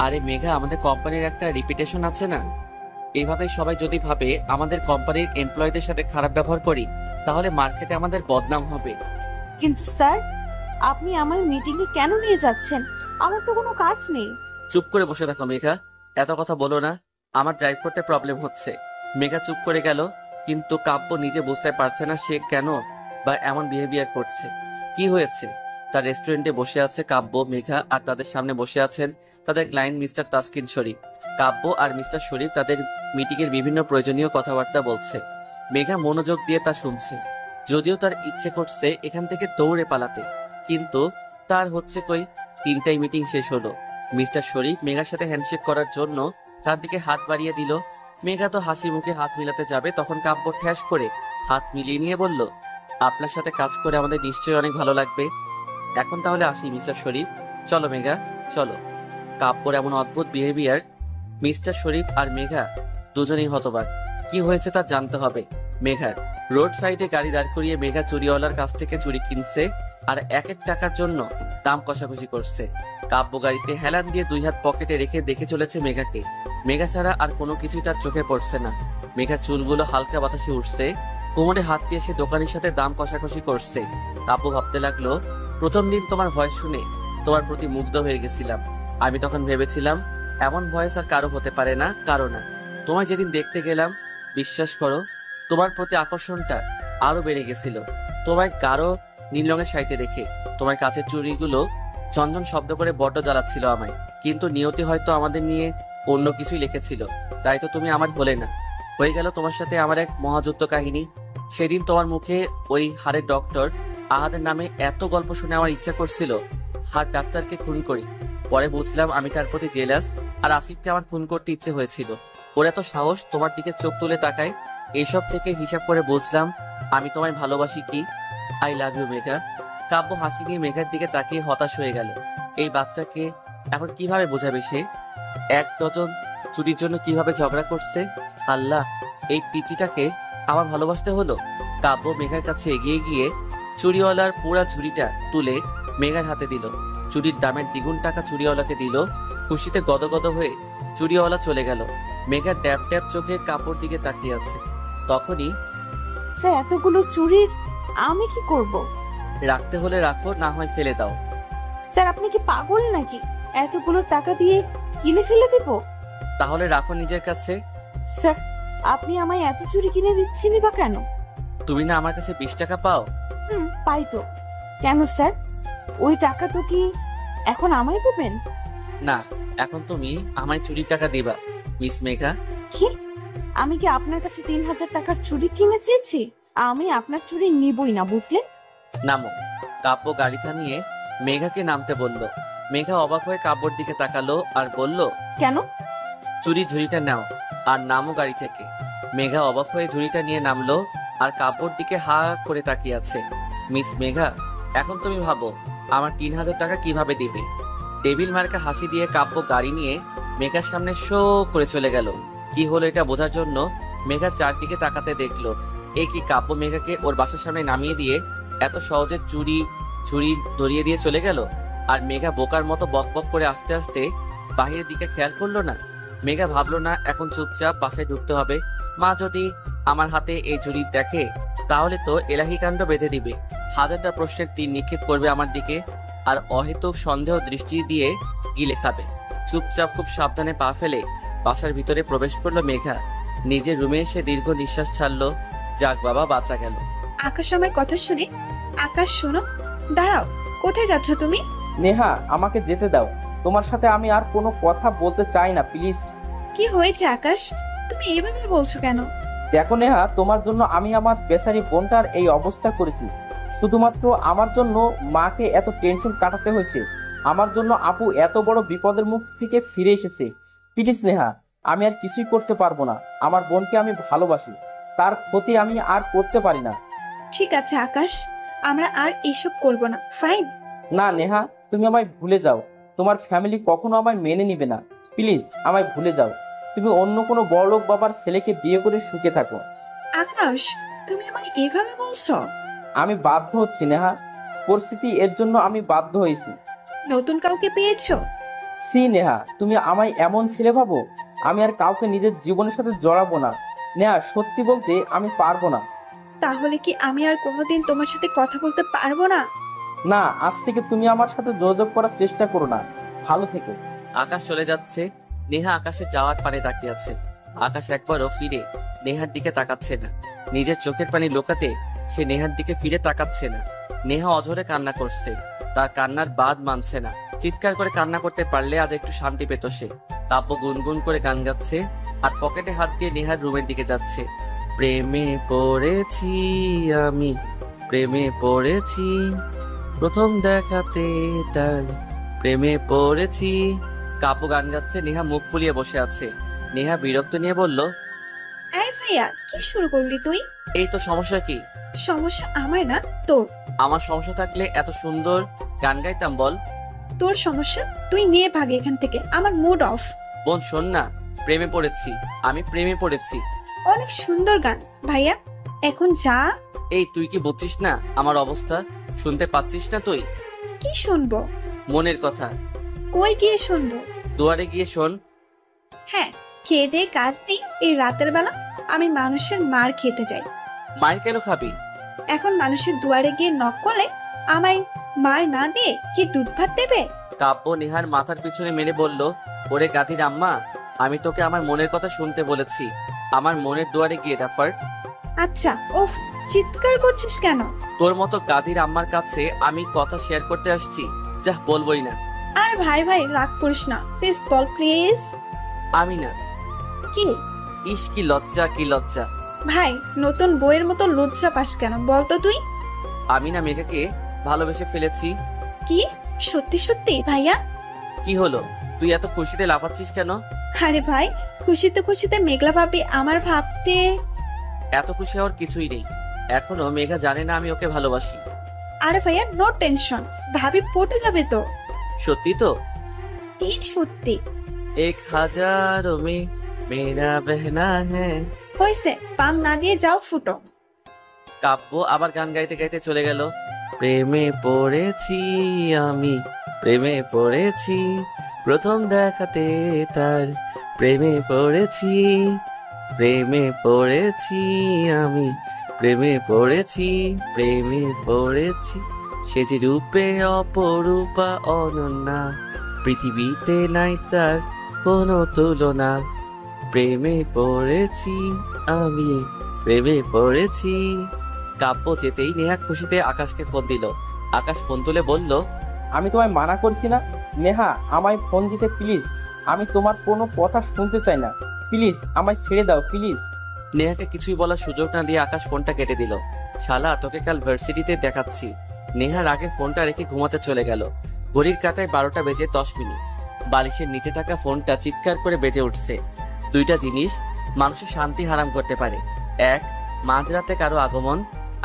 আরে মেঘা, আমাদের কোম্পানির একটা রিপিটেশন আছে না? এইভাবে সবাই যদি ভাবে আমাদের কোম্পানির এমপ্লয়ীদের সাথে খারাপ ব্যবহার করি, তাহলে মার্কেটে আমাদের বদনাম হবে। কিন্তু স্যার আপনি আমায় মিটিং এ কেন নিয়ে যাচ্ছেন? আমার তো কোনো কাজ নেই। চুপ করে বসে থাকো মেঘা, এত কথা বলো না, আমার ড্রাইভ করতে প্রবলেম হচ্ছে। মেঘা চুপ করে গেল, কিন্তু কাব্য নিজে বুঝতে পারছে না সে কেন বা এমন বিহেভিয়ার করছে। কি হয়েছে? তার রেস্টুরেন্টে বসে আছে কাব্য, মেঘা, আর তাদের সামনে বসে আছেন তাদের ক্লায়েন্ট মিস্টার তাসকিন শরীফ। কাব্য আর মিস্টার শরীফ তাদের মিটিং এর বিভিন্ন প্রয়োজনীয় কথাবার্তা বলছে। মেঘা মনোযোগ দিয়ে তা শুনছে। যদিও তার ইচ্ছে করছে এখান থেকে দৌড়ে পালাতে, কিন্তু তার হচ্ছে কই। 3টায় মিটিং শেষ হলো। মিস্টার শরীফ মেঘার সাথে হ্যান্ডশেক করার জন্য তার দিকে হাত বাড়িয়ে দিল। মেঘা তো হাসি মুখে হাত মিলাতে যাবে, তখন কাব্য ঠ্যাস করে হাত মিলিয়ে নিয়ে বলল, আপনার সাথে কাজ করে আমাদের নিশ্চয়ই অনেক ভালো লাগবে। এখন তাহলে আসি মিস্টার শরীফ, চলো মেঘা চলো। কাব্যর এমন অদ্ভুত বিহেভিয়ার মিস্টার শরীফ আর মেঘা দুজনেই হতবাক। কি হয়েছে তা জানতে হবে মেঘার। রোড সাইডে গাড়ি দাঁড় করিয়ে মেঘা চুরিওয়ালার কাছ থেকে চুরি কিনছে আর এক টাকার জন্য দাম কষাকষি করছে। কাব্য গাড়িতে হেলান দিয়ে 2 হাত পকেটে রেখে দেখে চলেছে মেঘাকে। মেঘা ছাড়া আর কোনো কিছুই তার চোখে পড়ছে না। মেঘার চুলগুলো হালকা বাতাসে উঠছে, কোমরে হাত দিয়ে সে দোকানের সাথে দাম কষাকষি করছে। কাব্য ভাবতে লাগলো, প্রথম দিন তোমার ভয়েস শুনে তোমার প্রতি মুগ্ধ হয়ে গেছিলাম। আমি তখন ভেবেছিলাম এমন ভয়েস আর কারো হতে পারে না, কারো না। তোমায় যেদিন দেখতে গেলাম, বিশ্বাস করো তোমার প্রতি আকর্ষণটা আরো বেড়ে গেছিল। তোমায় গাঢ় নীল রঙের শাড়িতে দেখে তোমার কাছের চুড়িগুলো ঝনঝন শব্দ করে বড্ড জ্বালাচ্ছিল আমায়। কিন্তু নিয়তি হয়তো আমাদের নিয়ে অন্য কিছুই লিখেছিল, তাই তো তুমি আমার হলে না। হয়ে গেল তোমার সাথে আমার এক মহাযুদ্ধ কাহিনী। সেদিন তোমার মুখে ওই হাড়ের ডক্টর আহাদের নামে এত গল্প শুনে আমার ইচ্ছা করছিল হাড় ডাক্তারকে খুন করি। পরে বুঝলাম আমি তার প্রতি জেলাস, আর আসিফকে আমার খুন করতে ইচ্ছে হয়েছিল। ওর এত সাহস তোমার দিকে চোখ তুলে তাকায়, এসব থেকে হিসাব করে বুঝলাম আমি তোমায় ভালোবাসি কি। I love you Megha. Kavya হাসি নিয়ে মেঘার দিকে তাকিয়ে হতাশ হয়ে গেল। এই বাচ্চাকে এখন কিভাবে বোঝাবে সে? 1 ডজন চুরির জন্য কিভাবে ঝগড়া করছে। আল্লাহ, এই পিচিটাকে আমার ভালোবাসতে হলো। কাব্য মেঘার কাছে এগিয়ে গিয়ে চুরিওয়ালার পুরা ঝুড়িটা তুলে মেঘার হাতে দিল। চুরির দামের দ্বিগুণ টাকা চুরিওয়ালাকে দিল। খুশিতে গদগদ হয়ে চুরিওয়ালা চলে গেল। মেঘা ট্যাপ ট্যাপ চোখে কাপড় দিকে তাকিয়ে আছে। তখনই, স্যার এতগুলো চুরির আমি কি করব? রাখতে হলে রাখো, না হয় ফেলে দাও। স্যার আপনি কি পাগল নাকি? এতগুলো টাকা দিয়ে কিনে ফেলে দেব? তাহলে রাখো নিজের কাছে। স্যার আপনি আমায় এত চুরি কিনে দিচ্ছেনই বা কেন? তুমি না আমার কাছে 20 টাকা পাও? পাই তো। কেন স্যার, ওই টাকা তো কি এখন আমায় দেবেন? না, এখন তুমি আমায় চুরির টাকা দিবা মিস মেঘা। কি? আমি কি আপনার কাছে 3000 টাকার চুরি কিনে চেয়েছি? আমি আপনার চুরি নিবই না, বুঝলেন? নামো। কাব্য গাড়ি থামিয়ে মেঘাকে নামতে বলল। মেঘা অবাক হয়ে কাব্যর দিকে তাকালো আর বলল, কেন? চুরি ঝুড়িটা নাও আর নামো গাড়ি থেকে। মেঘা অবাক হয়ে ঝুড়িটা নিয়ে নামলো আর কাব্যর দিকে হা করে তাকিয়ে আছে। মিস মেঘা, এখন তুমি ভাবো আমার 3000 টাকা কিভাবে দিবে। টেবিল মার্কা হাসি দিয়ে কাব্য গাড়ি নিয়ে মেঘার সামনে শো করে চলে গেল। কি হলো এটা বোঝার জন্য মেঘা চারদিকে তাকাতে দেখলো। এ কি, কাব্য মেঘাকে ওর বাসার সামনে নামিয়ে দিয়ে এত সহজে ঝুড়ি ধরিয়ে দিয়ে চলে গেল। আর মেঘা বোকার মতো বক বক করে আস্তে আস্তে বাহিরের দিকে খেয়াল করলো না। মেঘা ভাবলো না এখন চুপচাপ বাসায় ঢুকতে হবে। মা যদি আমার হাতে এই ঝুড়ি দেখে তাহলে তো এলাহি কাণ্ড বেঁধে দিবে। 1000টা প্রশ্নের তীর নিক্ষেপ করবে আমার দিকে আর অহেতুক সন্দেহ দৃষ্টি দিয়ে গিলে খাবে। চুপচাপ খুব সাবধানে পা ফেলে বাসার ভিতরে প্রবেশ করলো মেঘা। নিজের রুমে এসে দীর্ঘ নিঃশ্বাস ছাড়লো। যাক বাবা, বাঁচা গেল। আকাশ আমার কথা শুনে, আকাশ শোনো, দাঁড়াও, কোথায় যাচ্ছ তুমি? নেহা, আমাকে যেতে দাও। তোমার সাথে আমি আর কোনো কথা বলতে চাই না, প্লিজ। কি হয়েছে আকাশ, তুমি এভাবে বলছো কেন? দেখো নেহা, তোমার জন্য আমি আমার বেচারি বোনটার এই অবস্থা করেছি। শুধুমাত্র আমার জন্য মাকে এত টেনশন কাটাতে হয়েছে। আমার জন্য আপু এত বড় বিপদের মুখ থেকে ফিরে এসেছে। প্লিজ নেহা, আমি আর কিছুই করতে পারবো না। আমার বোনকে আমি ভালোবাসি, তার ক্ষতি আমি আর করতে পারি না। ঠিক আছে আকাশ, আমরা আর এসব করব না, ফাইন? না নেহা, তুমি আমায় ভুলে যাও। তোমার ফ্যামিলি কখনো আমায় মেনে নিবে না। প্লিজ আমায় ভুলে যাও। তুমি অন্য কোনো বড়লোক বাবার ছেলেকে বিয়ে করে সুখে থাকো। আকাশ, তুমি আমাকে এভাবে বলছো? আমি বাধ্য হচ্ছি নেহা, পরিস্থিতি এর জন্য আমি বাধ্য হয়েছি। নতুন কাউকে পেয়েছো? সি নেহা, তুমি আমায় এমন ছেলে ভাবো? আমি আর কাউকে নিজের জীবনের সাথে জড়াবো না নেহা। সত্যি বলতে আমি পারবো না। তাহলে কি আমি আর কোনোদিন তোমার সাথে কথা বলতে পারবো না? না, আজ থেকে তুমি আমার সাথে যোগাযোগ করার চেষ্টা করো না। ভালো থেকো। আকাশ চলে যাচ্ছে। নেহা আকাশের যাওয়ার পানে তাকিয়ে আছে। আকাশ একবারও ফিরে নেহার দিকে তাকাচ্ছে না। নিজের চোখের পানি লোকাতে সে নেহার দিকে ফিরে তাকাচ্ছে না। নেহা অঝরে কান্না করছে। তার কান্নার বাদ মানছে না। চিৎকার করে কান্না করতে পারলে আজ একটু শান্তি পেত সে। কাব্য গুনগুন করে গান গাচ্ছে আর পকেটে হাত দিয়ে নেহার রুমের দিকে যাচ্ছে। প্রেমে পড়েছি আমি, প্রেমে পড়েছি, প্রথম দেখাতে তার প্রেমে পড়েছি। কাব্য গান গাচ্ছে, নেহা মুখ ফুলিয়ে বসে আছে। নেহা বিরক্ত নিয়ে বলল, এই ভাইয়া, কি শুরু করলি তুই? এই তো সমস্যা কি? সমস্যা আমার না তোর। আমার সমস্যা থাকলে এত সুন্দর গান গাইতাম বল। তোর সমস্যা, তুই নিয়ে ভাগ এখান থেকে, আমার মুড অফ। বোন শোন না, প্রেমে পড়েছি, আমি প্রেমে পড়েছি। অনেক সুন্দর গান ভাইয়া, এখন যা। এই তুই কি বুঝছিস না আমার অবস্থা? শুনতে পাচ্ছিস না তুই? কি শুনবো? মনের কথা। কই গিয়ে শুনবো? দুয়ারে গিয়ে শোন। হ্যাঁ, খেয়ে দিয়ে কাজ নেই এই রাতের বেলা, আমি মানুষের মার খেতে যাই। মায়ের কেন খাবি? এখন মানুষের দুয়ারে গিয়ে নক করলে আমায় মার না দিয়ে কি দুধ ভাত দেবে? কাব্য নেহার মাথার পিছনে মেরে বলল, ওরে গাধির আম্মা, আমি তোকে আমার মনের কথা শুনতে বলেছি। আমার মনের দুয়ারে গিয়ে ডাফার। আচ্ছা, উফ, চিৎকার করছিস কেন? তোর মতো গাধির আম্মার কাছে আমি কথা শেয়ার করতে আসছি, যা বলবোই না। আরে ভাই ভাই, রাগ করিস না, প্লিজ বল প্লিজ। আমি না। কি? ইস কি লজ্জা, কি লজ্জা। ভাই, নতুন বইয়ের মতো লজ্জা পাস কেন বলতো তুই? আমি না মেঘাকে ভালোবেসে ফেলেছি। কি? সত্যি সত্যি ভাইয়া? কি হলো, তুই এত খুশিতে লাফাচ্ছিস কেন? আরে ভাই, খুশিতে খুশিতে মেঘলা ভাবি আমার ভাবতে। এত খুশি হওয়ার কিছুই নেই। এখনো মেঘা জানে না আমি ওকে ভালোবাসি। আরে ভাইয়া নো টেনশন, ভাবি পটে যাবে তো। সত্যি তো? তিন সত্যি। 1000 में मेरा बहना है। হয়েছে, পাম না দিয়ে যাও ফুটো। কাব্য আবার গান গাইতে গাইতে চলে গেল। প্রেমে পড়েছি আমি, প্রেমে পড়েছি, প্রথম দেখাতে তার প্রেমে পড়েছি, প্রেমে পড়েছি আমি, প্রেমে পড়েছি, প্রেমে পড়েছি, সে যে রূপে অপরূপা অনন্যা, পৃথিবীতে নাই তার কোনো তুলনা, প্রেমে পড়েছি আমি, প্রেমে পড়েছি। কাব্য যেতেই নেহা খুশিতে আকাশকে ফোন দিল। আকাশ ফোন তুলে বলল, আমি তোমায় মানা করছি না নেহা, আমায় ফোন দিতে প্লিজ। আমি তোমার কোনো কথা শুনতে চাই না, প্লিজ আমায় ছেড়ে দাও প্লিজ। নেহাকে কিছুই বলার সুযোগ না দিয়ে আকাশ ফোনটা কেটে দিল। শালা তোকে কাল ভার্সিটিতে দেখাচ্ছি। নেহার আগে ফোনটা রেখে ঘুমাতে চলে গেল। ঘড়ির কাঁটায় 12টা বেজে 10 মিনিট। বালিশের নিচে থাকা ফোনটা চিৎকার করে বেজে উঠছে। দুইটা জিনিস মানুষের শান্তি হারাম করতে পারে। এক, মাঝরাতে কারো আগমন,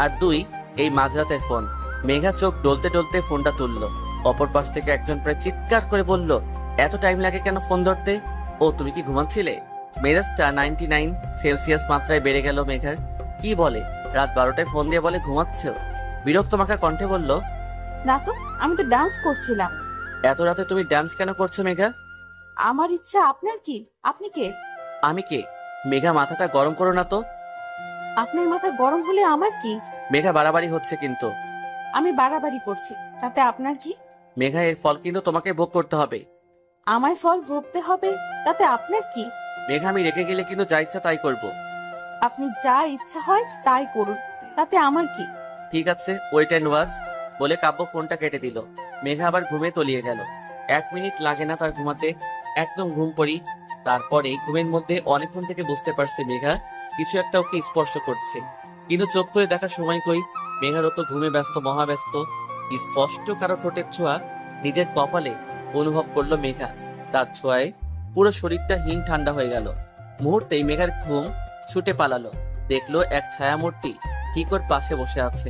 আর দুই, এই মাঝরাতের ফোন। মেঘা চোখ ডলতে ডলতে ফোনটা তুলল। অপর পাশ থেকে একজন প্রায় চিৎকার করে বলল, এত টাইম লাগে কেন ফোন ধরতে? ও তুমি কি ঘুমাচ্ছিলে? মেজাজটা 99 সেলসিয়াস মাত্রায় বেড়ে গেল মেঘার। কি বলে, রাত 12টায় ফোন দিয়ে বলে ঘুমাচ্ছ? বিরক্ত মাখা কণ্ঠে বলল, না তো, আমি তো ডান্স করছিলাম। এত রাতে তুমি ডান্স কেন করছো মেঘা? আমার ইচ্ছা, আপনার কি? আপনি কে? আমি কে? মেঘা মাথাটা গরম করো না তো। আপনার মাথা গরম হলে আমার কি? মেঘা বাড়াবাড়ি হচ্ছে কিন্তু। আমি বাড়াবাড়ি করছি, তাতে আপনার কি? মেঘা এর ফল কিন্তু তোমাকে ভোগ করতে হবে। আমায় ফল ভুগতে হবে, তাতে আপনার কি? মেঘা আমি রেখে গেলে কিন্তু যা ইচ্ছা তাই করব। আপনি যা ইচ্ছা হয় তাই করুন, তাতে আমার কি? ঠিক আছে, ওয়েট অ্যান্ড ওয়াচ বলে কাব্য ফোনটা কেটে দিল। মেঘা আবার ঘুমে তলিয়ে গেল। 1 মিনিট লাগে না তার ঘুমাতে, একদম ঘুম পড়ি। তারপরে ঘুমের মধ্যে অনেকক্ষণ থেকে বুঝতে পারছে মেঘা কিছু একটা ওকে স্পর্শ করছে, কিন্তু চোখ করে দেখার সময় কই। মেঘারও তো ঘুমে ব্যস্ত, মহাব্যস্ত। স্পষ্ট কারো ঠোঁটের ছোঁয়া নিজের কপালে অনুভব করলো মেঘা। তার ছোঁয়ায় পুরো শরীরটা হিম ঠান্ডা হয়ে গেল। মুহূর্তেই মেঘার ঘুম ছুটে পালালো। দেখলো এক ছায়ামূর্তি ঠিক ওর পাশে বসে আছে।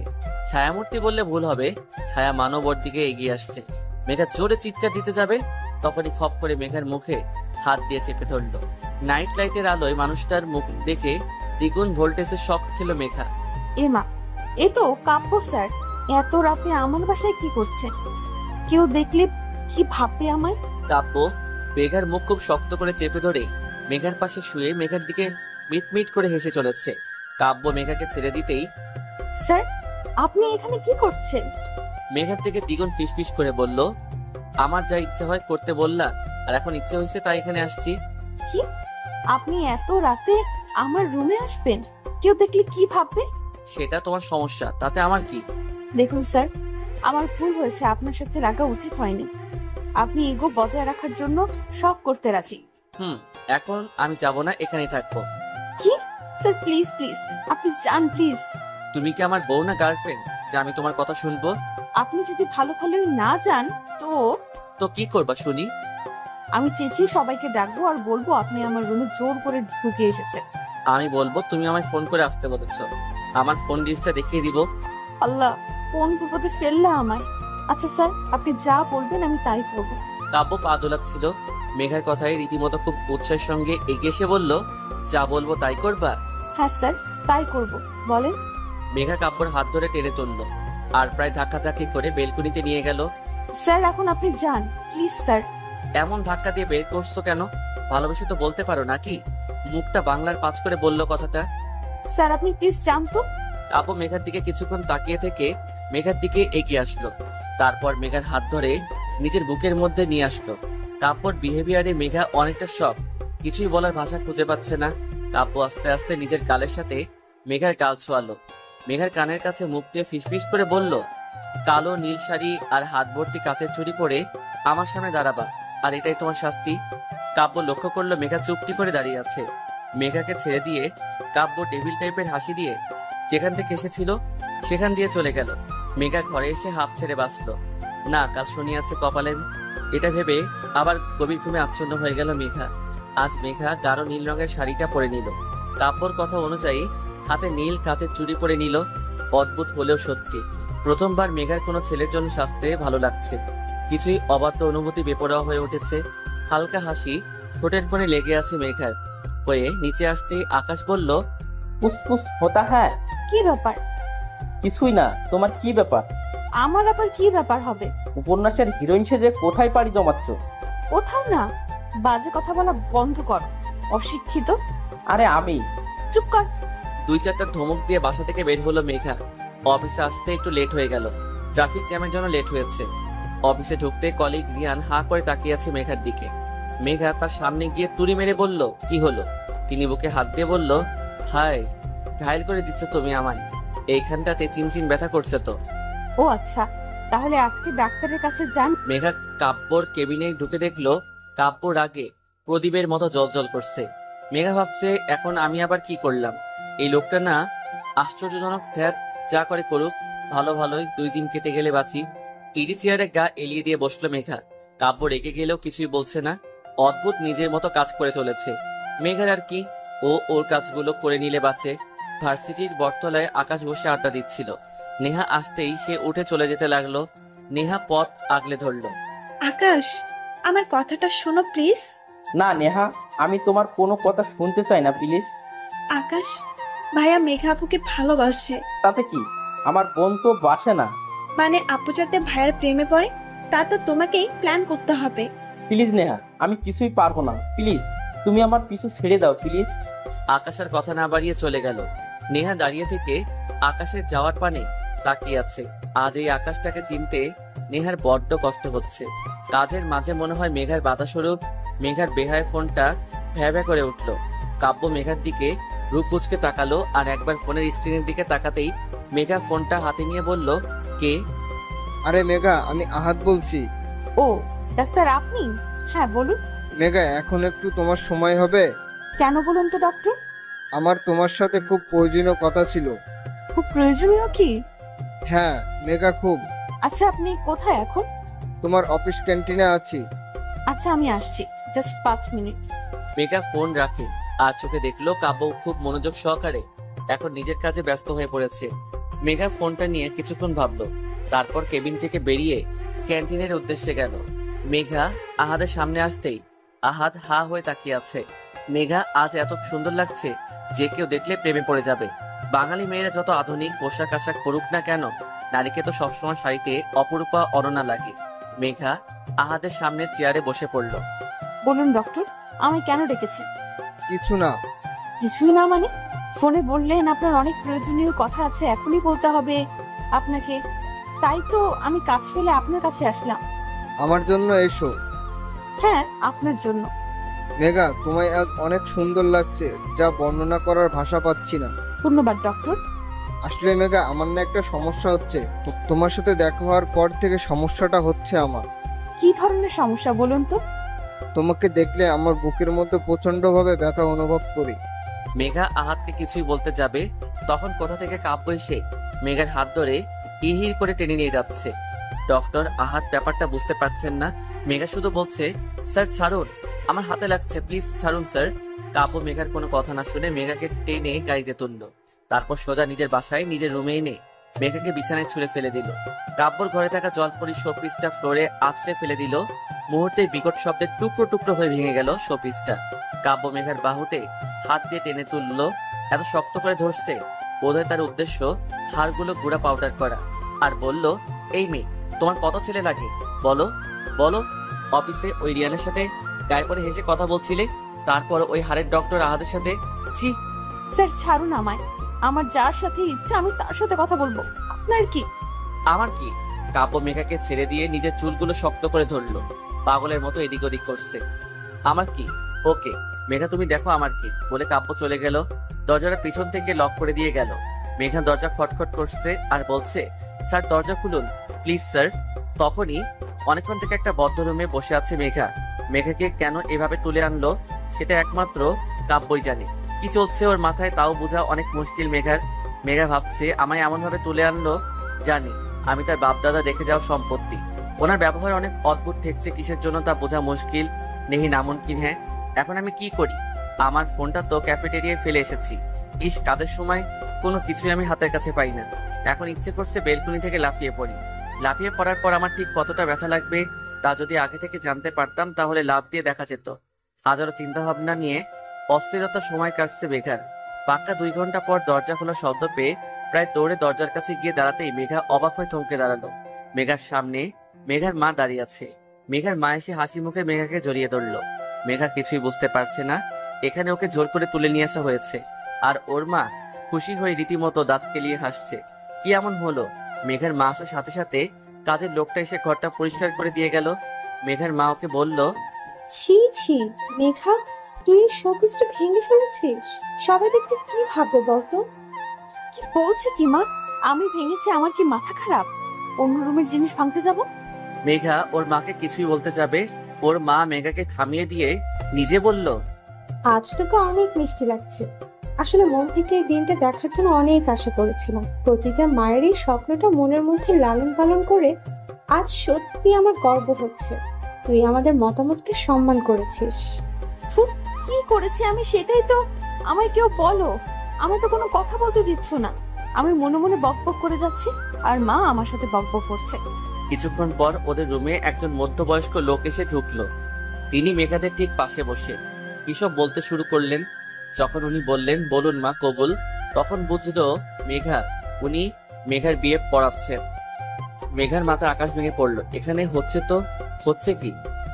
ছায়ামূর্তি বললে ভুল হবে, ছায়া মানব ওর দিকে এগিয়ে আসছে। মেঘা জোরে চিৎকার দিতে যাবে, তখনই খপ করে মেঘার মুখে হাত দিয়ে চেপে ধরলো। নাইট লাইটের আলোয় মানুষটার মুখ দেখে দ্বিগুণ ভোল্টেজে শক খেলো মেঘা। এমা, এ তো কাব্য স্যার। এত রাতে আমার বাসায় কি করছে? কেউ দেখলে কি ভাববে আমায়? কাব্য মেঘার মুখ খুব শক্ত করে চেপে ধরে মেঘার পাশে শুয়ে মেঘার দিকে মিটমিট করে হেসে চলেছে। কাব্য মেঘাকে ছেড়ে দিতেই, স্যার আপনি এখানে কি করছেন? মেঘার থেকে দ্বিগুণ ফিসফিস করে বলল, আমার যা ইচ্ছা হয় করতে বললা, আর এখন ইচ্ছে হয়েছে তাই এখানে আসছি। কি? আপনি এত রাতে আমার রুমে আসবেন? কেউ দেখলে কি ভাববে? সেটা তোমার সমস্যা, তাতে আমার কি? দেখুন স্যার, আমার ভুল হয়েছে, আপনার সাথে লাগা উচিত হয়নি। আপনি ইগো বজায় রাখার জন্য সব করতে রাজি। এখন আমি যাব না, এখানেই থাকবো। কি? স্যার প্লিজ প্লিজ, আপনি যান প্লিজ। তুমি কি আমার বউ না গার্লফ্রেন্ড যে আমি তোমার কথা শুনবো? আপনি যদি ভালো ভালোই না যান তো কি করবা শুনি? আমি চেঁচিয়ে সবাইকে ডাকবো আর বলবো আপনি আমার রুমে জোর করে ঢুকে এসেছেন। আমি বলবো তুমি আমায় ফোন করে আসতে বলেছ। আমার ফোন লিস্টটা দেখিয়ে দিব। আল্লাহ, কোন বিপদে ফেললা আমায়। আচ্ছা স্যার, আপনি যা বলবেন আমি তাই করব। কাব্য পা দোলাচ্ছিল। মেঘার কথায় রীতিমতো খুব উৎসাহের সঙ্গে এগিয়ে এসে বলল, যা বলবো তাই করবা? হ্যাঁ স্যার, তাই করব, বলেন। মেঘা কাব্যর হাত ধরে টেনে তুলল আর প্রায় ধাক্কাধাক্কি করে বেলকুনিতে নিয়ে গেল। স্যার এখন আপনি যান প্লিজ স্যার। এমন ধাক্কা দিয়ে বের করছো কেন? ভালোবেসে তো বলতে পারো নাকি? মুখটা বাংলার পাঁচ করে বলল কথাটা। স্যার আপনি প্লিজ যান তো। কাব্য মেঘার দিকে কিছুক্ষণ তাকিয়ে থেকে মেঘার দিকে এগিয়ে আসলো। তারপর মেঘার হাত ধরে নিজের বুকের মধ্যে নিয়ে আসলো। কাব্যর বিহেভিয়ারে মেঘা অনেকটা শক, কিছুই বলার ভাষা খুঁজে পাচ্ছে না। কাব্য আস্তে আস্তে নিজের গালের সাথে মেঘার গাল ছোঁয়ালো। মেঘার কানের কাছে মুখ দিয়ে ফিসফিস করে বলল, কালো নীল শাড়ি আর হাত ভর্তি কাচের চুড়ি পরে আমার সামনে দাঁড়াবা, আর এটাই তোমার শাস্তি। কাব্য লক্ষ্য করলো মেঘা চুপটি করে দাঁড়িয়ে আছে। মেঘাকে ছেড়ে দিয়ে কাব্য ডেভিল টাইপের হাসি দিয়ে যেখান থেকে এসেছিল সেখান দিয়ে চলে গেল। মেঘা ঘরে এসে হাঁপ ছেড়ে বাঁচল। না, কাল শনি আছে কপালে, এটা ভেবে আবার গভীর ঘুমে আচ্ছন্ন হয়ে গেল মেঘা। আজ মেঘা গাঢ় নীল রঙের শাড়িটা পরে নিল। কাব্যর কথা অনুযায়ী হাতে নীল কাচের চুড়ি পরে নিল। অদ্ভুত হলেও সত্যি, প্রথমবার মেঘার কোনো ছেলের জন্য সাজতে ভালো লাগছে। কিছুই অবাধ্য অনুভূতি বেপরোয়া হয়ে উঠেছে। হালকা হাসি ঠোঁটের কোণে লেগে আছে মেঘার। হয়ে নিচে আসতেই আকাশ বলল, পুসপুস হতা হ্যাঁ। কি ব্যাপার? কিছুই না, তোমার কি ব্যাপার? আমার আবার কি ব্যাপার হবে? উপন্যাসের হিরোইন সেজে কোথায় পাড়ি জমাচ্ছ? কোথাও না, বাজে কথা বলা বন্ধ কর, অশিক্ষিত। আরে আমি। চুপ কর। 2-4টা ধমক দিয়ে বাসা থেকে বের হলো মেঘা। অফিসে আসতে একটু লেট হয়ে গেল, ট্রাফিক জ্যামের জন্য লেট হয়েছে। অফিসে ঢুকতে কলিগ রিয়ান হাঁ করে তাকিয়ে আছে মেঘার দিকে। মেঘা তার সামনে গিয়ে তুড়ি মেরে বলল, কি হলো? তিনি বুকে হাত দিয়ে বলল, হাই, ঘায়ল করে দিচ্ছ তুমি আমায়। এইখানটাতে চিনচিন ব্যথা করছে তো। ও আচ্ছা, তাহলে আজকে ডাক্তারের কাছে যান। মেঘা কাব্যর কেবিনে ঢুকে দেখলো কাব্য রাগে প্রদীপের মতো জ্বলজ্বল করছে। মেঘা ভাবছে, এখন আমি আবার কি করলাম? এই লোকটা না আশ্চর্যজনক। ধ্যাত, যা করে করুক, ভালো ভালোই 2 দিন কেটে গেলে বাঁচি। ইজি চেয়ারে গা এলিয়ে দিয়ে বসলো মেঘা। কাব্য রেগে গেলেও কিছুই বলছে না, অদ্ভুত নিজের মতো কাজ করে চলেছে। মেঘার আর কি, ও ওর কাজগুলো করে নিলে বাঁচে। ভার্সিটির বটতলায় আকাশ বসে আড্ডা দিচ্ছিল। নেহা আসতেই সে উঠে চলে যেতে লাগলো। নেহা পথ আগলে ধরলো। আকাশ, আমার কথাটা শোনো প্লিজ। না নেহা, আমি তোমার কোনো কথা শুনতে চাই না প্লিজ। আকাশ, ভাইয়া মেঘা আপুকে ভালোবাসে। তাতে কি? আমার বোন তো বাসে না। মানে আপু যাতে ভাইয়ার প্রেমে পড়ে, তা তো তোমাকেই প্ল্যান করতে হবে। প্লিজ নেহা, আমি কিছুই পারবো না, প্লিজ তুমি আমার পিছু ছেড়ে দাও প্লিজ। আকাশের কথা না বাড়িয়ে চলে গেল। নেহা দাঁড়িয়ে থেকে আকাশের যাওয়ার পানে তাকিয়ে আছে। আজ এই আকাশটাকে চিনতে নেহার বড্ড কষ্ট হচ্ছে। কাজের মাঝে মনে হয় মেঘার বাধা স্বরূপ। মেঘার বেহায় ফোনটা ভ্যা ভ্যা করে উঠল। কাব্য মেঘার দিকে রূপ কুচকে তাকালো, আর একবার ফোনের স্ক্রিনের দিকে তাকাতেই মেঘা ফোনটা হাতে নিয়ে বলল, কে? আরে মেঘা, আমি আহাদ বলছি। ও ডাক্তার, আপনি? হ্যাঁ বলুন। মেঘা, এখন একটু তোমার সময় হবে? কেন বলুন তো ডক্টর? আমার তোমার সাথে খুব প্রয়োজনীয় কথা ছিল। খুব প্রয়োজনীয় কি? হ্যাঁ মেঘা, খুব। আচ্ছা, আপনি কোথায় এখন? তোমার অফিস ক্যান্টিনে আছি। আচ্ছা, আমি আসছি, জাস্ট 5 মিনিট। মেঘা ফোন রাখে আর চোখে দেখলো কাব্য খুব মনোযোগ সহকারে এখন নিজের কাজে ব্যস্ত হয়ে পড়েছে। মেঘা ফোনটা নিয়ে কিছুক্ষণ ভাবলো, তারপর কেবিন থেকে বেরিয়ে ক্যান্টিনের উদ্দেশ্যে গেল। মেঘা আহাদের সামনে আসতেই আহাদ হা হয়ে তাকিয়ে আছে। মেঘা আজ এত সুন্দর লাগছে যে কেউ দেখলে প্রেমে পড়ে যাবে। বাঙালি মেয়েরা যত আধুনিক পোশাক আশাক পরুক না কেন, নারীকে তো সবসময় শাড়িতে অপরূপা অননা লাগে। মেঘা আহাদের সামনের চেয়ারে বসে পড়ল। বলুন ডক্টর, আমায় কেন ডেকেছেন? কিছু না। কিছুই না মানে? ফোনে বললেন আপনার অনেক প্রয়োজনীয় কথা আছে, এখনই বলতে হবে আপনাকে। তাই তো আমি কাজ ফেলে আপনার কাছে আসলাম। আমার জন্য এসো। হ্যাঁ, আপনার জন্য। মেঘা, তোমায় আজ অনেক সুন্দর লাগছে, যা বর্ণনা করার ভাষা পাচ্ছি না। ধন্যবাদ ডক্টর। আসলে মেঘা, আমার না একটা সমস্যা হচ্ছে। তোমার সাথে দেখা হওয়ার পর থেকে সমস্যাটা হচ্ছে আমার। কি ধরনের সমস্যা বলুন তো? তোমাকে দেখলে আমার বুকের মধ্যে প্রচন্ডভাবে ব্যথা অনুভব করি। মেঘা আহাদকে কিছুই বলতে যাবে, তখন কোথা থেকে কাব্য এসে মেঘার হাত ধরে হির হির করে টেনে নিয়ে যাচ্ছে। ডক্টর আহাদ ব্যাপারটা বুঝতে পারছেন না। মেঘা শুধু বলছে, স্যার ছাড়ুন, আমার হাতে লাগছে, প্লিজ ছাড়ুন স্যার। কাব্য মেঘার কোনো কথা না শুনে মেঘাকে টেনে গাড়িতে তুললো। তারপর সোজা নিজের বাসায় নিজের রুমে এনে মেঘাকে বিছানায় ছুঁড়ে ফেলে দিল। কাব্যর ঘরে থাকা জলপরি শোপিসটা ফ্লোরে আছড়ে ফেলে দিল। মুহূর্তে বিকট শব্দে টুকরো টুকরো হয়ে ভেঙে গেল শোপিসটা। কাব্য মেঘার বাহুতে হাত দিয়ে টেনে তুললো। এত শক্ত করে ধরছে, বোধহয় তার উদ্দেশ্য হাড়গুলো গুঁড়া পাউডার করা। আর বলল, এই মেয়ে, তোমার কত ছেলে লাগে বলো বলো? অফিসে ওই রিয়ানের সাথে গায়ে পড়ে হেসে কথা বলছিলে, তারপর ওই হাড়ের ডক্টর আহাদের সাথে। ছি! স্যার ছাড়ুন আমায়, আমার যার সাথে ইচ্ছা আমি তার সাথে কথা বলবো, আপনার কি? আমার কি? কাব্য মেঘাকে ছেড়ে দিয়ে নিজের চুলগুলো শক্ত করে ধরলো, পাগলের মতো এদিক ওদিক করছে। আমার কি? ওকে মেঘা, তুমি দেখো আমার কি, বলে কাব্য চলে গেল। দরজাটা পিছন থেকে লক করে দিয়ে গেল। মেঘা দরজা খটখট করছে আর বলছে, স্যার দরজা খুলুন প্লিজ স্যার। তখনই অনেকক্ষণ থেকে একটা বদ্ধ রুমে বসে আছে মেঘা। মেঘাকে কেন এভাবে তুলে আনলো সেটা একমাত্র কাব্যই জানে। কি চলছে ওর মাথায় তাও বোঝা অনেক মুশকিল মেঘার। মেঘা ভাবছে, আমায় এমন ভাবে তুলে আনলো, জানি আমি তার বাপদাদা রেখে যাওয়া সম্পত্তি। ওনার ব্যবহার অনেক অদ্ভুত ঠেকছে, কিসের জন্য তা বোঝা মুশকিল। নেহি নামুনকিন। হ্যাঁ, এখন আমি কি করি? আমার ফোনটা তো ক্যাফেটেরিয়ায় ফেলে এসেছি, ইস, কাজের সময় কোনো কিছুই আমি হাতের কাছে পাই না। এখন ইচ্ছে করছে বেলকনি থেকে লাফিয়ে পড়ি। লাফিয়ে পড়ার পর আমার ঠিক কতটা ব্যথা লাগবে তা যদি আগে থেকে জানতে পারতাম তাহলে লাফ দিয়ে দেখা যেত। হাজারো চিন্তা ভাবনা নিয়ে অস্থিরতার সময় কাটছে মেঘার। পাক্কা 2 ঘন্টা পর দরজা খোলার শব্দ পেয়ে প্রায় দৌড়ে দরজার কাছে গিয়ে দাঁড়াতেই মেঘা অবাক হয়ে থমকে দাঁড়ালো। মেঘার সামনে মেঘার মা দাঁড়িয়ে আছে। মেঘার মা এসে হাসি মুখে মেঘাকে জড়িয়ে ধরলো। মেঘা কিছুই বুঝতে পারছে না এখানে ওকে জোর করে তুলে নিয়ে আসা হয়েছে, আর ওর মা খুশি হয়ে রীতিমতো দাঁত কেলিয়ে হাসছে। কি এমন হলো? মেঘার মা আসার সাথে সাথে কাজের লোকটা এসে ঘরটা পরিষ্কার করে দিয়ে গেল। মেঘার মা ওকে বলল, ছি ছি মেঘা, তুই শোকেসটা ভেঙে ফেলেছিস। সবাই দেখতে কি ভাববে বলতো? কি বলছে কি মা? আমি ভেঙেছি? আমার কি মাথা খারাপ? অন্য রুমের জিনিস ভাঙতে যাব? মেঘা ওর মাকে কিছুই বলতে যাবে, ওর মা মেঘাকে থামিয়ে দিয়ে নিজে বলল, আজ তোকে অনেক মিষ্টি লাগছে। আসলে মন থেকে এই দিনটা দেখার জন্য অনেক আশা করেছিলাম। প্রতিটা মায়ের এই স্বপ্নটা মনের মধ্যে লালন পালন করে আজ সত্যি আমার গর্ব হচ্ছে। তুই আমাদের মতামতকে সম্মান করেছিস। ধুর, কি করেছি আমি সেটাই তো আমায় কেউ বলো। আমি তো কোনো কথা বলতে দিচ্ছ না। আমি মনে মনে বকবক করে যাচ্ছি আর মা আমার সাথে বকবক করছে। কিছুক্ষণ পর ওদের রুমে একজন মধ্যবয়স্ক লোক এসে ঢুকলো। তিনি মেঘাদের ঠিক পাশে বসে কিসব বলতে শুরু করলেন। যখন উনি বললেন, বলুন মা কবুল, তখন বুঝলো উনি মেঘার বিয়ে পড়াচ্ছেন। মেঘার মাথা আকাশ ভেঙে পড়লো। এখানে হচ্ছে কি?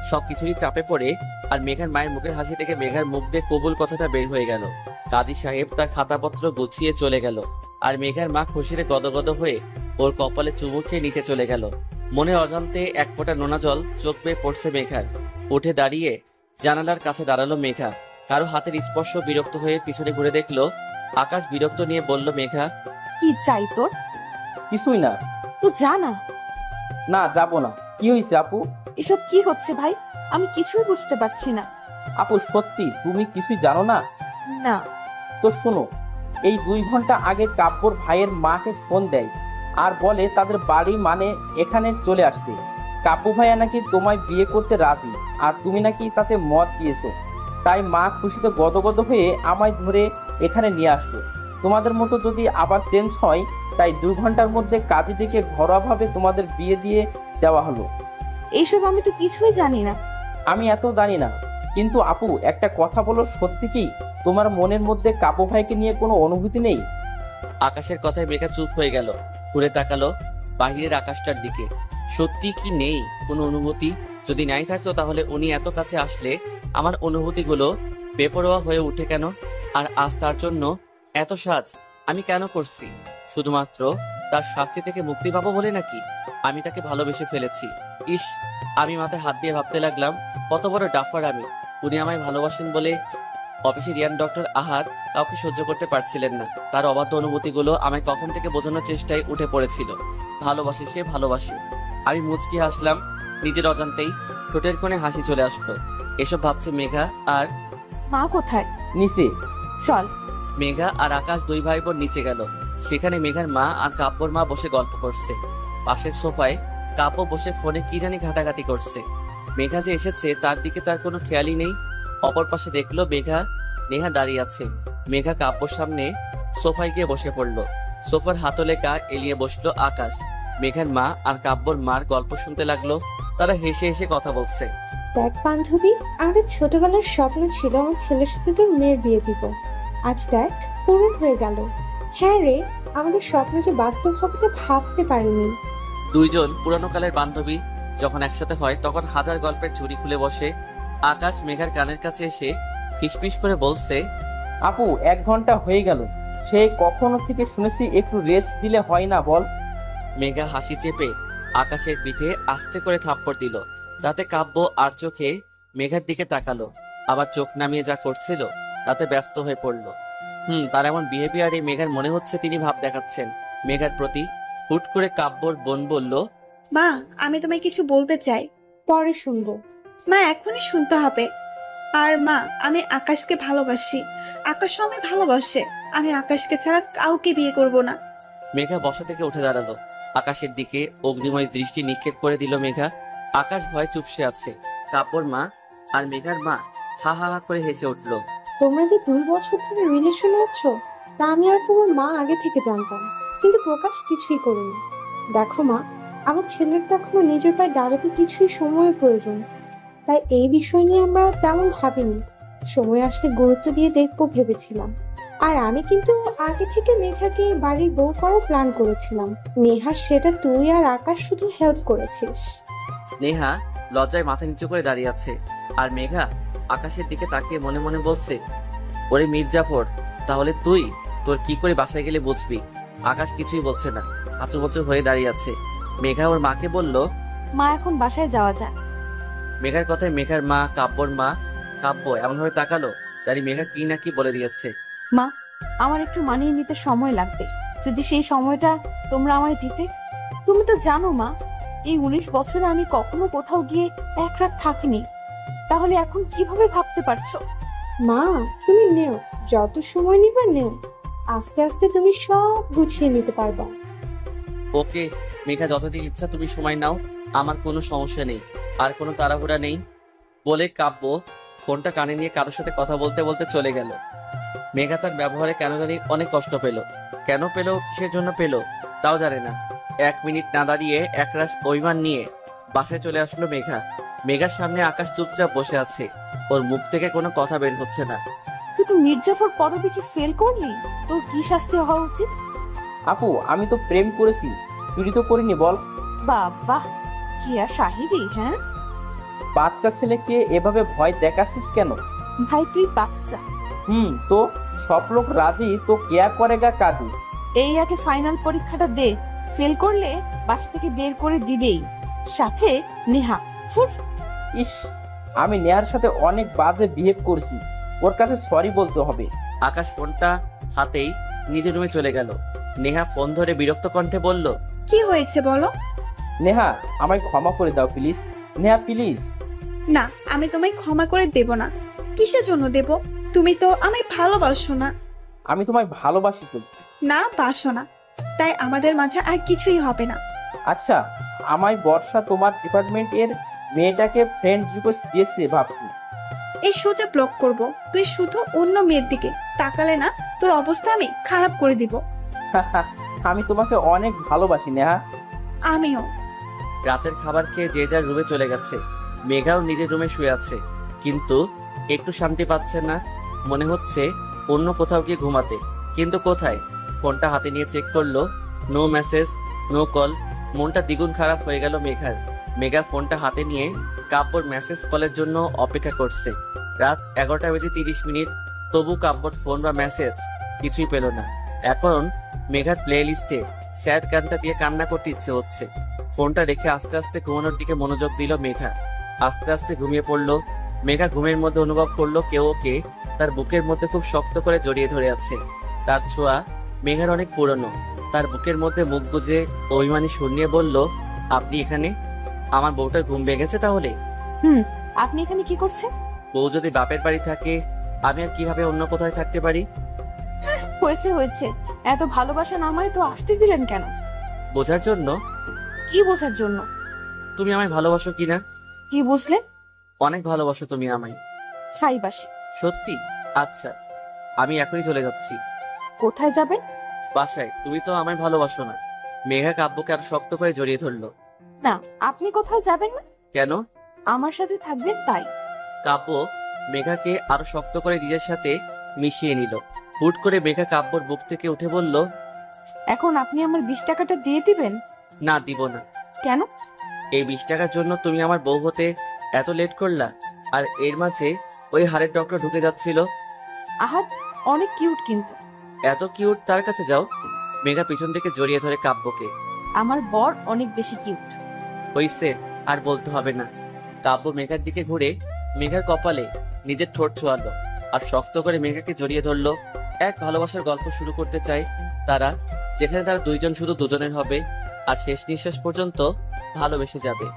সবকিছুরই চাপে পড়ে আর মেঘার মায়ের মুখের হাসি থেকে মেঘার মুখ দিয়ে কবুল কথাটা বের হয়ে গেল। কাজী সাহেব তার খাতাপত্র গুছিয়ে চলে গেল আর মেঘার মা খুশিতে গদগদ হয়ে ওর কপালে চুমু খেয়ে নিচে চলে গেল। মনে অজান্তে এক ফোঁটা নোনা জল চোখ বেয়ে পড়ছে মেঘার। উঠে দাঁড়িয়ে জানালার কাছে দাঁড়ালো মেঘা। কারো হাতের স্পর্শ বিরক্ত হয়ে পিছনে ঘুরে দেখলো আকাশ। বিরক্ত নিয়ে বলল, মেঘা কি চাই তোর? কিছুই না। তো যা না। না, যাব না। কি হয়েছে আপু? এসব কি হচ্ছে ভাই? আমি কিছুই বুঝতে পারছি না। আপু সত্যি তুমি কিছুই জানো না? না। তো শোনো, এই 2 ঘন্টা আগে কাব্যর ভাইয়ের মাকে ফোন দেয় আর বলে তাদের বাড়ি মানে এখানে চলে আসতে। কাব্য ভাইয়া নাকি তোমায় বিয়ে করতে রাজি আর তুমি নাকি তাতে মত দিয়েছো। তাই মা খুশিতে গদগদ হয়ে আমায় ধরে এখানে নিয়ে আসলো। তোমাদের মতো যদি আবার চেঞ্জ হয়, তাই 2 ঘন্টার মধ্যে কাজী ডেকে ঘরোয়াভাবে তোমাদের বিয়ে দিয়ে দেওয়া হলো। এইসব আমি তো কিছুই জানি না। আমি এত জানি না, কিন্তু আপু একটা কথা বলো, সত্যি কি তোমার মনের মধ্যে কাব্য ভাইকে নিয়ে কোনো অনুভূতি নেই? আকাশের কথায় মেঘা চুপ হয়ে গেল। ঘুরে তাকালো বাহিরের আকাশটার দিকে। সত্যি কি নেই কোনো অনুভূতি? যদি নাই থাকতো তাহলে উনি এত কাছে আসলে আমার অনুভূতিগুলো বেপরোয়া হয়ে উঠে কেন? আর আজ তার জন্য এত সাজ আমি কেন করছি? শুধুমাত্র তার শাস্তি থেকে মুক্তি পাবো বলে নাকি? আমি তাকে ভালোবেসে ফেলেছি। ইস, আমি মাথায় হাত দিয়ে ভাবতে লাগলাম কত বড় ডাফার আমি। উনি আমায় ভালোবাসেন বলে অফিসে রিয়ান ডক্টর আহাদ কাউকে সহ্য করতে পারছিলেন না। তার অবাধ্য অনুভূতিগুলো আমায় কখন থেকে বোঝানোর চেষ্টায় উঠে পড়েছিল। ভালোবাসে সে, ভালোবাসে। আমি মুচকি হাসলাম নিজের অজান্তেই। ঠোঁটের কোণে হাসি চলে আসলো। এসব ভাবছে মেঘা। আর মা কোথায়? নিচে চল। মেঘা আর আকাশ 2 ভাই বোন নিচে গেল। সেখানে মেঘার মা আর কাব্যর মা বসে গল্প করছে। পাশের সোফায় কাব্য বসে ফোনে কি জানি ঘাটাঘাটি করছে। মেঘা যে এসেছে তার দিকে তার কোনো খেয়ালই নেই। অপর পাশে দেখলো নেহা দাঁড়িয়ে আছে। মেঘা কাব্যর সামনে সোফায় গিয়ে বসে পড়লো। সোফার হাতলে গা এলিয়ে বসলো আকাশ। মেঘার মা আর কাব্যর মার গল্প শুনতে লাগলো। তারা হেসে হেসে কথা বলছে। দেখ বান্ধবী, আমাদের ছোটবেলার স্বপ্ন ছিল আমার ছেলের সাথে তোর মেয়ের বিয়ে দিব। আজ দেখ পূরণ হয়ে গেল। হ্যাঁ রে, আমাদের স্বপ্ন যে বাস্তব হবে তা ভাবতে পারিনি। 2 জন পুরানো কালের বান্ধবী যখন একসাথে হয় তখন হাজার গল্পের ঝুড়ি খুলে বসে। আকাশ মেঘার কানের কাছে এসে ফিসফিস করে বলছে, আপু 1 ঘন্টা হয়ে গেল, সে কখনো থেকে শুনেছি একটু রেস্ট দিলে হয় না বল? মেঘা হাসি চেপে আকাশের পিঠে আস্তে করে থাপ্পড় দিল। তাতে কাব্য আর চোখে মেঘার দিকে তাকালো, আবার চোখ নামিয়ে যা করছিল তাতে ব্যস্ত হয়ে পড়ল। তার এমন বিহেভিয়ারে মেঘার মনে হচ্ছে তিনি ভাব দেখাচ্ছেন মেঘার প্রতি। হুট করে কাব্যর বোন বলল, মা, আমি তোমায় কিছু বলতে চাই। পরে শুনবো। মা, এখনই শুনতে হবে। আর মা, আমি আকাশকে ভালোবাসি। আকাশও আমায় ভালোবাসে। আমি আকাশকে ছাড়া কাউকে বিয়ে করব না। মেঘা বসা থেকে উঠে দাঁড়ালো। আকাশের দিকে অগ্নিময় দৃষ্টি নিক্ষেপ করে দিল মেঘা। আকাশ ভয় চুপসে আছে। কাব্যর মা আর মেঘার মা হা হা হা করে হেসে উঠল। তোমরা যে 2 বছর ধরে রিলেশনে আছো, তা আমি আর তোমার মা আগে থেকে জানতাম, কিন্তু প্রকাশ কিছুই করেনি। দেখো মা, আমার ছেলের তো এখনো নিজের পায়ে দাঁড়াতে কিছুই সময়ের প্রয়োজন, তাই এই বিষয় নিয়ে আমরা তেমন ভাবিনি। সময় আসলে গুরুত্ব দিয়ে দেখবো ভেবেছিলাম। আর আমি কিন্তু আগে থেকে মেঘাকে বাড়ির বউ করার প্ল্যান করেছিলাম। নেহা, সেটা তুই আর আকাশ শুধু হেল্প করেছিস। নেহা লজ্জায় মাথা নিচু করে দাঁড়িয়ে আছে, আর মেঘা আকাশের দিকে তাকিয়ে মনে মনে বলছে, ওরে মির্জাফর, তাহলে তুই তোর কি করে বাসায় গেলে বুঝবি। আকাশ কিছুই বলছে না, আচুবচু হয়ে দাঁড়িয়ে আছে। মেঘা ওর মাকে বলল, মা এখন বাসায় যাওয়া যাক। মেঘার কথায় মেঘার মা কাব্যর মা কাব্য এমনভাবে তাকালো জানি মেঘা কি না কি বলে দিয়েছে। মা, আমার একটু মানিয়ে নিতে সময় লাগবে, যদি সেই সময়টা তোমরা আমায় দিতে। তুমি তো জানো মা, এই 19 বছরে আমি কখনো কোথাও গিয়ে এক রাত থাকিনি, তাহলে এখন কিভাবে ভাবতে পারছো? মা, তুমি নেও, যত সময় নিবা নেও, আস্তে আস্তে তুমি সব গুছিয়ে নিতে পারবা। ওকে মেঘা, যতদিন ইচ্ছা তুমি সময় নাও, আমার কোনো সমস্যা নেই, আর কোনো তাড়াহুড়া নেই বলে কাব্য ফোনটা কানে নিয়ে কারোর সাথে কথা বলতে বলতে চলে গেল। মেঘা তার ব্যবহারে কেন জানি অনেক কষ্ট পেল। কেন পেল, কিসের জন্য পেল তাও জানে না। 1 মিনিট না দাঁড়িয়ে একরাশ অভিমান নিয়ে বাসায় চলে আসলো মেঘা। মেঘার সামনে আকাশ চুপচাপ বসে আছে, ওর মুখ থেকে কোনো কথা বের হচ্ছে না। তুই তো মির্জাফর পদবী কি ফেল করলি? তোর কি শাস্তি হওয়া উচিত? আপু, আমি তো প্রেম করেছি, চুরি তো করিনি বল। বাবা, কি আর শাহিরি! হ্যাঁ, বাচ্চা ছেলেকে এভাবে ভয় দেখাচ্ছিস কেন? ভাই তুই বাচ্চা। তো সব লোক রাজি তো কেয়া করেগা কাজী। এই আগে ফাইনাল পরীক্ষাটা দে, ফেল করলে বাসা থেকে বের করে দিবেই, সাথে নেহা। ফুর! ইস, আমি নেহার সাথে অনেক বাজে বিহেভ করছি, ওর কাছে সরি বলতে হবে। আকাশ ফোনটা হাতেই নিজের রুমে চলে গেল। নেহা ফোন ধরে বিরক্ত কণ্ঠে বলল, কি হয়েছে বলো? নেহা, আমায় ক্ষমা করে দাও প্লিজ। নেহা প্লিজ। না, আমি তোমায় ক্ষমা করে দেব না। কিসের জন্য দেব? তুমি তো আমায় ভালোবাসো না। আমি তোমায় ভালোবাসি তো। না, বাসো না, তাই আমাদের মাঝে আর কিছুই হবে না। আচ্ছা, আমায় বর্ষা তোমার ডিপার্টমেন্টের মেয়েটাকে ফ্রেন্ড রিকোয়েস্ট দিয়েছে ভাবছি। এই সোজা ব্লক করব। তুই শুধু অন্য মেয়ের দিকে তাকালে না, তোর অবস্থা আমি খারাপ করে দিব। আমি তোমাকে অনেক ভালোবাসি নেহা। আমিও। রাতের খাবার খেয়ে যে যার রুমে চলে গেছে। মেঘাও নিজের রুমে শুয়ে আছে, কিন্তু একটু শান্তি পাচ্ছে না। মনে হচ্ছে অন্য কোথাও গিয়ে ঘুমাতে, কিন্তু কোথায়? ফোনটা হাতে নিয়ে চেক করলো, নো মেসেজ, নো কল। মনটা দ্বিগুণ খারাপ হয়ে গেল মেঘার। মেঘা ফোনটা হাতে নিয়ে কাব্যর মেসেজ কলের জন্য অপেক্ষা করছে। রাত 11:30, তবু কাব্যর ফোন বা মেসেজ কিছুই পেল না। এখন মেঘার প্লে লিস্টে স্যাড গানটা দিয়ে কান্না করতে ইচ্ছে হচ্ছে। ফোনটা রেখে আস্তে আস্তে ঘুমানোর দিকে মনোযোগ দিল মেঘা। আস্তে আস্তে ঘুমিয়ে পড়লো। মেঘা ঘুমের মধ্যে অনুভব করলো কেউ ওকে তার বুকের মধ্যে খুব শক্ত করে জড়িয়ে ধরে আছে। তার ছোঁয়া মেঘার অনেক পুরনো। তার বুকের মধ্যে মুখ গুজে অভিমানী সুর নিয়ে বলল, আপনি এখানে? আমার বউটার ঘুম ভেঙেছে তাহলে? আপনি এখানে কি করছেন? বউ যদি বাপের বাড়ি থাকে, আমি আর কিভাবে অন্য কোথায় থাকতে পারি? হয়েছে হয়েছে, এত ভালোবাসা নামায় তো আসতে দিলেন কেন? বোঝার জন্য। কি বোঝার জন্য? তুমি আমায় ভালোবাসো কিনা। কি বুঝলেন? অনেক ভালোবাসো তুমি আমায়। ছাইবাসী। সত্যি? আচ্ছা, আমি এখনই চলে যাচ্ছি। কোথায় যাবেন? বাসায়। তুমি তো আমায় ভালোবাসো না। মেঘা কাব্যকে আরো শক্ত করে জড়িয়ে ধরলো। না, আপনি কোথাও যাবেন না। কেন? আমার সাথে থাকবেন তাই। কাব্য মেঘাকে আরো শক্ত করে নিজের সাথে মিশিয়ে নিল। হুট করে মেঘা কাব্যর বুক থেকে উঠে বলল, এখন আপনি আমার 20 টাকাটা দিয়ে দিবেন? না, দিব না। কেন? এই 20 টাকার জন্য তুমি আমার বউ হতে এত লেট করলা, আর এর মাঝে ওই হাড়ের ডক্টর ঢুকে যাচ্ছিল। আহার, অনেক কিউট কিন্তু। এত কিউট তার কাছে যাও। মেঘা পিছন থেকে জড়িয়ে ধরে কাব্যকে। আমার বর অনেক বেশি কিউট। হইছে, আর বলতে হবে না। কাব্য মেঘার দিকে ঘুরে মেঘার কপালে নিজের ঠোঁট ছোঁয়ালো, আর শক্ত করে মেঘাকে জড়িয়ে ধরলো। এক ভালোবাসার গল্প শুরু করতে চায় তারা, যেখানে তারা দুইজন শুধু দুজনের হবে, আর শেষ নিঃশ্বাস পর্যন্ত ভালোবেসে যাবে।